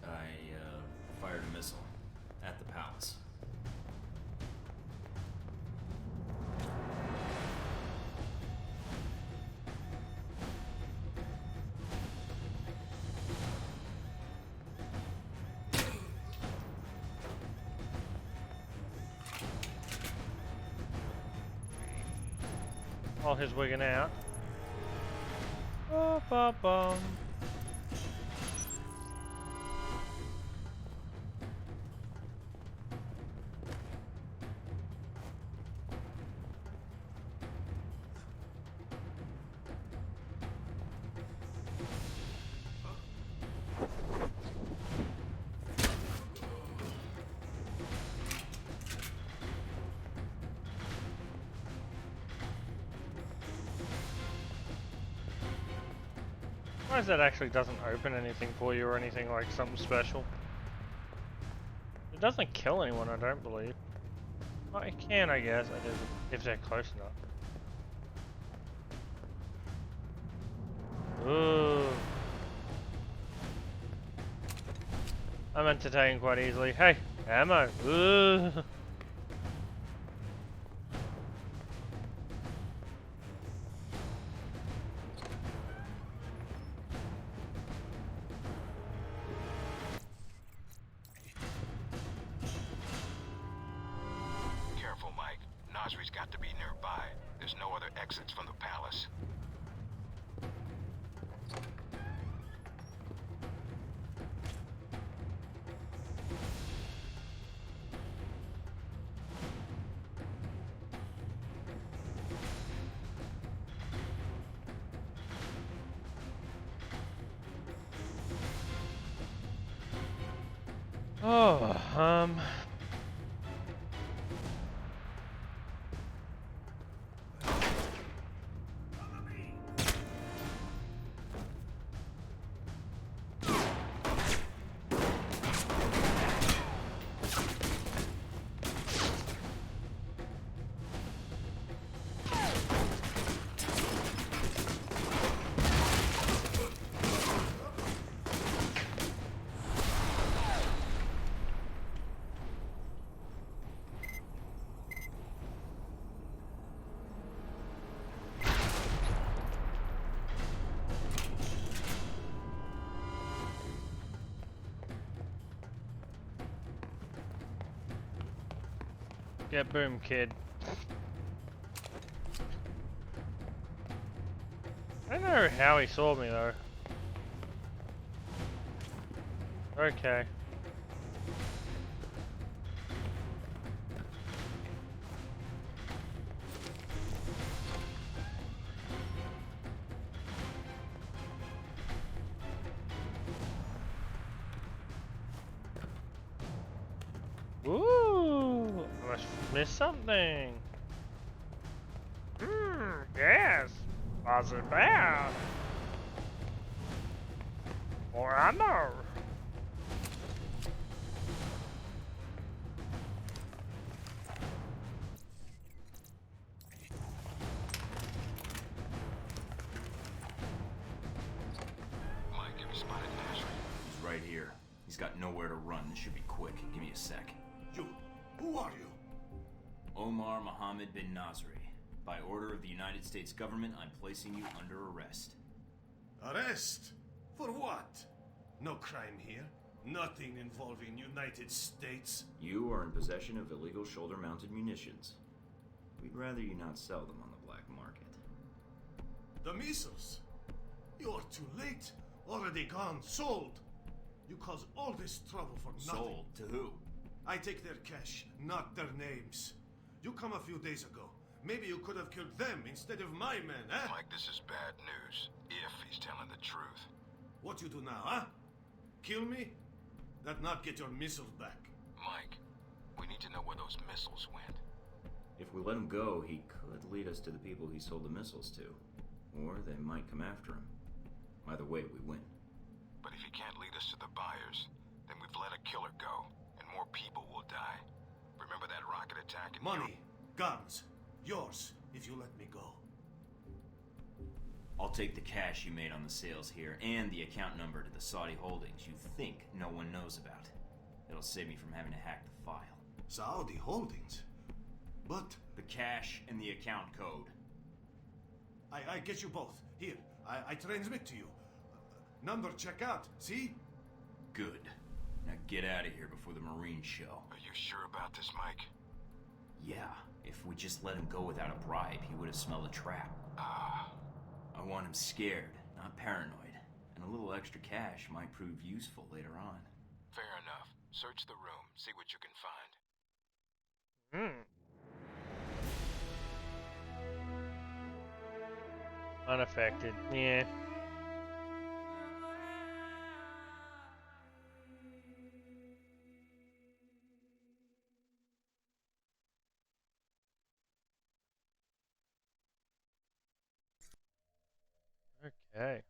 I fired a missile at the palace. While he's wigging out. Ba-ba-bum. Why is that actually doesn't open anything for you or anything like something special? It doesn't kill anyone, I don't believe. Well, it can, I guess, if they're close enough. Ooh. I'm entertained quite easily. Hey, ammo. Ooh. Careful, Mike. Nasri's got to be nearby. There's no other exits from the palace. Oh, Get boom, kid. I don't know how he saw me though. Okay. Ooh, I must miss something. Yes. Was it bad? Or I know. Mike, have you spotted Nasri? He's right here. He's got nowhere to run. This should be quick. Give me a sec. You, who are you? Omar Mohammed bin Nasri. By order of the United States government, I'm placing you under arrest. Arrest? For what? No crime here. Nothing involving United States. You are in possession of illegal shoulder-mounted munitions. We'd rather you not sell them on the black market. The missiles? You're too late. Already gone. Sold. You caused all this trouble for nothing. Sold? To who? I take their cash, not their names. You come a few days ago. Maybe you could have killed them instead of my men, eh? Mike, this is bad news. If he's telling the truth. What you do now, huh? Kill me? That not get your missiles back. Mike, we need to know where those missiles went. If we let him go, he could lead us to the people he sold the missiles to. Or they might come after him. Either way, we win. But if he can't lead us to the buyers, then we've let a killer go, and more people will die. Remember that rocket attack in Money, guns, yours, if you let me go. I'll take the cash you made on the sales here, and the account number to the Saudi holdings you think no one knows about. It'll save me from having to hack the file. Saudi holdings? But... The cash and the account code. I get you both. Here, I transmit to you. Number check out, see? Good. Now get out of here before the Marines show. Are you sure about this, Mike? Yeah, if we just let him go without a bribe, he would have smelled a trap. I want him scared, not paranoid. And a little extra cash might prove useful later on. Fair enough. Search the room, see what you can find. Unaffected, yeah. Okay.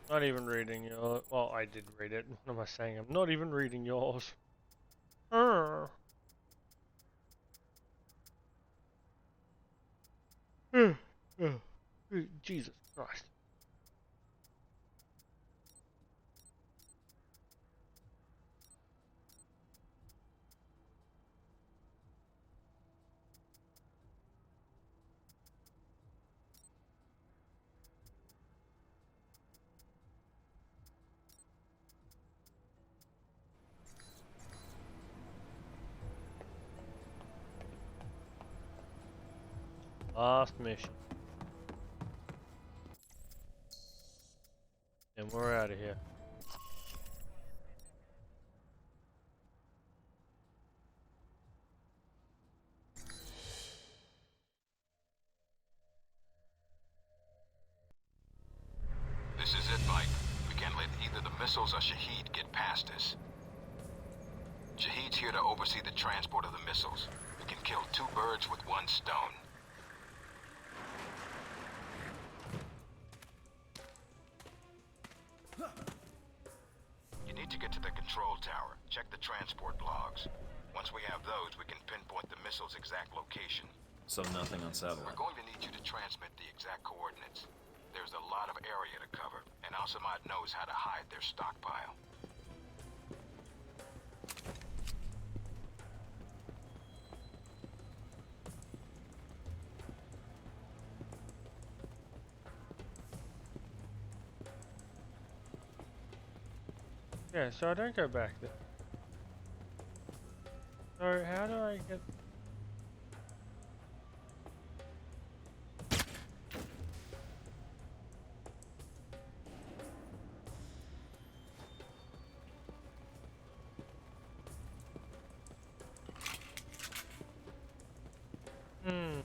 Not even reading your. Well, I did read it. What am I saying? I'm not even reading yours. Jesus Christ. Last mission. And we're out of here. This is it, Mike. We can't let either the missiles or Shaheed get past us. Shaheed's here to oversee the transport of the missiles. We can kill two birds with one stone. You need to get to the control tower. Check the transport logs. Once we have those, we can pinpoint the missile's exact location. So nothing on satellite. We're going to need you to transmit the exact coordinates. There's a lot of area to cover, and Al-Samad knows how to hide their stockpile. Yeah, so I don't go back there. So how do I get... Hmm.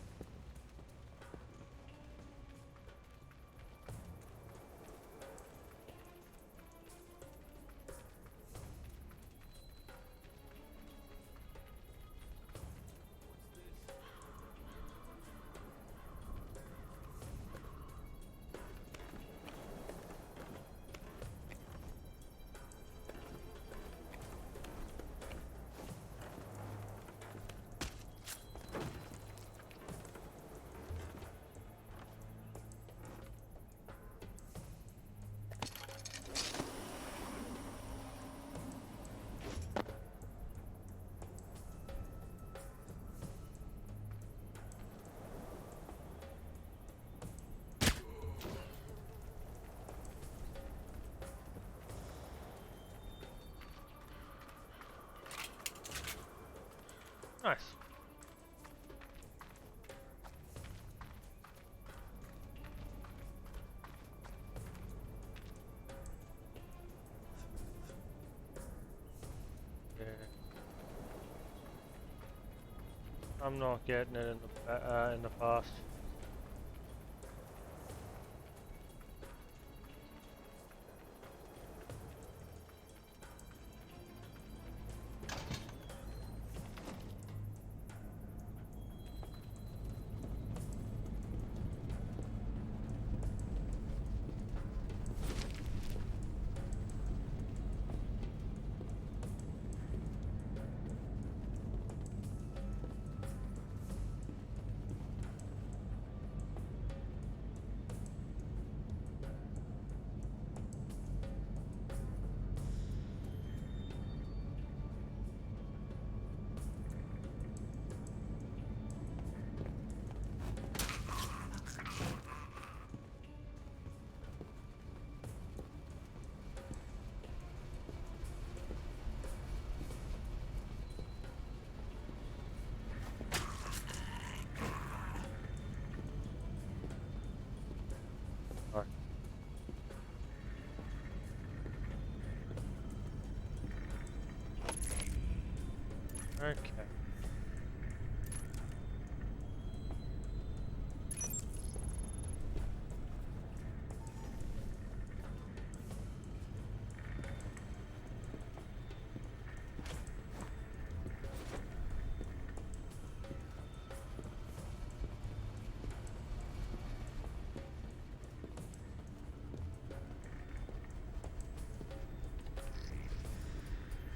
Nice. Yeah. I'm not getting it in the past. Okay.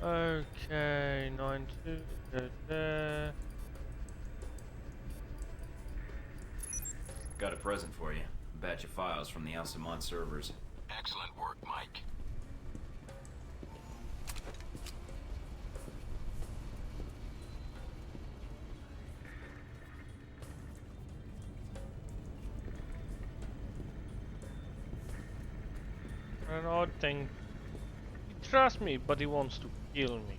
Okay, 9-2, go there. Got a present for you. A batch of files from the Alcemont servers. Excellent work, Mike. An odd thing. He trusts me, but he wants to kill me.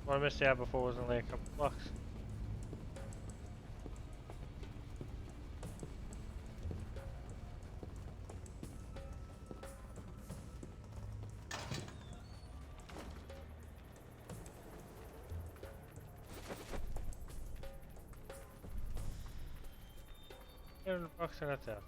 What I missed out before was only a couple bucks. $7 in a test.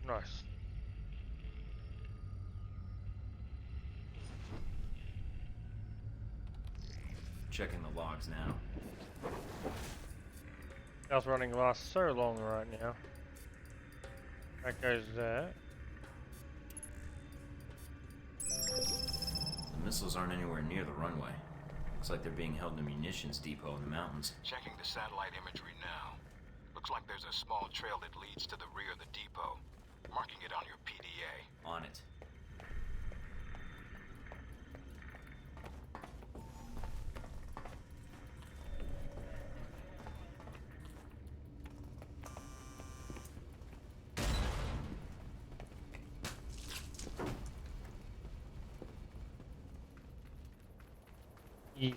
Nice. Checking the logs now. That's running lasts so long right now. That goes there. The missiles aren't anywhere near the runway. Looks like they're being held in a munitions depot in the mountains. Checking the satellite imagery now. Looks like there's a small trail that leads to the rear of the depot. Marking it on your PDA. On it. Easy.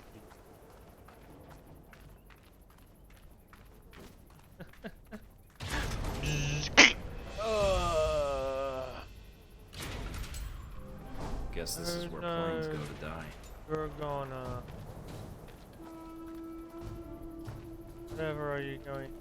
Guess this is where planes go to die. We're gonna... Whatever are you going to do?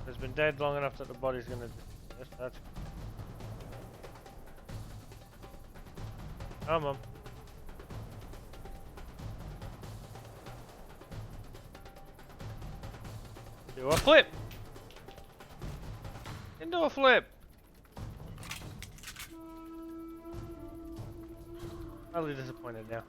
It's been dead long enough that the body's gonna do this. That's... Come on. Do a flip! And do a flip! Highly disappointed now.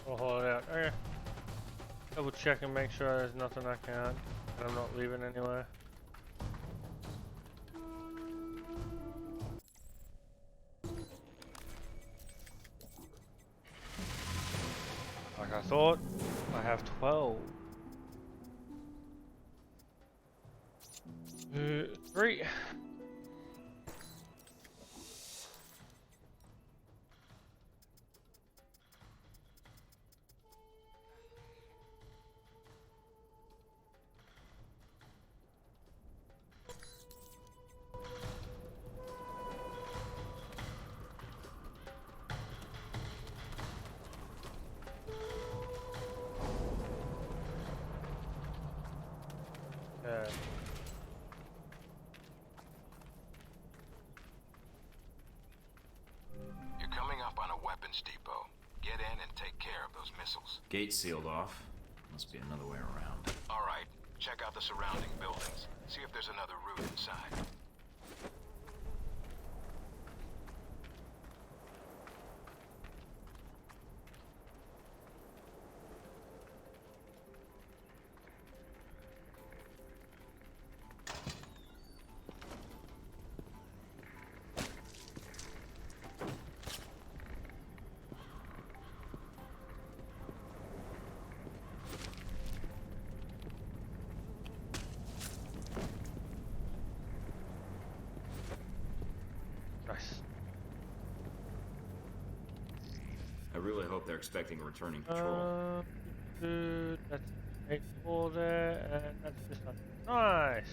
We'll hold it out. Okay. Double check and make sure there's nothing I can't. And I'm not leaving anywhere. Like I thought, I have 12. 3. You're coming up on a weapons depot. Get in and take care of those missiles. Gate sealed off. Must be another way around. All right, check out the surrounding buildings. See if there's another route inside. I really hope they're expecting a returning patrol. That's 8 4 there, and that's this one. Nice!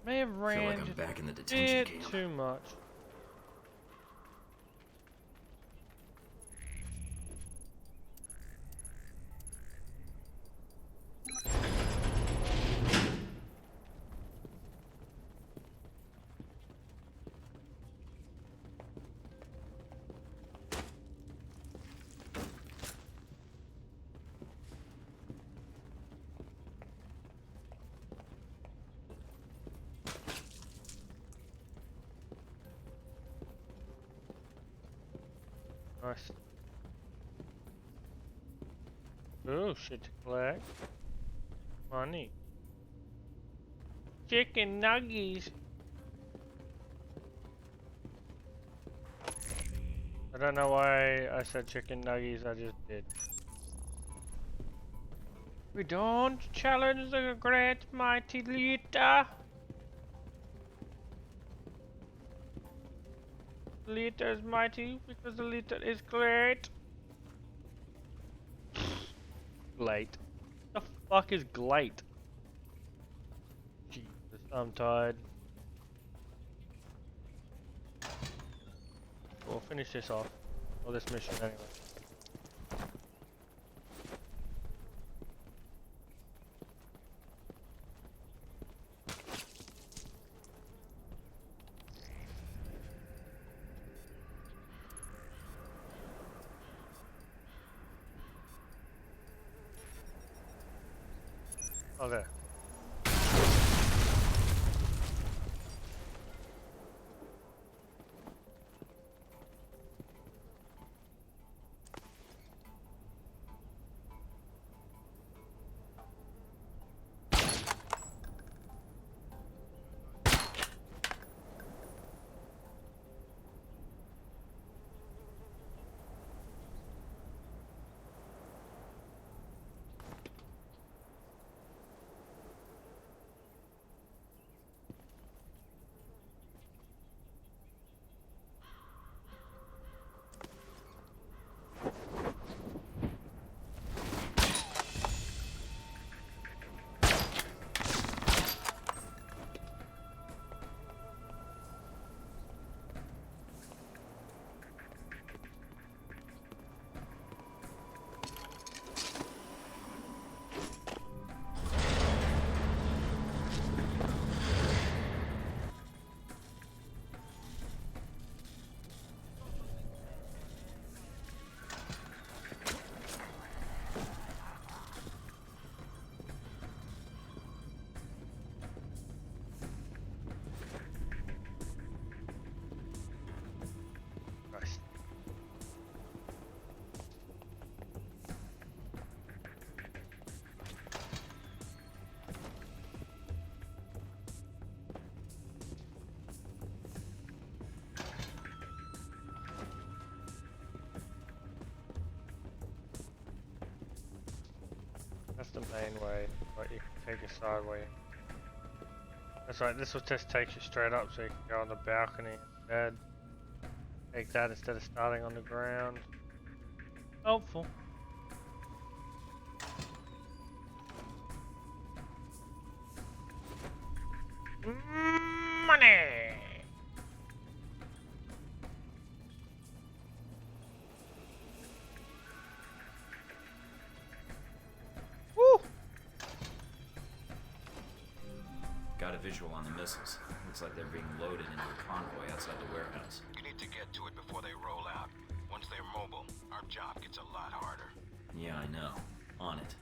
May have Feel ran like I'm just back in the a detention bit camp. too much. Nice. Oh, shit to collect. Money. Chicken nuggies. I don't know why I said chicken nuggies, I just did. We don't challenge the great mighty leader. The leader is mighty because the leader is great. Glate. The fuck is glate? Jesus, I'm tired. We'll finish this off. Or this mission anyway. Okay. main way, but you can take a side way. That's right, this will just take you straight up so you can go on the balcony instead. Take that instead of starting on the ground. Helpful. Money! Woo! Got a visual on the missiles. Looks like they're being loaded into a convoy outside the warehouse. You need to get to it before they roll out. Once they're mobile, our job gets a lot harder. Yeah, I know. On it.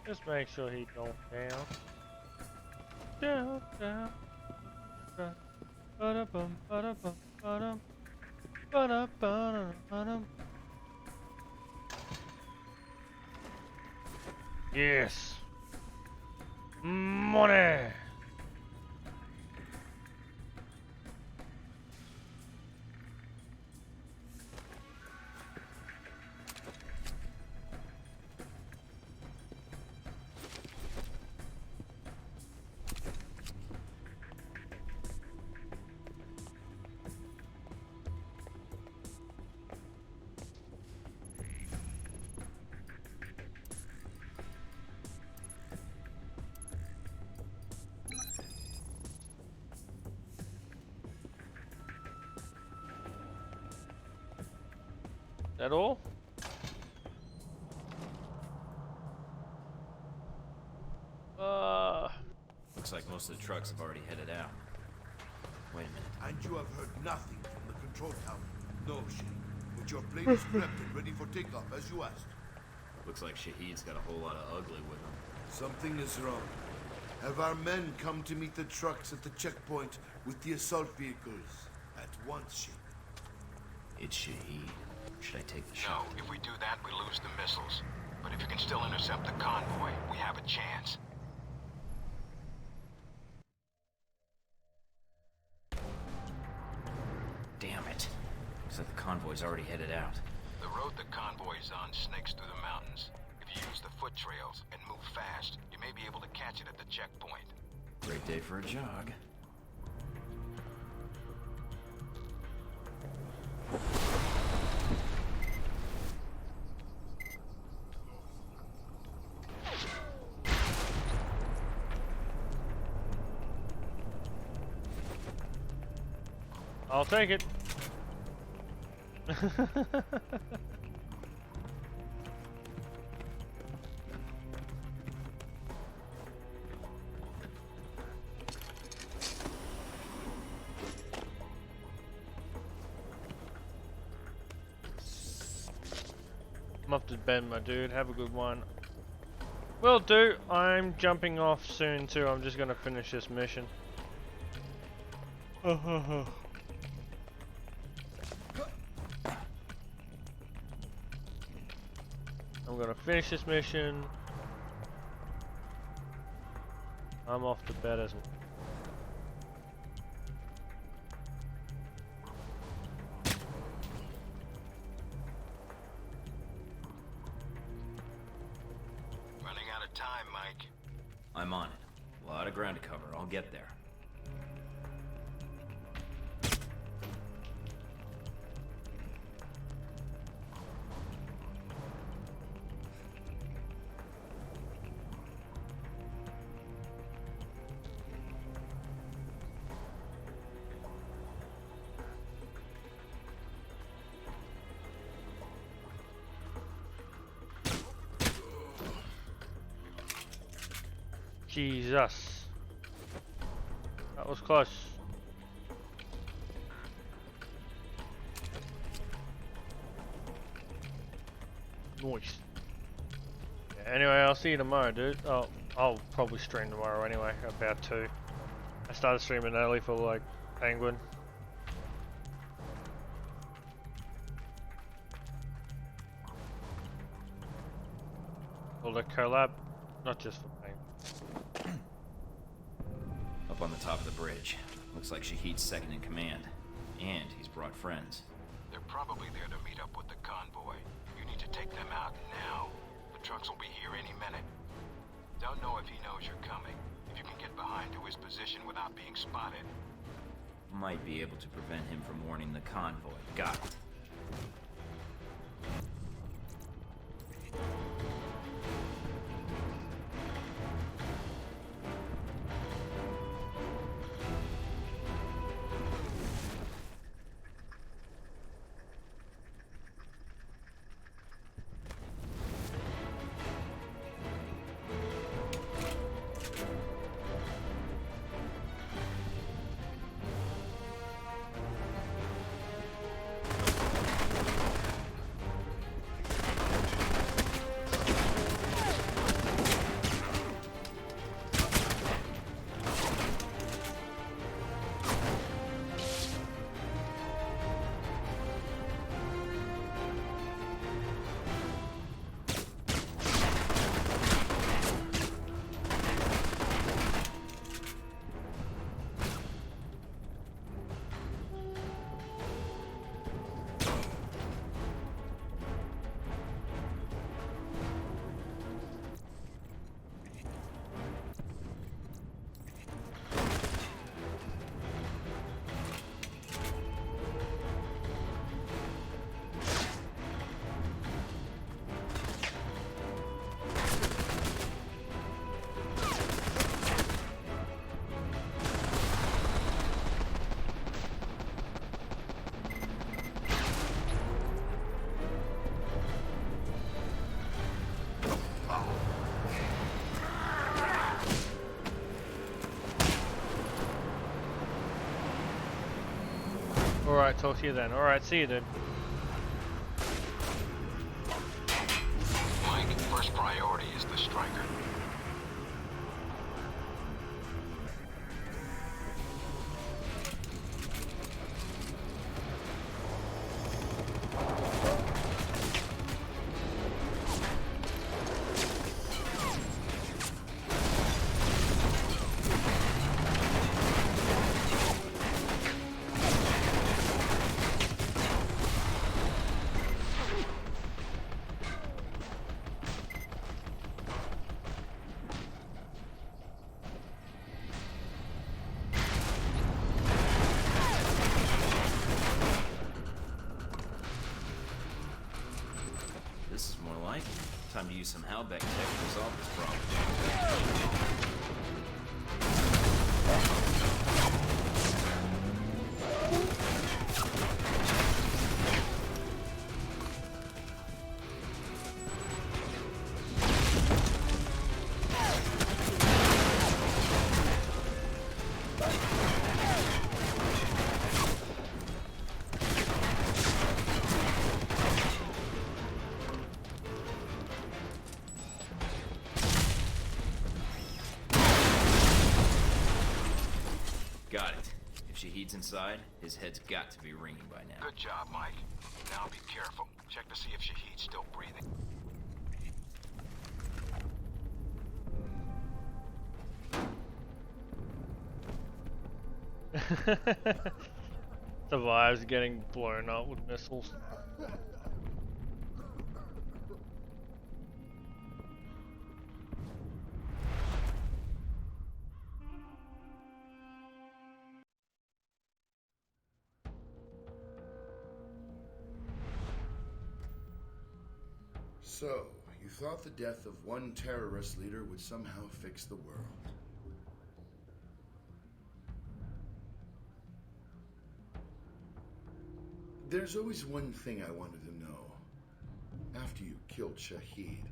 Just make sure he don't down. Down, down, down. Ba-da-bum, ba-da-bum, ba-dum. Ba-da-ba-da-da, ba-dum. Yes. Money. That all? Looks like most of the trucks have already headed out. Wait a minute. And you have heard nothing from the control tower? No, Shane. But your plane is prepped and ready for takeoff, as you asked. Looks like Shahid's got a whole lot of ugly with him. Something is wrong. Have our men come to meet the trucks at the checkpoint with the assault vehicles at once, Shane? It's Shahid. Should I take the shot? No, if we do that, we lose the missiles. But if you can still intercept the convoy, we have a chance. Damn it. Looks like the convoy's already headed out. The road the convoy is on snakes through the mountains. If you use the foot trails and move fast, you may be able to catch it at the checkpoint. Great day for a jog. I'll take it. I'm off to bed, my dude. Have a good one. Will do. I'm jumping off soon too. I'm just gonna finish this mission. I'm gonna finish this mission. I'm off to bed as well. I'm on it. A lot of ground to cover. I'll get there. Jesus. That was close. Nice. Yeah, anyway, I'll see you tomorrow, dude. Oh, I'll probably stream tomorrow anyway, about 2. I started streaming early for like Penguin. Well, the collab, not just for Penguin. Up on the top of the bridge. Looks like Shahid's second in command. And he's brought friends. They're probably there to meet up with the convoy. You need to take them out now. The trucks will be here any minute. Don't know if he knows you're coming. If you can get behind to his position without being spotted. Might be able to prevent him from warning the convoy. Got it. Alright, talk to you then. Alright, see you dude. Mike, first priority is the striker. This is more like it. Time to use some Halbeck tech to resolve this problem. Got it. If Shahid's inside, his head's got to be ringing by now. Good job, Mike. Now be careful. Check to see if Shahid's still breathing. Survives getting blown up with missiles. So, you thought the death of one terrorist leader would somehow fix the world. There's always one thing I wanted to know. After you killed Shahid,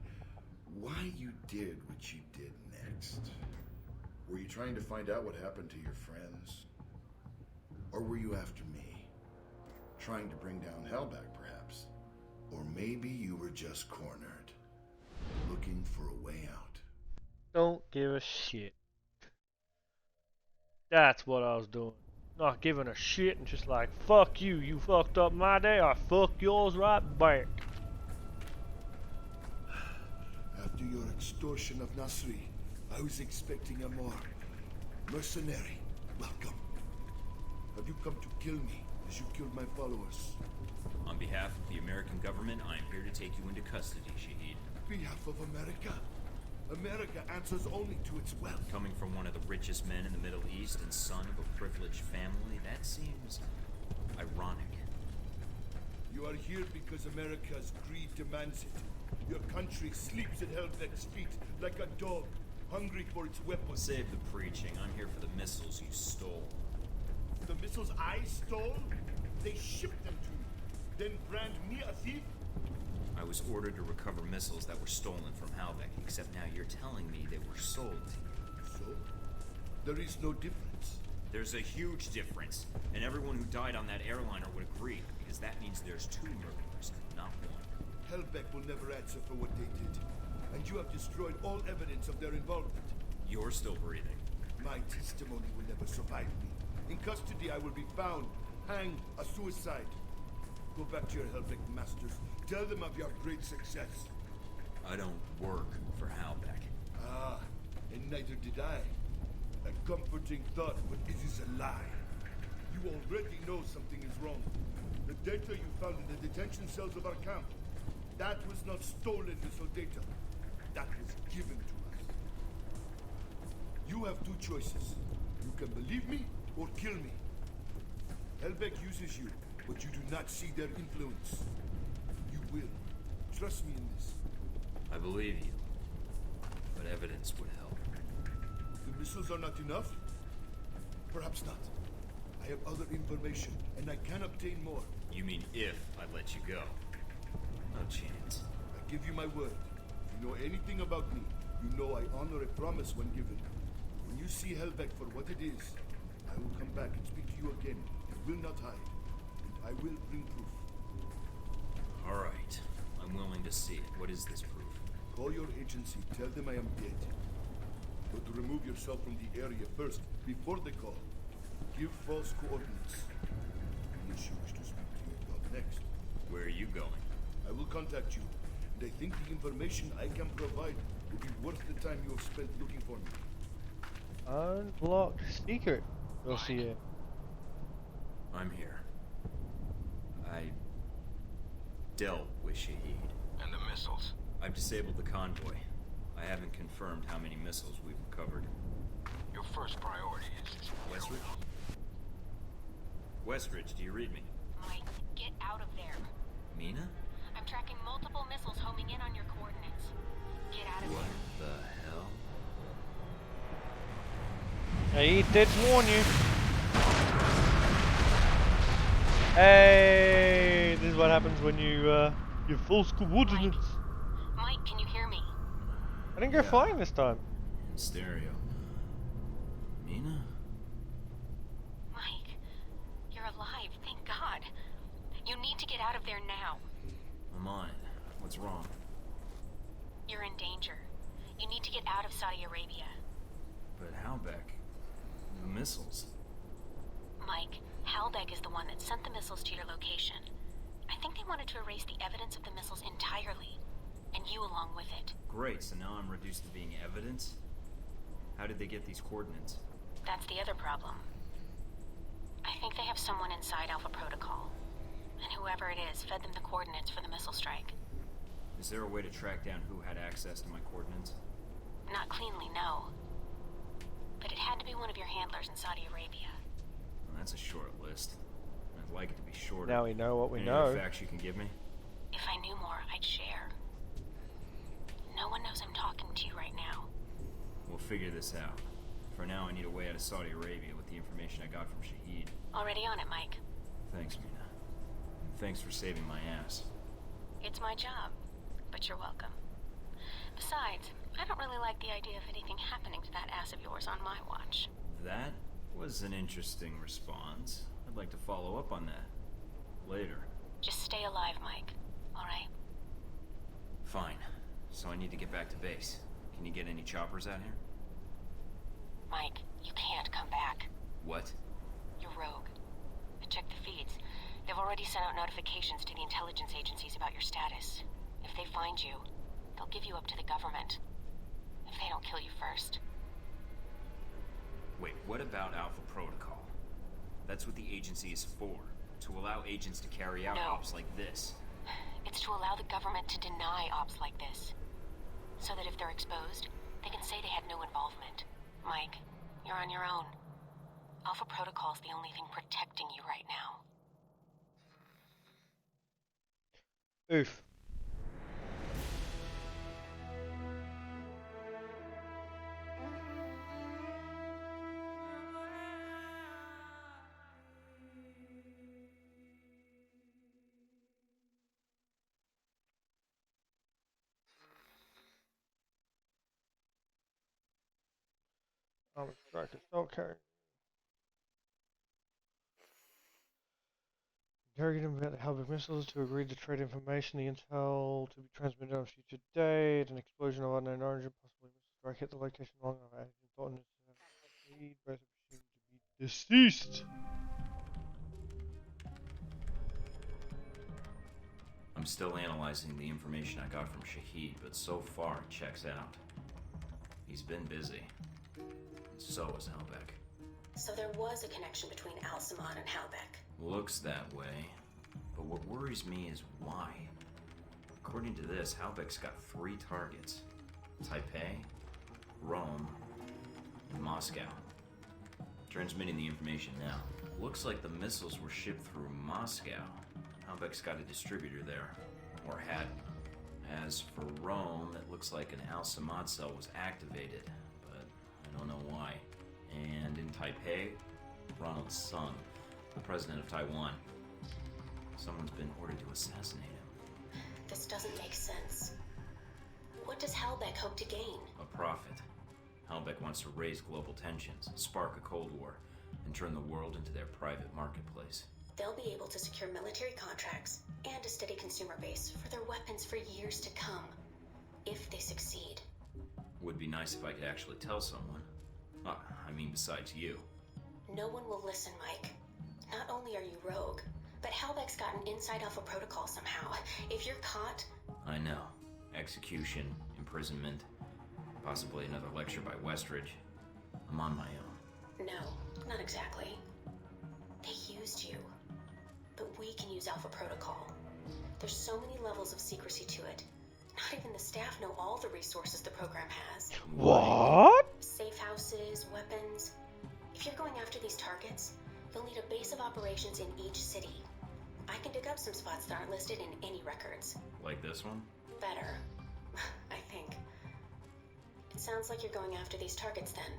why you did what you did next? Were you trying to find out what happened to your friends? Or were you after me? Trying to bring down Hellback, perhaps? Or maybe you were just cornered, looking for a way out. Don't give a shit. That's what I was doing. Not giving a shit and just like, fuck you, you fucked up my day, I fuck yours right back. After your extortion of Nasri, I was expecting a more mercenary welcome. Have you come to kill me as you killed my followers? On behalf of the American government, I am here to take you into custody, Shahid. Behalf of America? America answers only to its wealth. Coming from one of the richest men in the Middle East and son of a privileged family, that seems ironic. You are here because America's greed demands it. Your country sleeps at Hellbeck's feet like a dog, hungry for its weapons. Save the preaching. I'm here for the missiles you stole. The missiles I stole? They shipped them to me. Then brand me a thief? I was ordered to recover missiles that were stolen from Halbeck, except now you're telling me they were sold to you. So? There is no difference. There's a huge difference, and everyone who died on that airliner would agree, because that means there's two murderers, not one. Hellbeck will never answer for what they did, and you have destroyed all evidence of their involvement. You're still breathing. My testimony will never survive me. In custody, I will be found, hanged, a suicide. Go back to your Hellbeck masters. Tell them of your great success. I don't work for Halbeck. Ah, and neither did I. A comforting thought, but it is a lie. You already know something is wrong. The data you found in the detention cells of our camp, that was not stolen missile data. That was given to us. You have two choices. You can believe me or kill me. Hellbeck uses you, but you do not see their influence. You will. Trust me in this. I believe you, but evidence would help. The missiles are not enough? Perhaps not. I have other information, and I can obtain more. You mean if I let you go? No chance. I give you my word. If you know anything about me, you know I honor a promise when given. When you see Hellbeck for what it is, I will come back and speak to you again. I will not hide. And I will bring proof. All right. I'm willing to see it. What is this proof? Call your agency. Tell them I am dead. But to remove yourself from the area first, before the call. Give false coordinates. Unless you wish to speak to your god next. Where are you going? I will contact you. And I think the information I can provide will be worth the time you have spent looking for me. Unlocked secret. We'll see it. I'm here. I dealt with Shahid. And the missiles. I've disabled the convoy. I haven't confirmed how many missiles we've recovered. Your first priority is Westridge? Westridge, do you read me? Mike, get out of there. Mina? I'm tracking multiple missiles homing in on your coordinates. Get out of What there. the hell? He did warn you. Hey, this is what happens when you false coordinates. Mike, can you hear me? I didn't go flying this time. In stereo. Mina? Mike, you're alive, thank God. You need to get out of there now. I'm on it. What's wrong? You're in danger. You need to get out of Saudi Arabia. But Halbeck? The missiles? Mike, Halbeck is the one that sent the missiles to your location. I think they wanted to erase the evidence of the missiles entirely. And you along with it. Great, so now I'm reduced to being evidence? How did they get these coordinates? That's the other problem. I think they have someone inside Alpha Protocol. And whoever it is fed them the coordinates for the missile strike. Is there a way to track down who had access to my coordinates? Not cleanly, no. But it had to be one of your handlers in Saudi Arabia. Well, that's a short list. I'd like it to be shorter. Now we know what we Any know. other facts you can give me? If I knew more, I'd share. No one knows I'm talking to you right now. We'll figure this out. For now, I need a way out of Saudi Arabia with the information I got from Shahid. Already on it, Mike. Thanks, Mina. And thanks for saving my ass. It's my job, but you're welcome. Besides, I don't really like the idea of anything happening to that ass of yours on my watch. That was an interesting response. I'd like to follow up on that. Later. Just stay alive, Mike. Alright? Fine. So I need to get back to base. Can you get any choppers out here? Mike, you can't come back. What? You're rogue. I checked the feeds. They've already sent out notifications to the intelligence agencies about your status. If they find you, they'll give you up to the government. If they don't kill you first. Wait, what about Alpha Protocol? That's what the agency is for. To allow agents to carry out ops like this. It's to allow the government to deny ops like this. So that if they're exposed, they can say they had no involvement. Mike, you're on your own. Alpha Protocol's the only thing protecting you right now. Oof. Don't carry. Interrogate him about the Halbech missiles to agree to trade information, the intel to be transmitted on a future date, an explosion of unknown origin, possibly missile strike hit the location long enough. Agent Thornton is both presumed to be deceased. I'm still analyzing the information I got from Shahid, but so far it checks out. He's been busy. And so is Halbech. So there was a connection between Al-Samad and Halbech. Looks that way. But what worries me is why. According to this, Halbech's got 3 targets. Taipei, Rome, and Moscow. Transmitting the information now. Looks like the missiles were shipped through Moscow. Halbech's got a distributor there. Or had. As for Rome, it looks like an Al-Samad cell was activated. But I don't know why. And in Taipei, Ronald Sung, the president of Taiwan. Someone's been ordered to assassinate him. This doesn't make sense. What does Halbech hope to gain? A profit. Halbech wants to raise global tensions, spark a Cold War, and turn the world into their private marketplace. They'll be able to secure military contracts and a steady consumer base for their weapons for years to come, if they succeed. Would be nice if I could actually tell someone. I mean, besides you. No one will listen, Mike. Not only are you rogue, but Halbech's got an inside Alpha Protocol somehow. If you're caught... I know. Execution, imprisonment, possibly another lecture by Westridge. I'm on my own. No, not exactly. They used you. But we can use Alpha Protocol. There's so many levels of secrecy to it. Not even the staff know all the resources the program has. What? Safe houses, weapons. If you're going after these targets, you'll need a base of operations in each city. I can dig up some spots that aren't listed in any records. Like this one? Better, I think. It sounds like you're going after these targets then.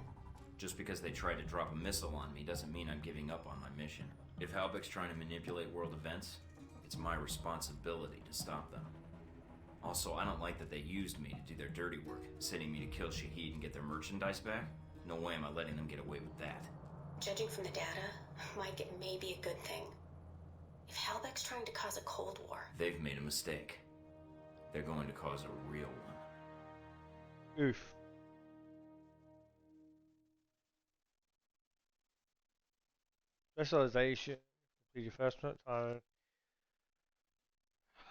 Just because they tried to drop a missile on me doesn't mean I'm giving up on my mission. If Halbech's trying to manipulate world events, it's my responsibility to stop them. Also, I don't like that they used me to do their dirty work, sending me to kill Shahid and get their merchandise back. No way am I letting them get away with that. Judging from the data, Mike, it may be a good thing. If Halbech's trying to cause a Cold War... They've made a mistake. They're going to cause a real one. Oof. Specialization. Complete your first time.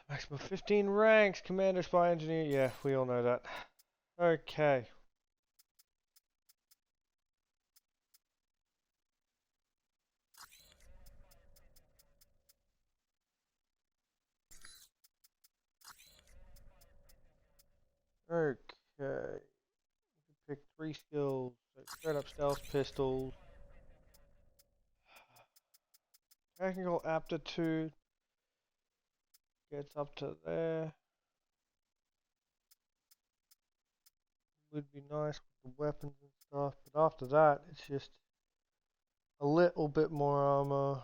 Maximum 15 ranks. Commander, spy, engineer. Yeah, we all know that. Okay. Okay. Pick 3 skills. So straight up stealth pistols. Technical aptitude. Gets up to there. would be nice with the weapons and stuff, but after that, it's just a little bit more armor.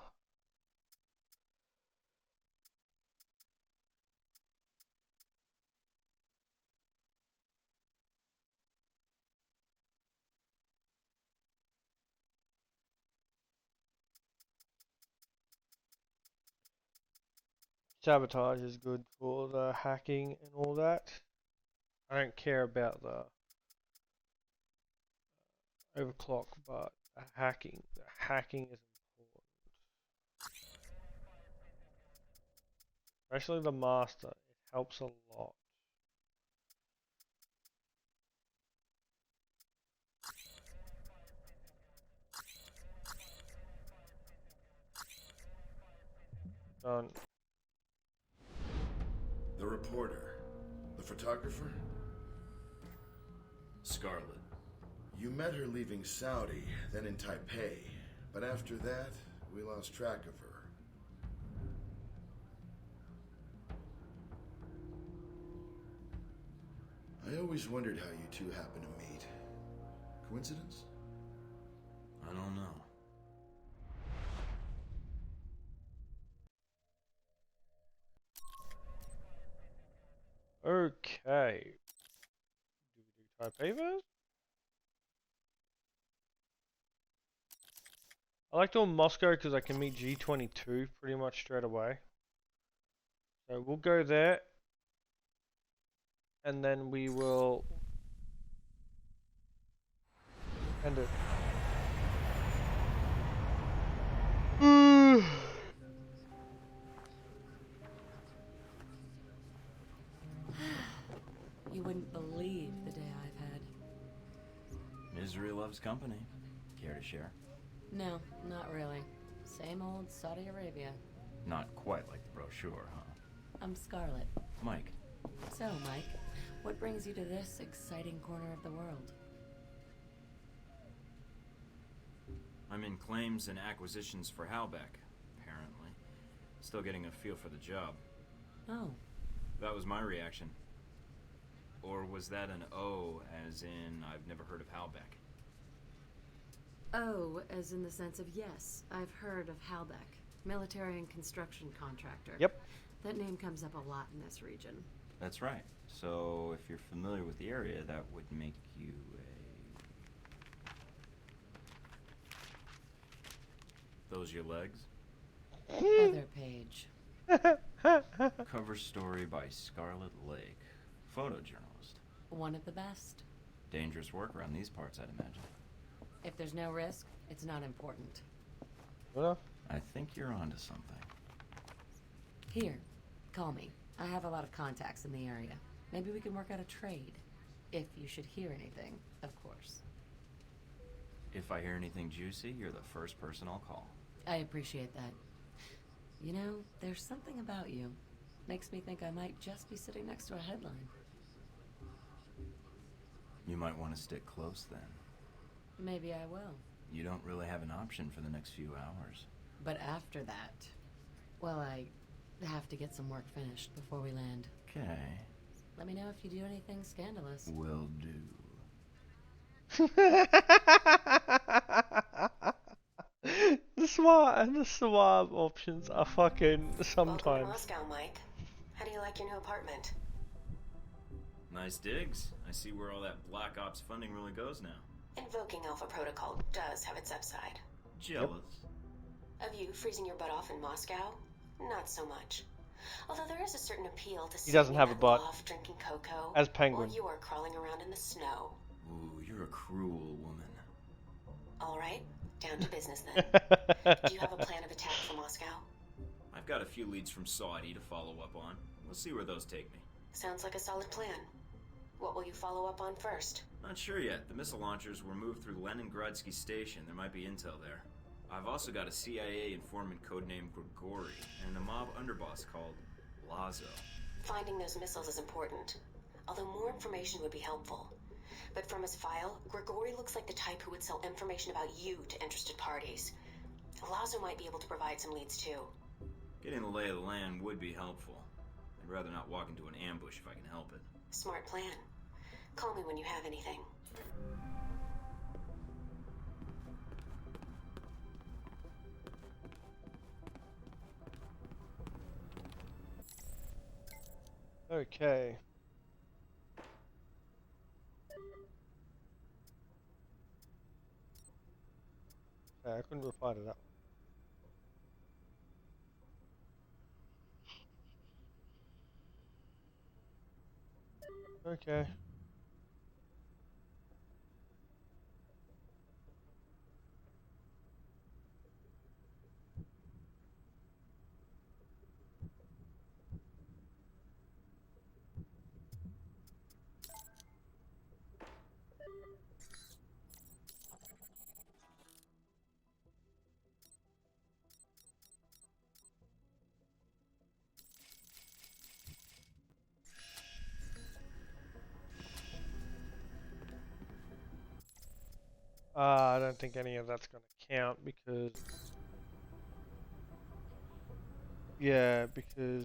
Sabotage is good for the hacking and all that. I don't care about the overclock, but the hacking is important. Especially the master, it helps a lot. Done. The reporter. The photographer? Scarlet. You met her leaving Saudi, then in Taipei. But after that, we lost track of her. I always wondered how you two happened to meet. Coincidence? I don't know. Okay. Do we do Taipei first? I like doing Moscow because I can meet G22 pretty much straight away. So we'll go there. And then we will end it. You wouldn't believe the day I've had. Misery loves company. Care to share? No, not really. Same old Saudi Arabia. Not quite like the brochure, huh? I'm Scarlet. Mike. So, Mike, what brings you to this exciting corner of the world? I'm in claims and acquisitions for Halbeck, apparently. Still getting a feel for the job. Oh. That was my reaction. Or was that an O, as in I've never heard of Halbeck? Oh, as in the sense of yes, I've heard of Halbeck, military and construction contractor. Yep. That name comes up a lot in this region. That's right. So if you're familiar with the area, that would make you a... Those your legs? Other page. Cover story by Scarlet Lake. Photojournalist. One of the best. Dangerous work around these parts, I'd imagine. If there's no risk, it's not important. Well, I think you're onto something. Here, call me. I have a lot of contacts in the area. Maybe we can work out a trade. If you should hear anything, of course. If I hear anything juicy, you're the first person I'll call. I appreciate that. You know, there's something about you. Makes me think I might just be sitting next to a headline. You might want to stick close then. Maybe I will. You don't really have an option for the next few hours. But after that, well, I have to get some work finished before we land. Okay. Let me know if you do anything scandalous. Will do. The suave options are fucking sometimes. Welcome to Moscow, Mike. How do you like your new apartment? Nice digs. I see where all that Black Ops funding really goes now. Invoking Alpha Protocol does have its upside. Jealous. Of you freezing your butt off in Moscow? Not so much. Although there is a certain appeal to He doesn't sitting have in a that butt. loft drinking cocoa As Penguin. while you are crawling around in the snow. Ooh, you're a cruel woman. All right, down to business then. Do you have a plan of attack for Moscow? I've got a few leads from Saudi to follow up on. We'll see where those take me. Sounds like a solid plan. What will you follow up on first? Not sure yet. The missile launchers were moved through Leningradsky Station. There might be intel there. I've also got a CIA informant codenamed Grigori and a mob underboss called Lazo. Finding those missiles is important, although more information would be helpful. But from his file, Grigori looks like the type who would sell information about you to interested parties. Lazo might be able to provide some leads too. Getting the lay of the land would be helpful. I'd rather not walk into an ambush if I can help it. Smart plan. Call me when you have anything. Okay. Okay, I couldn't reply to that. Okay. I don't think any of that's going to count because... Yeah, because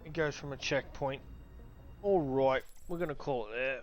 it goes from a checkpoint. Alright, we're going to call it there.